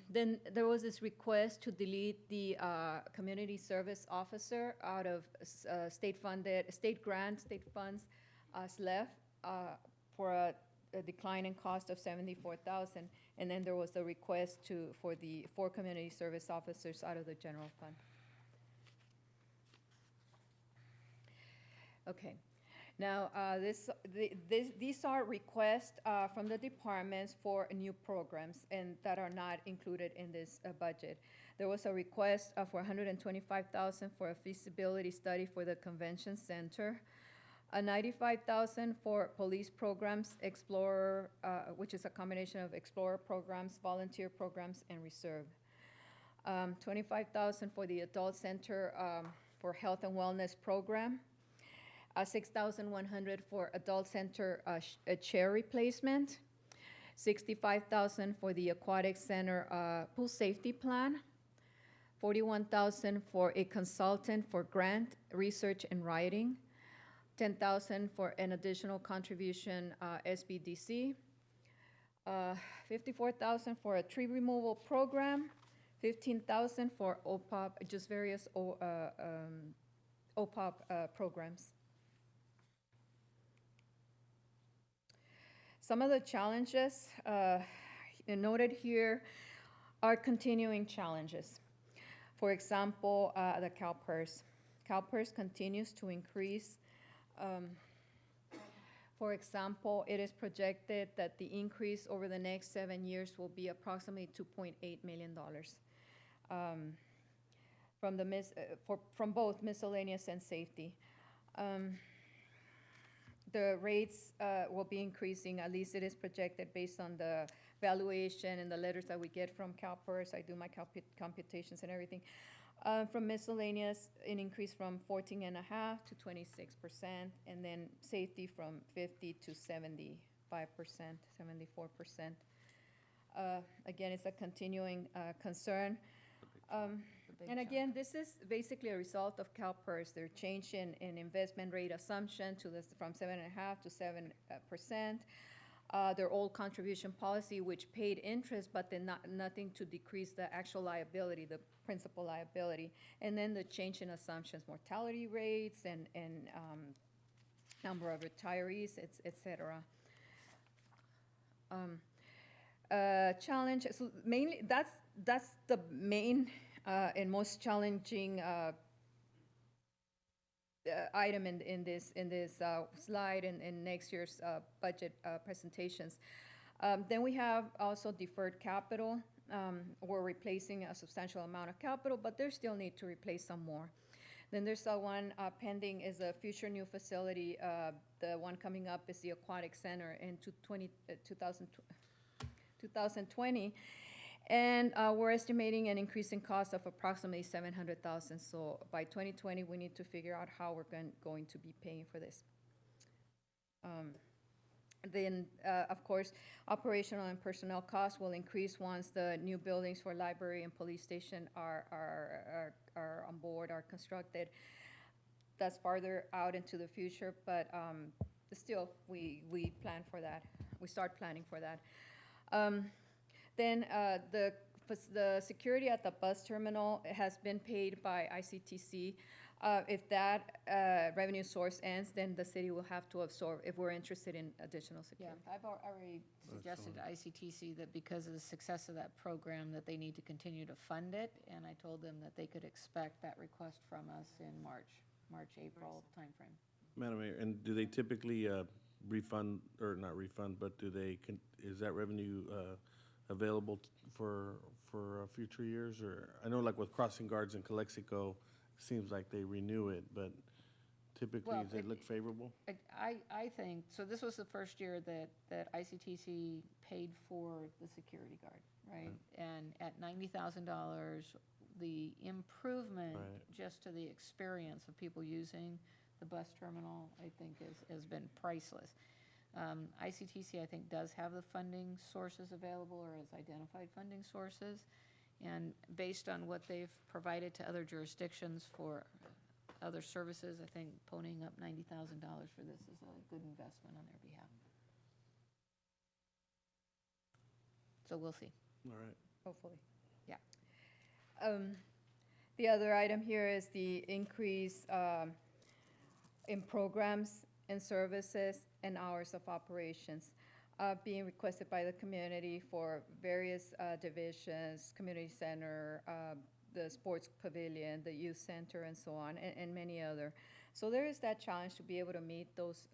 Then there was this request to delete the community service officer out of state grants, state funds as left for a a decline in cost of 74,000, and then there was a request for the 4 community service officers out of the general fund. Okay. Now, these are requests from the departments for new programs and that are not included in this budget. There was a request for $125,000 for a feasibility study for the convention center, $95,000 for police programs, Explorer, which is a combination of Explorer programs, volunteer programs, and reserve. $25,000 for the adult center for health and wellness program. $6,100 for adult center chair replacement, $65,000 for the aquatic center pool safety plan, $41,000 for a consultant for grant research and writing, $10,000 for an additional contribution SBDC, $54,000 for a tree removal program, $15,000 for OPOP, just various OPOP programs. Some of the challenges noted here are continuing challenges. For example, the CalPERS. CalPERS continues to increase. For example, it is projected that the increase over the next 7 years will be approximately $2.8 million from both miscellaneous and safety. The rates will be increasing, at least it is projected based on the valuation and the letters that we get from CalPERS. I do my computations and everything. From miscellaneous, an increase from 14.5% to 26%, and then safety from 50 to 75%, 74%. Again, it's a continuing concern. And again, this is basically a result of CalPERS. They're changing in investment rate assumption from 7.5% to 7%. Their old contribution policy, which paid interest, but then nothing to decrease the actual liability, the principal liability. And then the change in assumptions, mortality rates and number of retirees, et cetera. Challenge, so mainly that's the main and most challenging item in this slide and in next year's budget presentations. Then we have also deferred capital. We're replacing a substantial amount of capital, but there's still need to replace some more. Then there's one pending is a future new facility. The one coming up is the aquatic center in 2020. And we're estimating an increase in cost of approximately $700,000. So by 2020, we need to figure out how we're going to be paying for this. Then, of course, operational and personnel costs will increase once the new buildings for library and police station are on board, are constructed. That's farther out into the future, but still, we plan for that. We start planning for that. Then the security at the bus terminal has been paid by ICTC. If that revenue source ends, then the city will have to absorb if we're interested in additional security. Yeah, I've already suggested to ICTC that because of the success of that program, that they need to continue to fund it, and I told them that they could expect that request from us in March, April timeframe. Madam Mayor, and do they typically refund, or not refund, but is that revenue available for future years? Or I know like with crossing guards in Calexico, it seems like they renew it, but typically does it look favorable? I think, so this was the first year that ICTC paid for the security guard, right? And at $90,000, the improvement just to the experience of people using the bus terminal, I think has been priceless. ICTC, I think, does have the funding sources available or has identified funding sources. And based on what they've provided to other jurisdictions for other services, I think ponying up $90,000 for this is a good investment on their behalf. So we'll see. All right. Hopefully, yeah. The other item here is the increase in programs and services and hours of operations. being requested by the community for various divisions, community center, the sports pavilion, the youth center, and so on, and many other. So there is that challenge to be able to meet those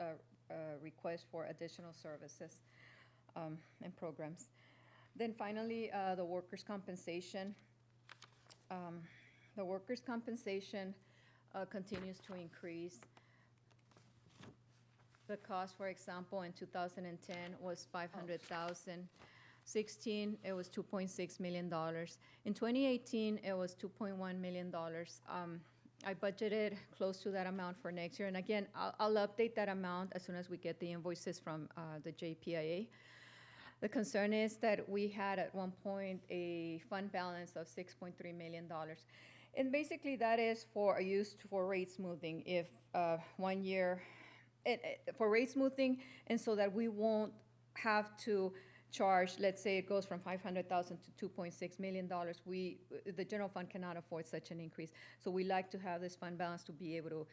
requests for additional services and programs. Then finally, the workers' compensation. The workers' compensation continues to increase. The cost, for example, in 2010 was $500,000. 16, it was $2.6 million. In 2018, it was $2.1 million. I budgeted close to that amount for next year. And again, I'll update that amount as soon as we get the invoices from the JPIA. The concern is that we had at one point a fund balance of $6.3 million. And basically that is used for rate smoothing. If 1 year, for rate smoothing, and so that we won't have to charge, let's say it goes from $500,000 to $2.6 million, the general fund cannot afford such an increase. So we like to have this fund balance to be able to,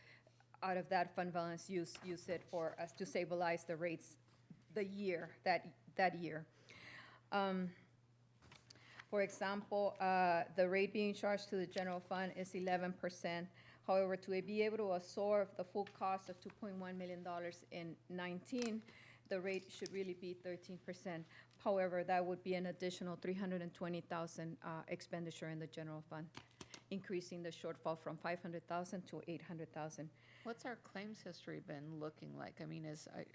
out of that fund balance, use it for us to stabilize the rates that year. For example, the rate being charged to the general fund is 11%. However, to be able to absorb the full cost of $2.1 million in 19, the rate should really be 13%. However, that would be an additional $320,000 expenditure in the general fund, increasing the shortfall from $500,000 to $800,000. What's our claims history been looking like? I mean,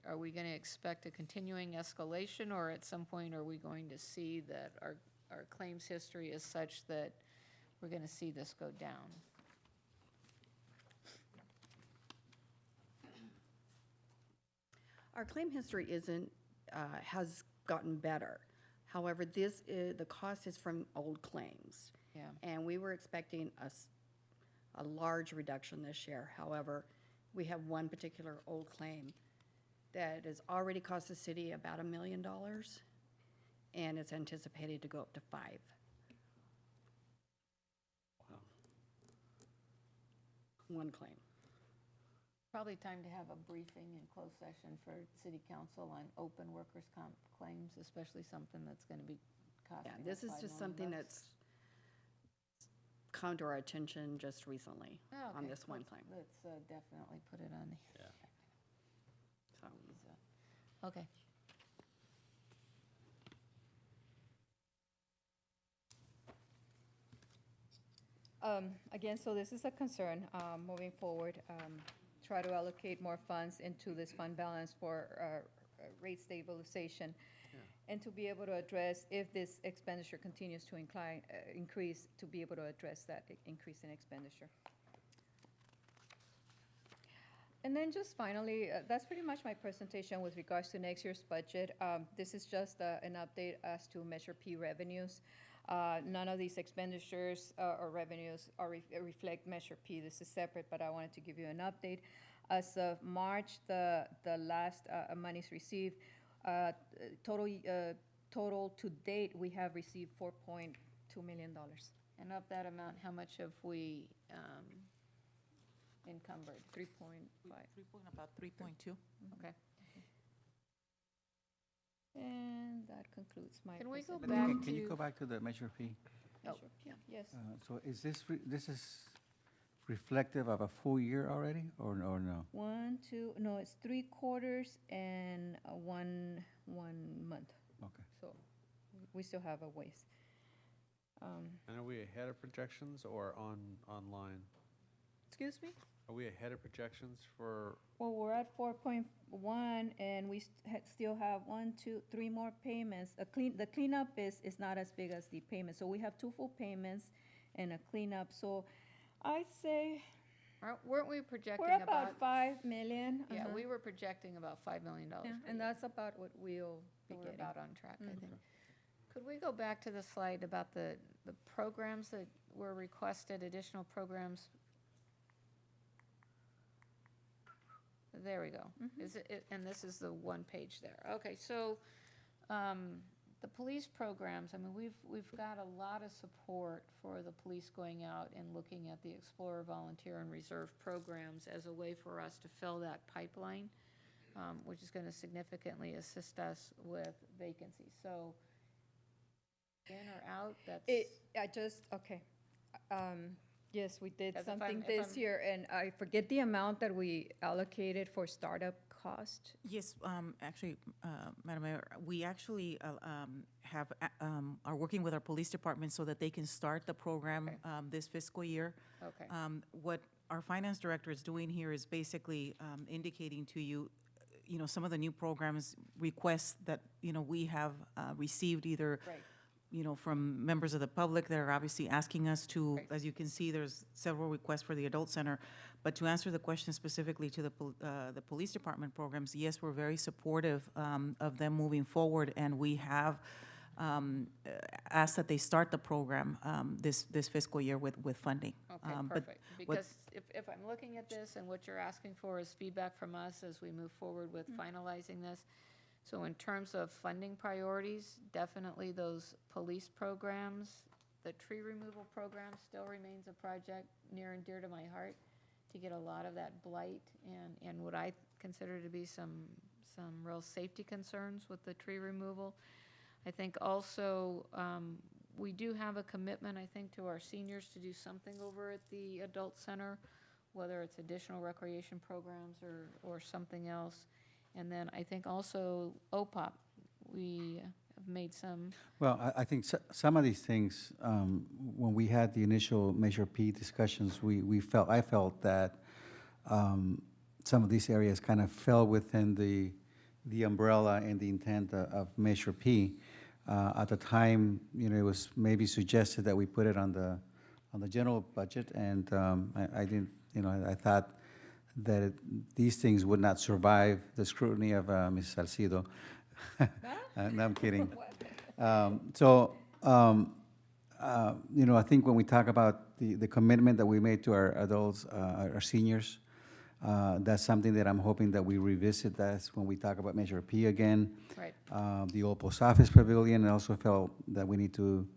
are we going to expect a continuing escalation, or at some point are we going to see that our claims history is such that we're going to see this go down? Our claim history has gotten better. However, the cost is from old claims. Yeah. And we were expecting a large reduction this year. However, we have one particular old claim that has already cost the city about $1 million, and it's anticipated to go up to $5 million. Wow. One claim. Probably time to have a briefing in closed session for city council on open workers' comp claims, especially something that's going to be costing us This is $5 just million something bucks. that's come to our attention just recently Oh, on okay. this one claim. Let's definitely put it on the. So, Okay. Again, so this is a concern moving forward. Try to allocate more funds into this fund balance for rate stabilization, and to be able to address, if this expenditure continues to increase, to be able to address that increase in expenditure. And then just finally, that's pretty much my presentation with regards to next year's budget. This is just an update as to Measure P revenues. None of these expenditures or revenues reflect Measure P. This is separate, but I wanted to give you an update. As of March, the last monies received, total to date, we have received $4.2 million. And of that amount, how much have we encumbered? 3.5. About 3.2. Okay. And that concludes my Can we go presentation. back Can you go back to the Measure P? Measure P, yes. So is this is reflective of a full year already, or no? 1, 2, no, it's 3 quarters and 1 month. Okay. So we still have a ways. And are we ahead of projections or online? Excuse me? Are we ahead of projections for? Well, we're at 4.1, and we still have 1, 2, 3 more payments. The cleanup is not as big as the payment. So we have 2 full payments and a cleanup. So I'd say weren't we projecting we're about $5 million. Yeah, we were projecting about $5 million. Yeah, and that's about what we'll be We're getting. about on track, I think. Could we go back to the slide about the programs that were requested, additional programs? There we go. Is it, and this is the one page there. Okay, so the police programs, I mean, we've got a lot of support for the police going out and looking at the Explorer, Volunteer, and Reserve programs as a way for us to fill that pipeline. which is going to significantly assist us with vacancies. So in or out, that's. Yes, we did 'Cause if something if this I'm- year, and I forget the amount that we allocated for startup cost. Yes, actually, Madam Mayor, we actually are working with our police department so that they can start the program this fiscal year. Okay. What our finance director is doing here is basically indicating to you, some of the new programs, requests that, we have received either Right. from members of the public that are obviously asking us to, Right. as you can see, there's several requests for the adult center. But to answer the question specifically to the police department programs, yes, we're very supportive of them moving forward, and we have asked that they start the program this fiscal year with funding. Okay, But perfect. what- Because if I'm looking at this and what you're asking for is feedback from us as we move forward with finalizing this. So in terms of funding priorities, definitely those police programs, the tree removal program still remains a project near and dear to my heart to get a lot of that blight and what I consider to be some real safety concerns with the tree removal. I think also, we do have a commitment, I think, to our seniors to do something over at the adult center, whether it's additional recreation programs or something else. And then I think also OPOP, we have made some, Well, I think some of these things, when we had the initial Measure P discussions, I felt that some of these areas kind of fell within the umbrella and the intent of Measure P. At the time, it was maybe suggested that we put it on the general budget, and I didn't, I thought that these things would not survive the scrutiny of Ms. Salcido. No, I'm kidding. I think when we talk about the commitment that we made to our adults, our seniors, that's something that I'm hoping that we revisit. That's when we talk about Measure P again. right, The old post office pavilion, I also felt that we need to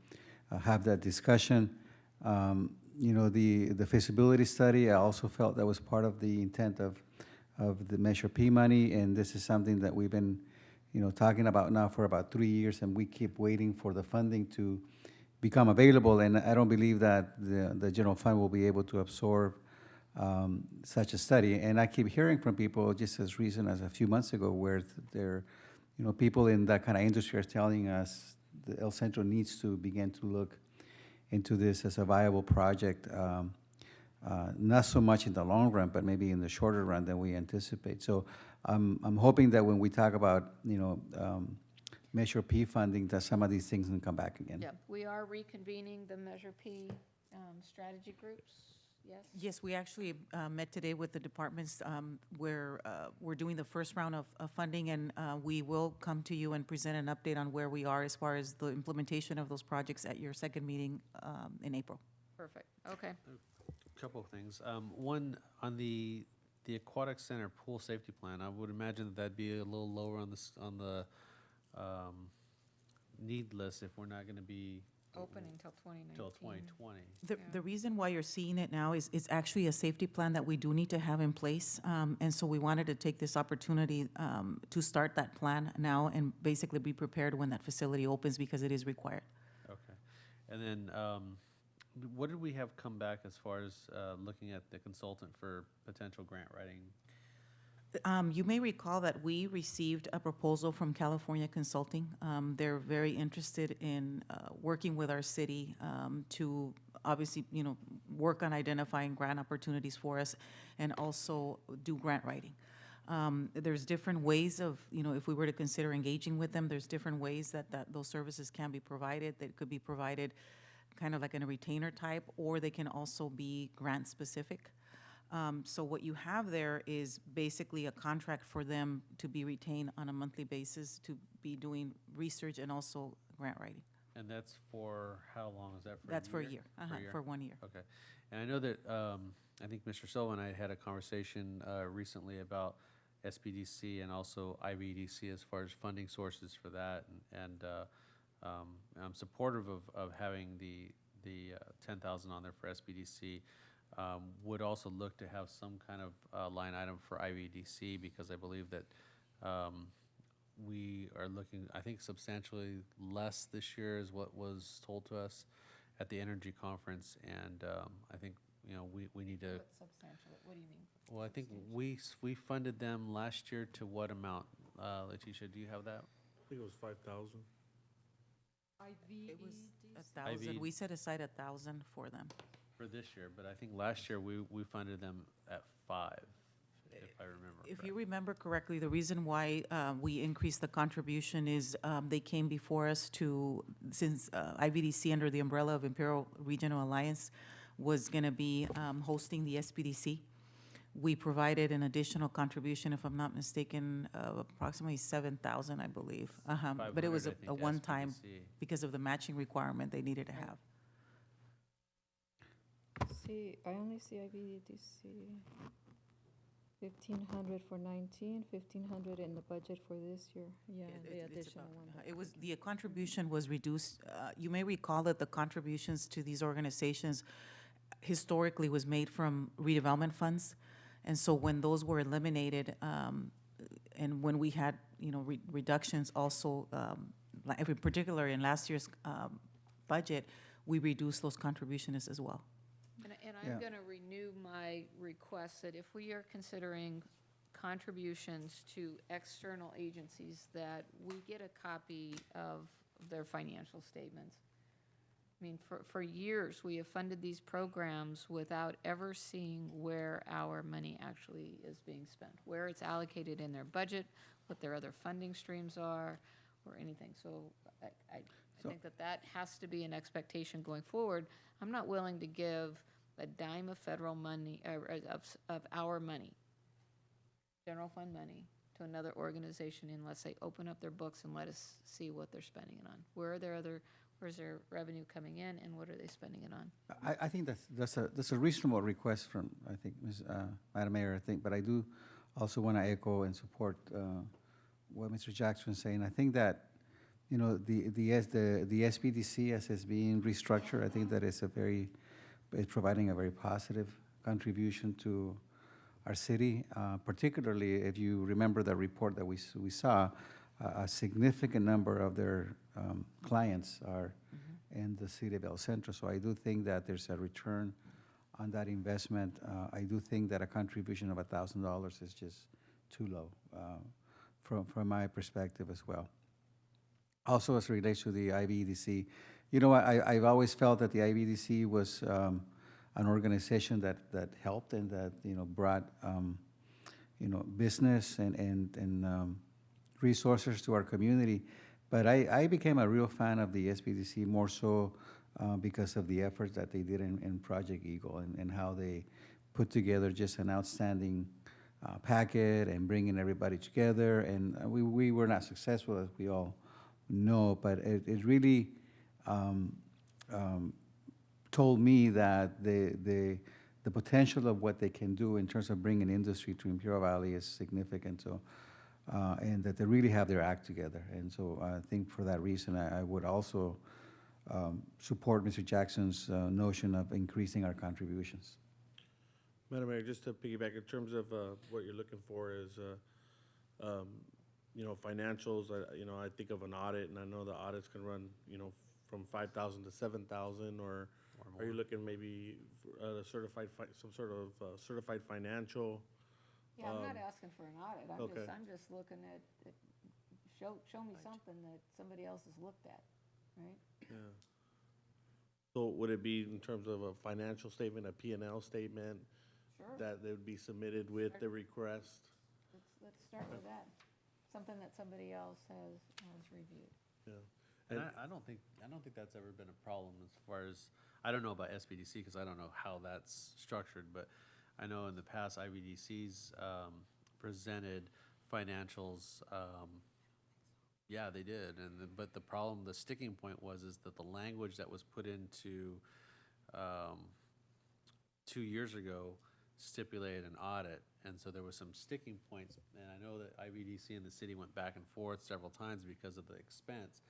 have that discussion. The feasibility study, I also felt that was part of the intent of the Measure P money, and this is something that we've been, talking about now for about 3 years, and we keep waiting for the funding to become available, and I don't believe that the general fund will be able to absorb such a study. And I keep hearing from people, just as recent as a few months ago, where they're, people in that kind of industry are telling us that El Centro needs to begin to look into this as a viable project, not so much in the long run, but maybe in the shorter run than we anticipate. So I'm hoping that when we talk about, Measure P funding, that some of these things can come back again. yeah. We are reconvening the Measure P strategy groups, yes? Yes, we actually met today with the departments where we're doing the first round of funding, and we will come to you and present an update on where we are as far as the implementation of those projects at your second meeting in April. Perfect, okay. Couple of things. One, on the aquatic center pool safety plan, I would imagine that'd be a little lower on the need list if we're not going to be Opening till 2019. till 2020. The reason why you're seeing it now is it's actually a safety plan that we do need to have in place. And so we wanted to take this opportunity to start that plan now and basically be prepared when that facility opens because it is required. Okay. And then, what did we have come back as far as looking at the consultant for potential grant writing? You may recall that we received a proposal from California Consulting. They're very interested in working with our city to obviously, work on identifying grant opportunities for us and also do grant writing. There's different ways of, if we were to consider engaging with them, there's different ways that those services can be provided. That could be provided kind of like in a retainer type, or they can also be grant specific. So what you have there is basically a contract for them to be retained on a monthly basis to be doing research and also grant writing. And that's for how long? Is that for That's a for a year? year, for 1 year. Okay. And I know that, I think Mr. Silva and I had a conversation recently about SBDC and also IBDC as far as funding sources for that. And I'm supportive of having the 10,000 on there for SBDC. would also look to have some kind of line item for IVDC, because I believe that we are looking, I think, substantially less this year is what was told to us at the energy conference, and I think, you know, we need to. What's substantial? What do you mean? Well, I think we funded them last year to what amount? Letitia, do you have that? I think it was 5,000. It was 1,000. We set aside 1,000 for them. For this year, but I think last year we funded them at 5, if I remember. If you remember correctly, the reason why we increased the contribution is they came before us since IVDC, under the umbrella of Imperial Regional Alliance, was going to be hosting the SPDC. We provided an additional contribution, if I'm not mistaken, of approximately 7,000, I believe. But it was 500, I think, a one-time SPDC. because of the matching requirement they needed to have. See, I only see IBDC 1,500 for 19, 1,500 in the budget for this year. Yeah, the It's additional about- one. It was, the contribution was reduced. You may recall that the contributions to these organizations historically was made from redevelopment funds. And so when those were eliminated, and when we had, you know, reductions also, in particular in last year's budget, we reduced those contributions as well. And I'm going to renew my request that if we are considering contributions to external agencies, that we get a copy of their financial statements. I mean, for years, we have funded these programs without ever seeing where our money actually is being spent, where it's allocated in their budget, what their other funding streams are, or anything. So I think that has to be an expectation going forward. I'm not willing to give a dime of federal money, of our money, general fund money, to another organization unless they open up their books and let us see what they're spending it on. Where's their revenue coming in, and what are they spending it on? I think that's a reasonable request from, I think, Madam Mayor, I think, but I do also want to echo and support what Mr. Jackson was saying. I think that, you know, the SPDC as it's being restructured, I think that is providing a very positive contribution to our city, particularly if you remember the report that we saw, a significant number of their clients are in the city of El Centro. So I do think that there's a return on that investment. I do think that a contribution of $1,000 is just too low from my perspective as well. Also, as it relates to the IVDC, you know, I've always felt that the IVDC was an organization that helped and that, you know, brought, you know, business and resources to our community. But I became a real fan of the SPDC more so because of the efforts that they did in Project Eagle and how they put together just an outstanding packet and bringing everybody together. And we were not successful, as we all know, but it really told me that the potential of what they can do in terms of bringing industry to Imperial Valley is significant. So, and that they really have their act together. And so I think for that reason, I would also support Mr. Jackson's notion of increasing our contributions. Madam Mayor, just to piggyback, in terms of what you're looking for is, you know, financials. You know, I think of an audit, and I know the audits can run, you know, from 5,000 to 7,000, or are you looking maybe for some sort of certified financial? Yeah, I'm not asking for an audit. Okay. I'm just looking at, show me something that somebody else has looked at, right? Yeah. So would it be in terms of a financial statement, a P&L statement? Sure. That they would be submitted with the request? Let's start with that. Something that somebody else has reviewed. Yeah. And I don't think that's ever been a problem as far as, I don't know about SBDC because I don't know how that's structured, but I know in the past IVDCs presented financials. Yeah, they did, but the problem, the sticking point is that the language that was put into 2 years ago stipulated an audit, and so there was some sticking points. And I know that IVDC and the city went back and forth several times because of the expense.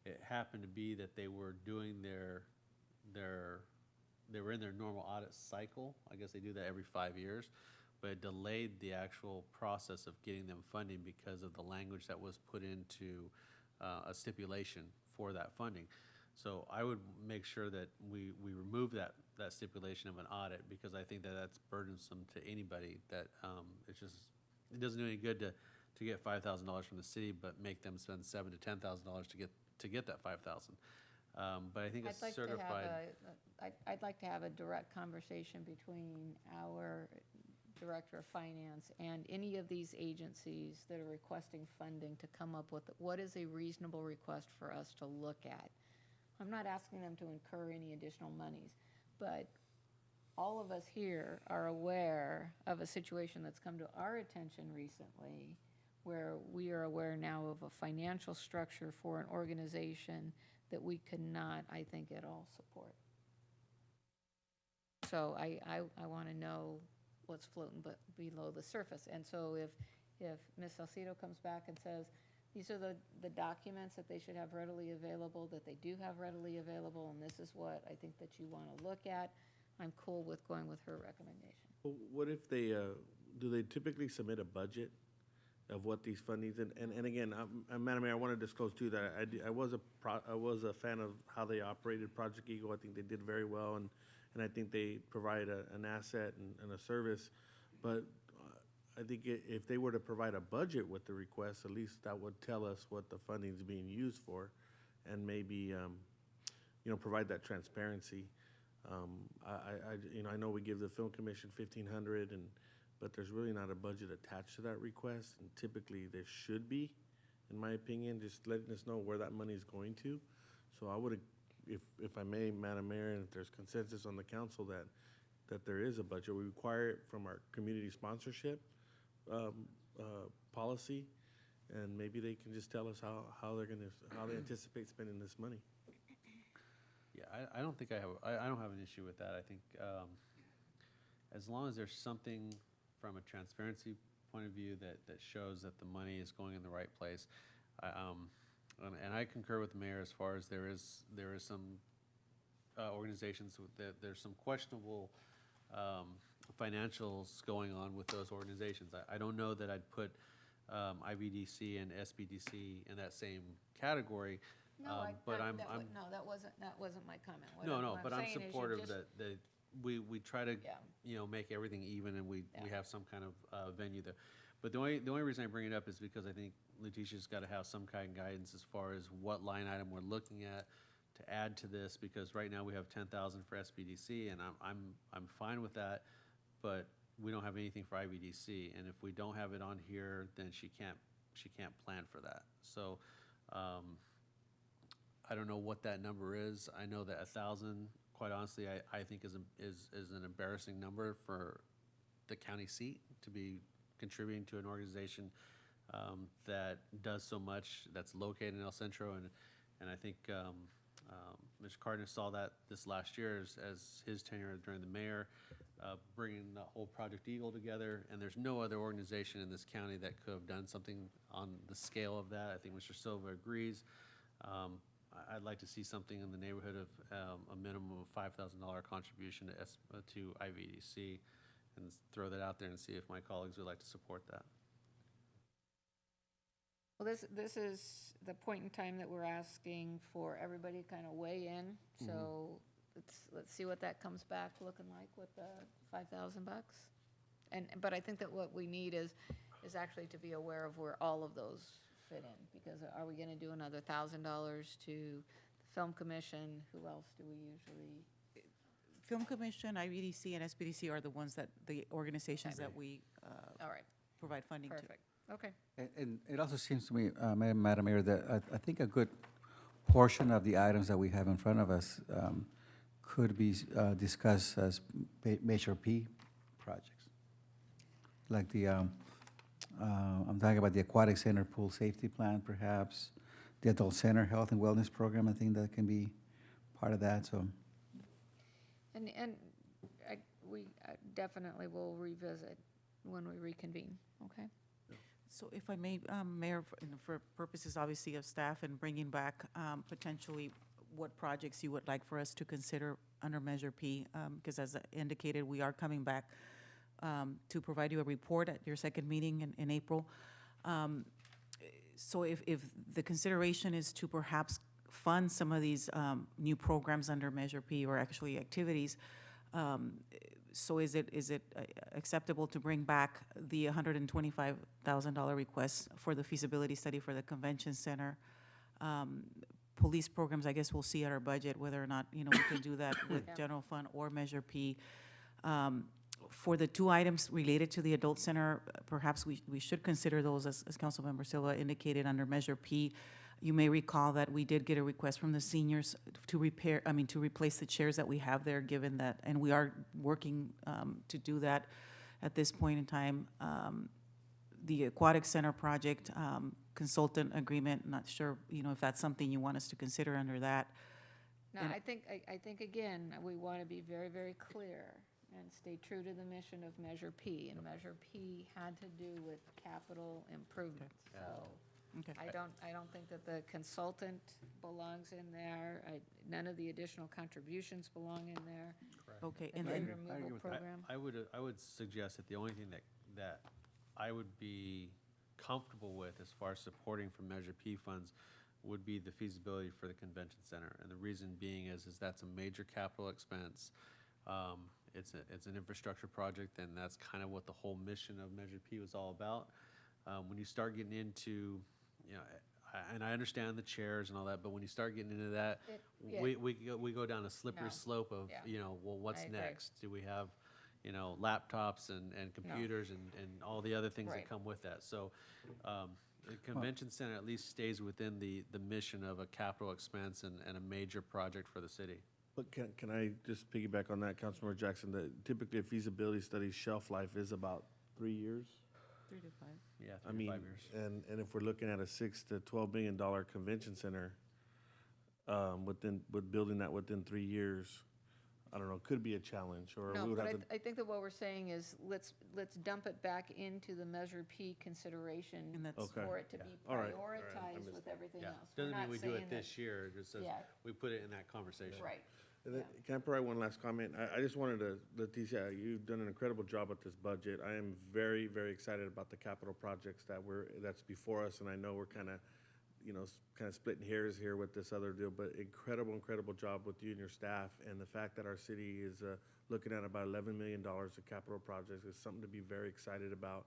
It happened to be that they were doing their they were in their normal audit cycle. I guess they do that every 5 years, but it delayed the actual process of getting them funding because of the language that was put into a stipulation for that funding. So I would make sure that we remove that stipulation of an audit, because I think that that's burdensome to anybody, that it doesn't do any good to get $5,000 from the city, but make them spend $7,000 to $10,000 to get that $5,000. But I think I'd it's like to certified. I'd like to have a direct conversation between our Director of Finance and any of these agencies that are requesting funding to come up with what is a reasonable request for us to look at. I'm not asking them to incur any additional monies, but all of us here are aware of a situation that's come to our attention recently, where we are aware now of a financial structure for an organization that we could not, I think, at all support. So I want to know what's floating below the surface. And so if Ms. Salcido comes back and says, these are the documents that they should have readily available, that they do have readily available, and this is what I think that you want to look at, I'm cool with going with her recommendation. Well, what if they, do they typically submit a budget of what these fundings, and again, Madam Mayor, I want to disclose too that I was a fan of how they operated Project Eagle. I think they did very well, and I think they provide an asset and a service. But I think if they were to provide a budget with the request, at least that would tell us what the funding is being used for, and maybe provide that transparency. I know we give the Film Commission $1,500, but there's really not a budget attached to that request, and typically there should be, in my opinion, just letting us know where that money is going to. So I would, if I may, Madam Mayor, and if there's consensus on the council that there is a budget, we require it from our community sponsorship policy, and maybe they can just tell us how they anticipate spending this money. Yeah, I don't think I don't have an issue with that. I think as long as there's something from a transparency point of view that shows that the money is going in the right place. And I concur with the mayor as far as there is some organizations that there's some questionable financials going on with those organizations. I don't know that I'd put IVDC and SBDC in that same category. No, but that wasn't my comment. But I'm saying is you supportive just- that we try to Yeah. make everything even, and we have some kind of venue there. But the only reason I bring it up is because I think Letitia's got to have some kind of guidance as far as what line item we're looking at to add to this, because right now we have 10,000 for SBDC, and I'm fine with that, but we don't have anything for IVDC, and if we don't have it on here, then she can't plan for that. So I don't know what that number is. I know that 1,000, quite honestly, I think is an embarrassing number for the county seat to be contributing to an organization that does so much, that's located in El Centro, and I think Mr. Cardenas saw that this last year as his tenure during the mayor, bringing the whole Project Eagle together, and there's no other organization in this county that could have done something on the scale of that. I think Mr. Silva agrees. I'd like to see something in the neighborhood of a minimum of $5,000 contribution to IVDC, and throw that out there and see if my colleagues would like to support that. Well, this is the point in time that we're asking for everybody to kind of weigh in. So let's see what that comes back looking like with the $5,000. But I think that what we need is actually to be aware of where all of those fit in, because are we going to do another $1,000 to the Film Commission? Who else do we usually? Film Commission, IVDC, and SBDC are the ones the organizations that we All right. provide funding to. Perfect. Okay. And it also seems to me, Madam Mayor, that I think a good portion of the items that we have in front of us could be discussed as Measure P projects. Like I'm talking about the Aquatic Center Pool Safety Plan, perhaps, the Adult Center Health and Wellness Program. I think that can be part of that, so. And we definitely will revisit when we reconvene, okay? So if I may, Mayor, for purposes obviously of staff and bringing back potentially what projects you would like for us to consider under Measure P, because as I indicated, we are coming back to provide you a report at your second meeting in April. So if the consideration is to perhaps fund some of these new programs under Measure P, or actually activities, so is it acceptable to bring back the $125,000 request for the feasibility study for the convention center? Police programs, I guess we'll see at our budget whether or not, we can do that with general fund or Measure P. For the two items related to the adult center, perhaps we should consider those, as Councilmember Silva indicated, under Measure P. You may recall that we did get a request from the seniors to replace the chairs that we have there, given that, and we are working to do that at this point in time. The Aquatic Center project consultant agreement, not sure, if that's something you want us to consider under that. No, I think again, we want to be very, very clear and stay true to the mission of Measure P, and Measure P had to do with capital improvements, so. Okay. I don't think that the consultant belongs in there. None of the additional contributions belong in there. Okay, The and debris then, removal program. I would suggest that the only thing that I would be comfortable with as far as supporting from Measure P funds would be the feasibility for the convention center. And the reason being is that's a major capital expense. It's an infrastructure project, and that's kind of what the whole mission of Measure P was all about. When you start getting into, and I understand the chairs and all that, but when you start getting into that, we go down a slippery slope of, well, what's next? Do we have, laptops and computers and all the other things that come with that? So the convention center at least stays within the mission of a capital expense and a major project for the city. But can I just piggyback on that, Councilmember Jackson, that typically a feasibility study shelf life is about 3 years? 3 to 5. Yeah, I 3 mean, to 5 years. and if we're looking at a $6 to $12 million convention center, with building that within 3 years, I don't know, could be a challenge, or No, we would but have to. I think that what we're saying is, let's dump it back into the Measure P consideration And that's- Okay. for it to be All right. prioritized with everything else. Doesn't We're mean not we do it saying that- this year, it just says Yeah. we put it in that conversation. Right. And then, can I provide one last comment? I just wanted to, Leticia, you've done an incredible job with this budget. I am very, very excited about the capital projects that's before us, and I know we're kind of splitting hairs here with this other deal, but incredible job with you and your staff, and the fact that our city is looking at about $11 million of capital projects is something to be very excited about.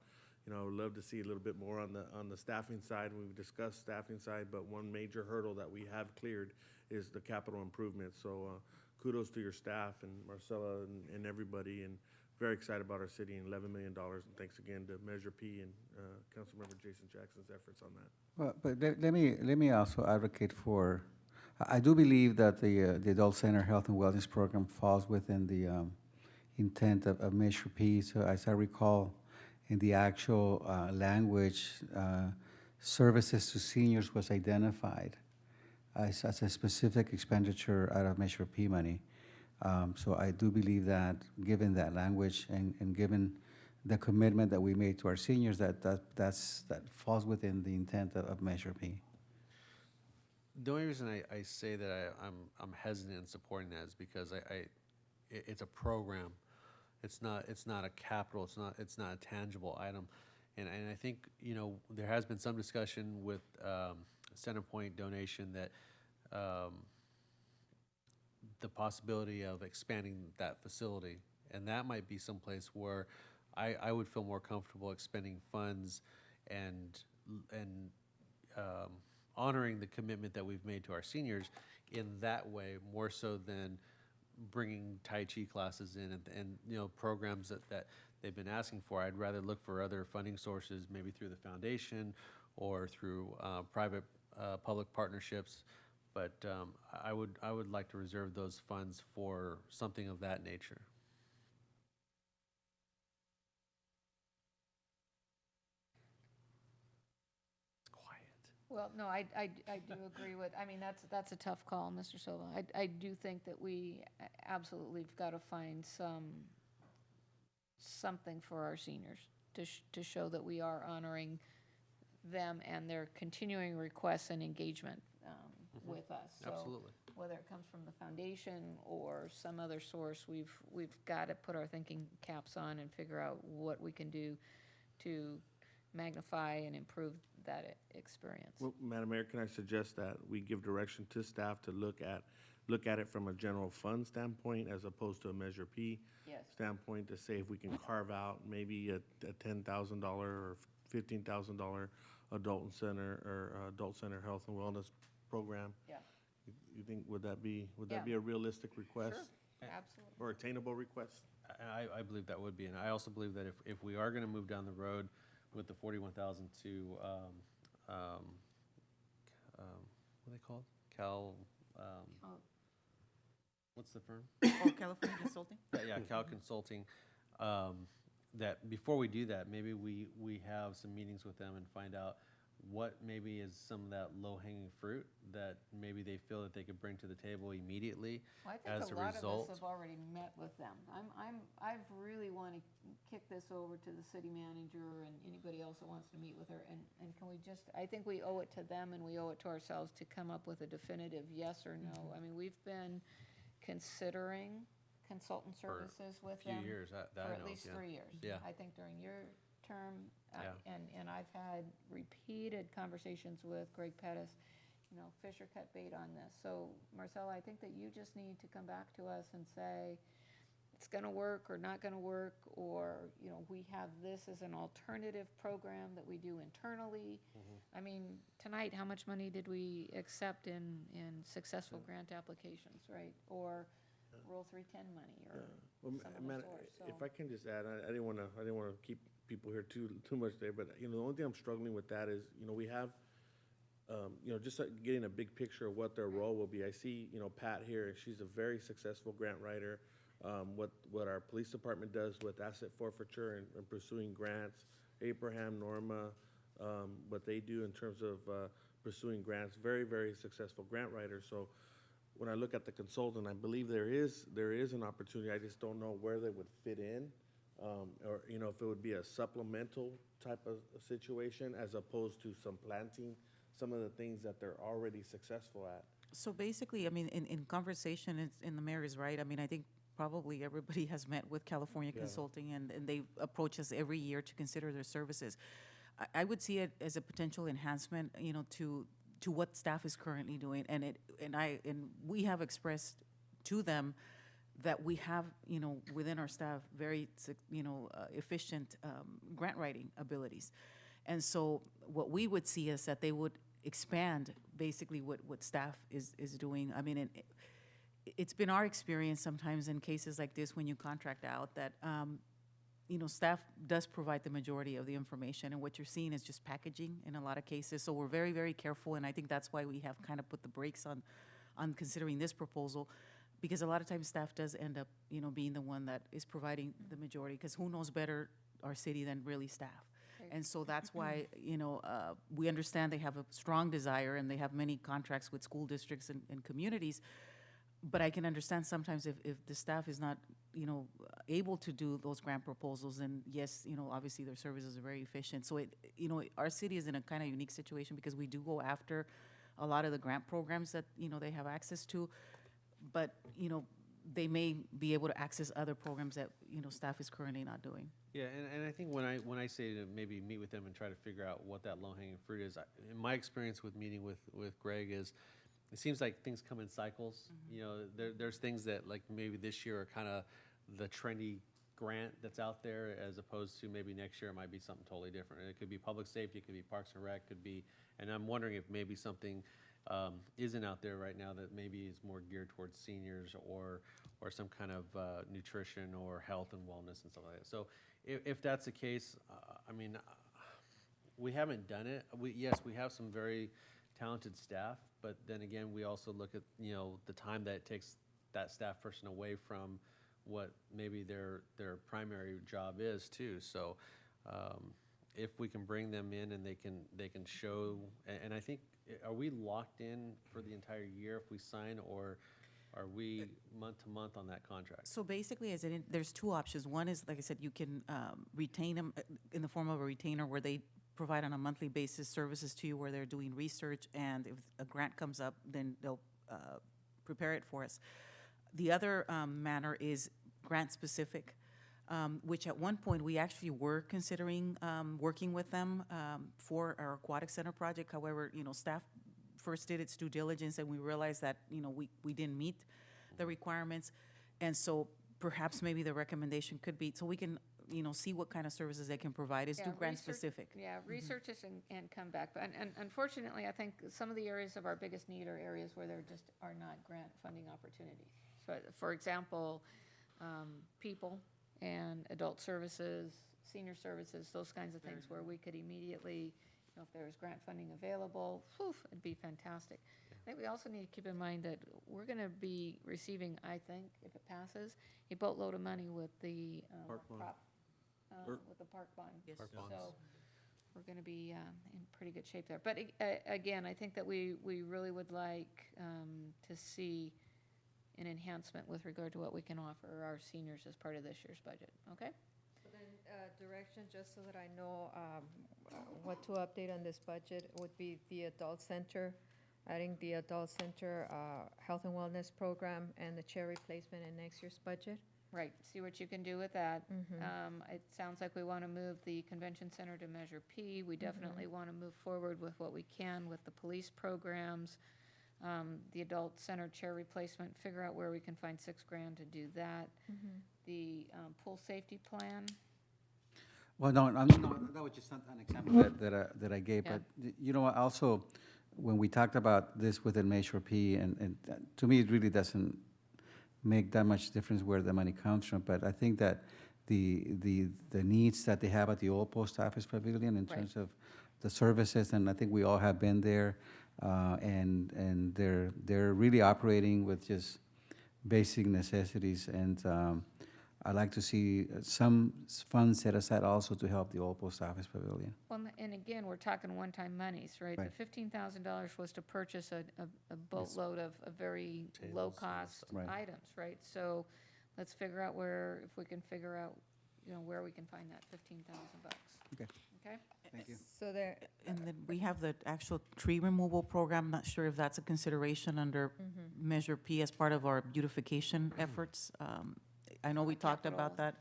I would love to see a little bit more on the staffing side. We've discussed staffing side, but one major hurdle that we have cleared is the capital improvements. So kudos to your staff and Marcella and everybody, and very excited about our city and $11 million. And thanks again to Measure P and Councilmember Jason Jackson's efforts on that. Well, but let me also advocate for, I do believe that the Adult Center Health and Wellness Program falls within the intent of Measure P. So as I recall, in the actual language, services to seniors was identified as a specific expenditure out of Measure P money. So I do believe that, given that language and given the commitment that we made to our seniors, that falls within the intent of Measure P. The only reason I say that I'm hesitant in supporting that is because it's a program. It's not a capital. It's not a tangible item, and I think there has been some discussion with Centerpoint donation that the possibility of expanding that facility, and that might be someplace where I would feel more comfortable expending funds and honoring the commitment that we've made to our seniors in that way, more so than bringing Tai Chi classes in and programs that they've been asking for. I'd rather look for other funding sources, maybe through the foundation or through private public partnerships. But I would like to reserve those funds for something of that nature. Well, no, I do agree with, that's a tough call, Mr. Silva. I do think that we absolutely have got to find something for our seniors to show that we are honoring them and their continuing requests and engagement with us. So Absolutely. whether it comes from the foundation or some other source, we've got to put our thinking caps on and figure out what we can do to magnify and improve that experience. Well, Madam Mayor, can I suggest that we give direction to staff to look at it from a general fund standpoint as opposed to a Measure P Yes. standpoint, to say if we can carve out maybe a $10,000 or $15,000 adult center health and wellness program? Yeah. You think, would that be Yeah. a realistic request? Sure, absolutely. Or attainable request? I believe that would be, and I also believe that if we are gonna move down the road with the 41,000 to, what are they called? What's the firm? Oh, California Consulting? Yeah, Cal Consulting, that before we do that, maybe we have some meetings with them and find out what maybe is some of that low-hanging fruit that maybe they feel that they could bring to the table immediately Well, I as think a a lot result. of us have already met with them. I've really want to kick this over to the city manager and anybody else that wants to meet with her. And can we just, I think we owe it to them and we owe it to ourselves to come up with a definitive yes or no. I mean, we've been considering consultant For services with few them. years, that For I at know, least yeah. 3 years. Yeah. I think during your term, Yeah. and I've had repeated conversations with Greg Pettis, Fisher cut bait on this. So Marcella, I think that you just need to come back to us and say, it's gonna work or not gonna work, or, we have this as an alternative program that we do internally. I mean, tonight, how much money did we accept in successful grant applications, right? Or Rule 310 money, or Well, some of the Madam, source, so. if I can just add, I didn't wanna keep people here too much there, but, the only thing I'm struggling with that is, we have, just getting a big picture of what their role will be. I see, Pat here, and she's a very successful grant writer. What our police department does with asset forfeiture and pursuing grants, Abraham, Norma, what they do in terms of pursuing grants, very, very successful grant writers. So when I look at the consultant, I believe there is an opportunity. I just don't know where they would fit in, or if it would be a supplemental type of situation as opposed to supplanting some of the things that they're already successful at. So basically, I mean, in conversation, and the mayor is right, I mean, I think probably everybody has met with California Yeah. Consulting, and they approach us every year to consider their services. I would see it as a potential enhancement, to what staff is currently doing, and we have expressed to them that we have, within our staff, very, efficient grant writing abilities. And so what we would see is that they would expand basically what staff is doing. I mean, it's been our experience sometimes in cases like this, when you contract out, that, staff does provide the majority of the information, and what you're seeing is just packaging in a lot of cases. So we're very, very careful, and I think that's why we have kind of put the brakes on considering this proposal, because a lot of times staff does end up, being the one that is providing the majority, because who knows better our city than really staff? And so that's why, we understand they have a strong desire, and they have many contracts with school districts and communities. But I can understand sometimes if the staff is not, able to do those grant proposals, and yes, obviously their services are very efficient. So our city is in a kind of unique situation, because we do go after a lot of the grant programs that, they have access to. But, they may be able to access other programs that, staff is currently not doing. Yeah, and I think when I say to maybe meet with them and try to figure out what that low-hanging fruit is, in my experience with meeting with Greg is, it seems like things come in cycles. There's things that, like, maybe this year are kind of the trendy grant that's out there, as opposed to maybe next year it might be something totally different. And it could be public safety, it could be Parks and Rec, and I'm wondering if maybe something isn't out there right now that maybe is more geared towards seniors, or some kind of nutrition or health and wellness and stuff like that. So if that's the case, I mean, we haven't done it. Yes, we have some very talented staff, but then again, we also look at, the time that it takes that staff person away from what maybe their primary job is too. So if we can bring them in and they can show, and I think, are we locked in for the entire year if we sign, or are we month to month on that contract? So basically, there's two options. One is, like I said, you can retain them in the form of a retainer, where they provide on a monthly basis services to you, where they're doing research, and if a grant comes up, then they'll prepare it for us. The other manner is grant-specific, which at one point, we actually were considering working with them for our aquatic center project. However, staff first did its due diligence, and we realized that, we didn't meet the requirements. And so perhaps maybe the recommendation could be, so we can, see what kind of services they can provide, is do Yeah, grant-specific. Yeah, research this and come back. But and unfortunately, I think some of the areas of our biggest need are areas where there just are not grant funding opportunities. So, for example, people and adult services, senior services, those kinds of things where we could immediately, if there was grant funding available, it'd be fantastic. I think we also need to keep in mind that we're going to be receiving, I think, if it passes, a boatload of money with the Park bond. with the park bond. Park bonds. So we're going to be in pretty good shape there. But again, I think that we really would like to see an enhancement with regard to what we can offer our seniors as part of this year's budget. Okay? So then, direction, just so that I know what to update on this budget, would be the adult center, adding the adult center health and wellness program and the chair replacement in next year's budget. Right, see what you can do with that. It sounds like we want to move the convention center to Measure P. We definitely want to move forward with what we can with the police programs, the adult center chair replacement, figure out where we can find $6,000 to do that. The pool safety plan. Well, no, that was just an example that I gave. Yeah. But, also, when we talked about this within Measure P, and to me, it really doesn't make that much difference where the money comes from. But I think that the needs that they have at the old post office pavilion in terms of the services, and I think we all have been there, and they're really operating with just basic necessities. And I'd like to see some funds set aside also to help the old post office pavilion. Well, and again, we're talking one-time monies, right? Right. The $15,000 was to purchase a boatload of very low-cost Right. items, right? So let's figure out if we can figure out, where we can find that $15,000. Okay. Okay? Thank you. So there, And then we have the actual tree removal program. Not sure if that's a consideration under Measure P as part of our beautification efforts. I know we talked about that.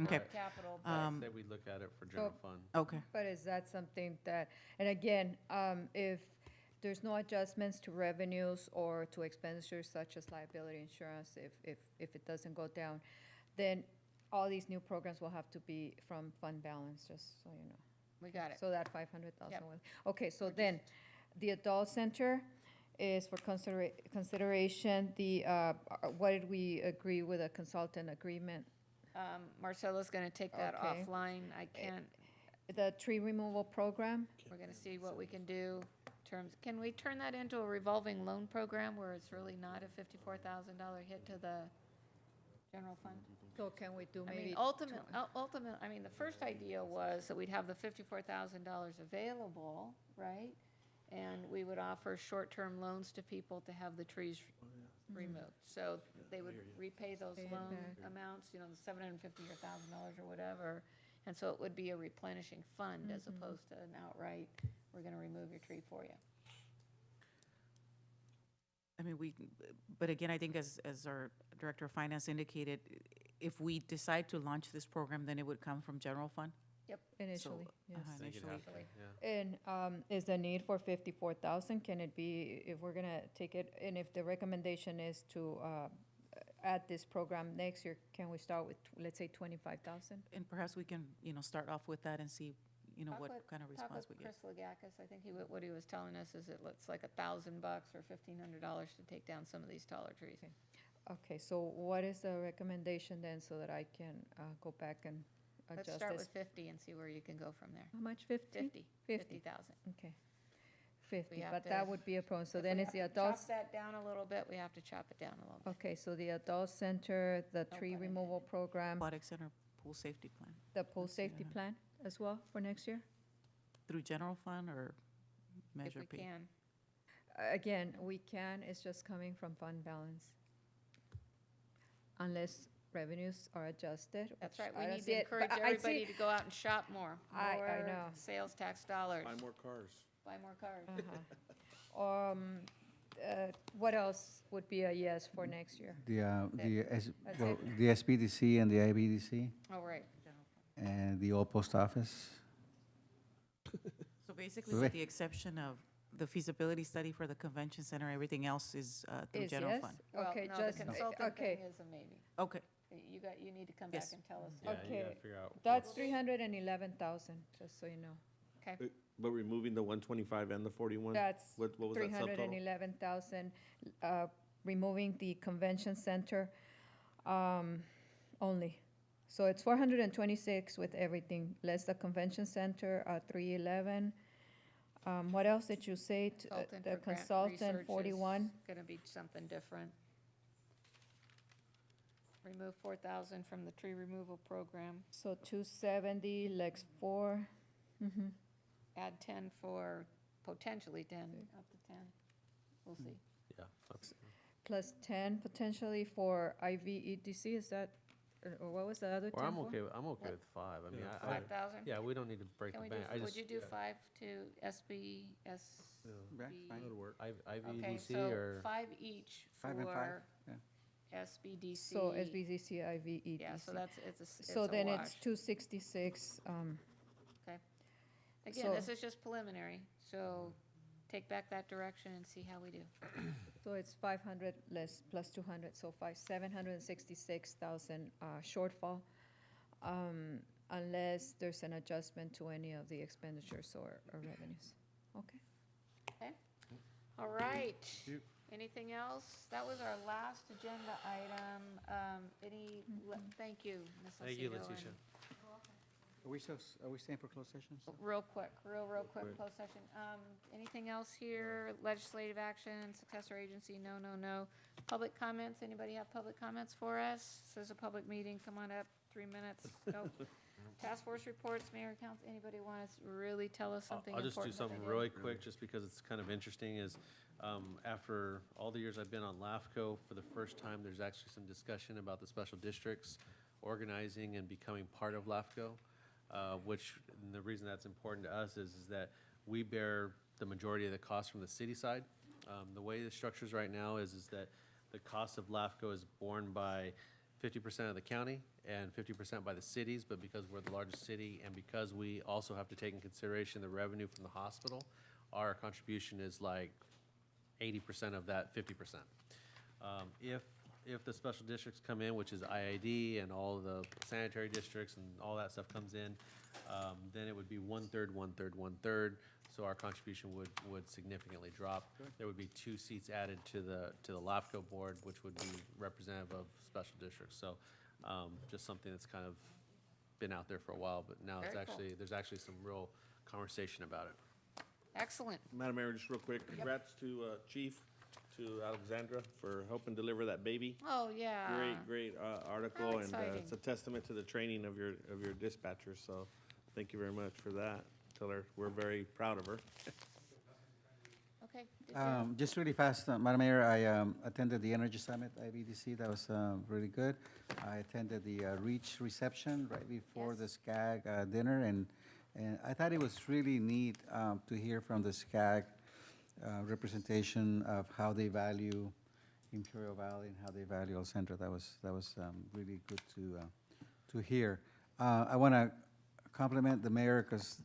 Okay. Capital, Say we look at it for general fund. Okay. but is that something that, and again, if there's no adjustments to revenues or to expenditures such as liability insurance, if it doesn't go down, then all these new programs will have to be from fund balance, just so you know. we got it. So that 500,000 Yep. was, okay, so then, the adult center is for consideration, what did we agree with a consultant agreement? Marcela's going to take that Okay. offline. I can't, The tree removal program? we're going to see what we can do in terms, can we turn that into a revolving loan program where it's really not a $54,000 hit to the general fund? So can we do I maybe? mean, ultimately, the first idea was that we'd have the $54,000 available, right? And we would offer short-term loans to people to have the trees removed. So they would repay those Pay it loan back. amounts, the $750 or $1,000 or whatever. And so it would be a replenishing fund as opposed to an outright, we're gonna remove your tree for you. I mean, but again, I think as our Director of Finance indicated, if we decide to launch this program, then it would come from general fund? Yep. Initially, So, yes. I think it'd have to, yeah. And is the need for 54,000, can it be, if we're gonna take it, and if the recommendation is to add this program next year, can we start with, let's say, 25,000? And perhaps we can, start off with that and see, what kind of response we Talk get. with Chris Legakis, I think what he was telling us is it looks like $1,000 or $1,500 to take down some of these taller trees. Okay, so what is the recommendation then, so that I can go back and Let's adjust start this? with 50 and see where you can go from there. How much, 50? 50,000. Okay, 50, have but to- that would be a problem, so If then we it's the have to adults. Chop that down a little bit, we have to chop it down a little bit. Okay, so the adult center, the tree pun removal program, Aquatic Center Pool Safety Plan, the pool safety plan as well for next year? through general fund or If Measure we P? can. Again, we can, it's just coming from fund balance. Unless revenues are adjusted. That's which right, I we don't need see to it, but encourage I see- everybody to go out and shop more. I More know. sales tax dollars. Buy more cars. Buy more cars. Uh-huh. What else would be a yes for next year? That's it. the SBDC and the IBDC All right. and the old post office. So basically, with the exception of the feasibility study for the convention center, everything else is through Is general yes? fund. Okay, Well, just, no, the consultant okay. thing is a maybe. Okay. You need to come back Yes. and tell us. Yeah, you Okay, gotta figure out that's what's- 311,000, just so you know. Okay. But removing the 125 and the 41? That's What was that subtotal? 311,000, removing the convention center, only. So it's 426 with everything, less the convention center, 311. What else did you say? Consultant The for grant consultant, research is 41? Gonna be something different. Remove 4,000 from the tree removal program. So 270, Lex 4. Mm-hmm. Add 10 for, potentially 10, up to 10. We'll see. Yeah. that's- Plus 10 potentially for IVEDC, is that, or what was the other 10 Or I'm for? okay, I'm okay What? with 5. I mean, Yeah, I. 5,000? Yeah, we don't need to break Can the we do, bank. I would just. you do yeah. 5 to SB, That's fine. That'll work. Okay, IVDC so or? 5 each 5 and 5, for yeah. SBDC. So SBDC, IVEDC. Yeah, so that's, it's a So then wash. it's 266, Okay. Again, So- this is just preliminary, so take back that direction and see how we do. so it's 500 less, plus 200, so 766,000 shortfall, unless there's an adjustment to any of the expenditures or revenues. Okay? Okay? All right. Anything else? That was our last agenda item. Thank you, Ms. Thank you, Lucido, Leticia. and- Are we staying for closed sessions? Real quick, real quick, closed session. Anything else here? Legislative action, successor agency, no. Public comments, anybody have public comments for us? This is a public meeting, come on up, 3 minutes. Nope. Task force reports, mayor, council, anybody want to really tell us something I'll important? just do something really quick, just because it's kind of interesting, is after all the years I've been on LAFCO, for the first time, there's actually some discussion about the special districts organizing and becoming part of LAFCO, which, and the reason that's important to us is that we bear the majority of the cost from the city side. The way the structures right now is that the cost of LAFCO is borne by 50% of the county and 50% by the cities, but because we're the largest city and because we also have to take in consideration the revenue from the hospital, our contribution is like 80% of that 50%. If the special districts come in, which is IID and all of the sanitary districts and all that stuff comes in, then it would be 1/3, 1/3, 1/3. So our contribution would significantly drop. There would be 2 seats added to the LAFCO board, which would be representative of special districts. So just something that's kind of been out there for a while, but now it's Very cool. there's actually some real conversation about it. Excellent. Madam Mayor, just real quick, congrats to Chief, to Alexandra for helping deliver that baby. Oh, yeah. Great article, How and exciting. it's a testament to the training of your dispatchers, so thank you very much for that. Tell her we're very proud of her. Okay. Did you- Just really fast, Madam Mayor, I attended the Energy Summit, IBDC, that was really good. I attended the REACH reception right before the SCAG dinner, and I thought it was really neat to hear from the SCAG representation of how they value Imperial Valley and how they value El Centro. That was really good to hear. I want to compliment the mayor because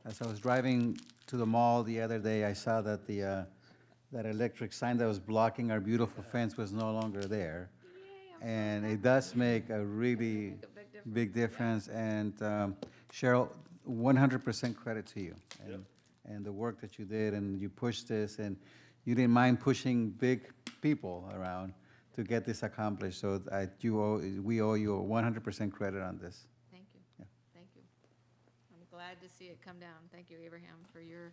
as I was driving to the mall the other day, I saw that that electric sign that was blocking our beautiful fence was no longer there. And it does make a really big difference. And Cheryl, 100% credit to you and the work that you did, and you pushed this, and you didn't mind pushing big people around to get this accomplished. So we owe you 100% credit on this. Thank you. Yeah. Thank you. I'm glad to see it come down. Thank you, Abraham, for your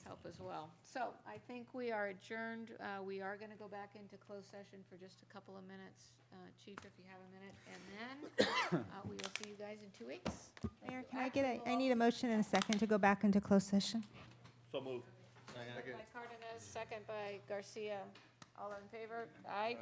help as well. So I think we are adjourned. We are going to go back into closed session for just a couple of minutes. Chief, if you have a minute, and then we will see you guys in 2 weeks. Mayor, can I need a motion and a second to go back into closed session? So moved. By Cardenas, second by Garcia. All in favor? Aye.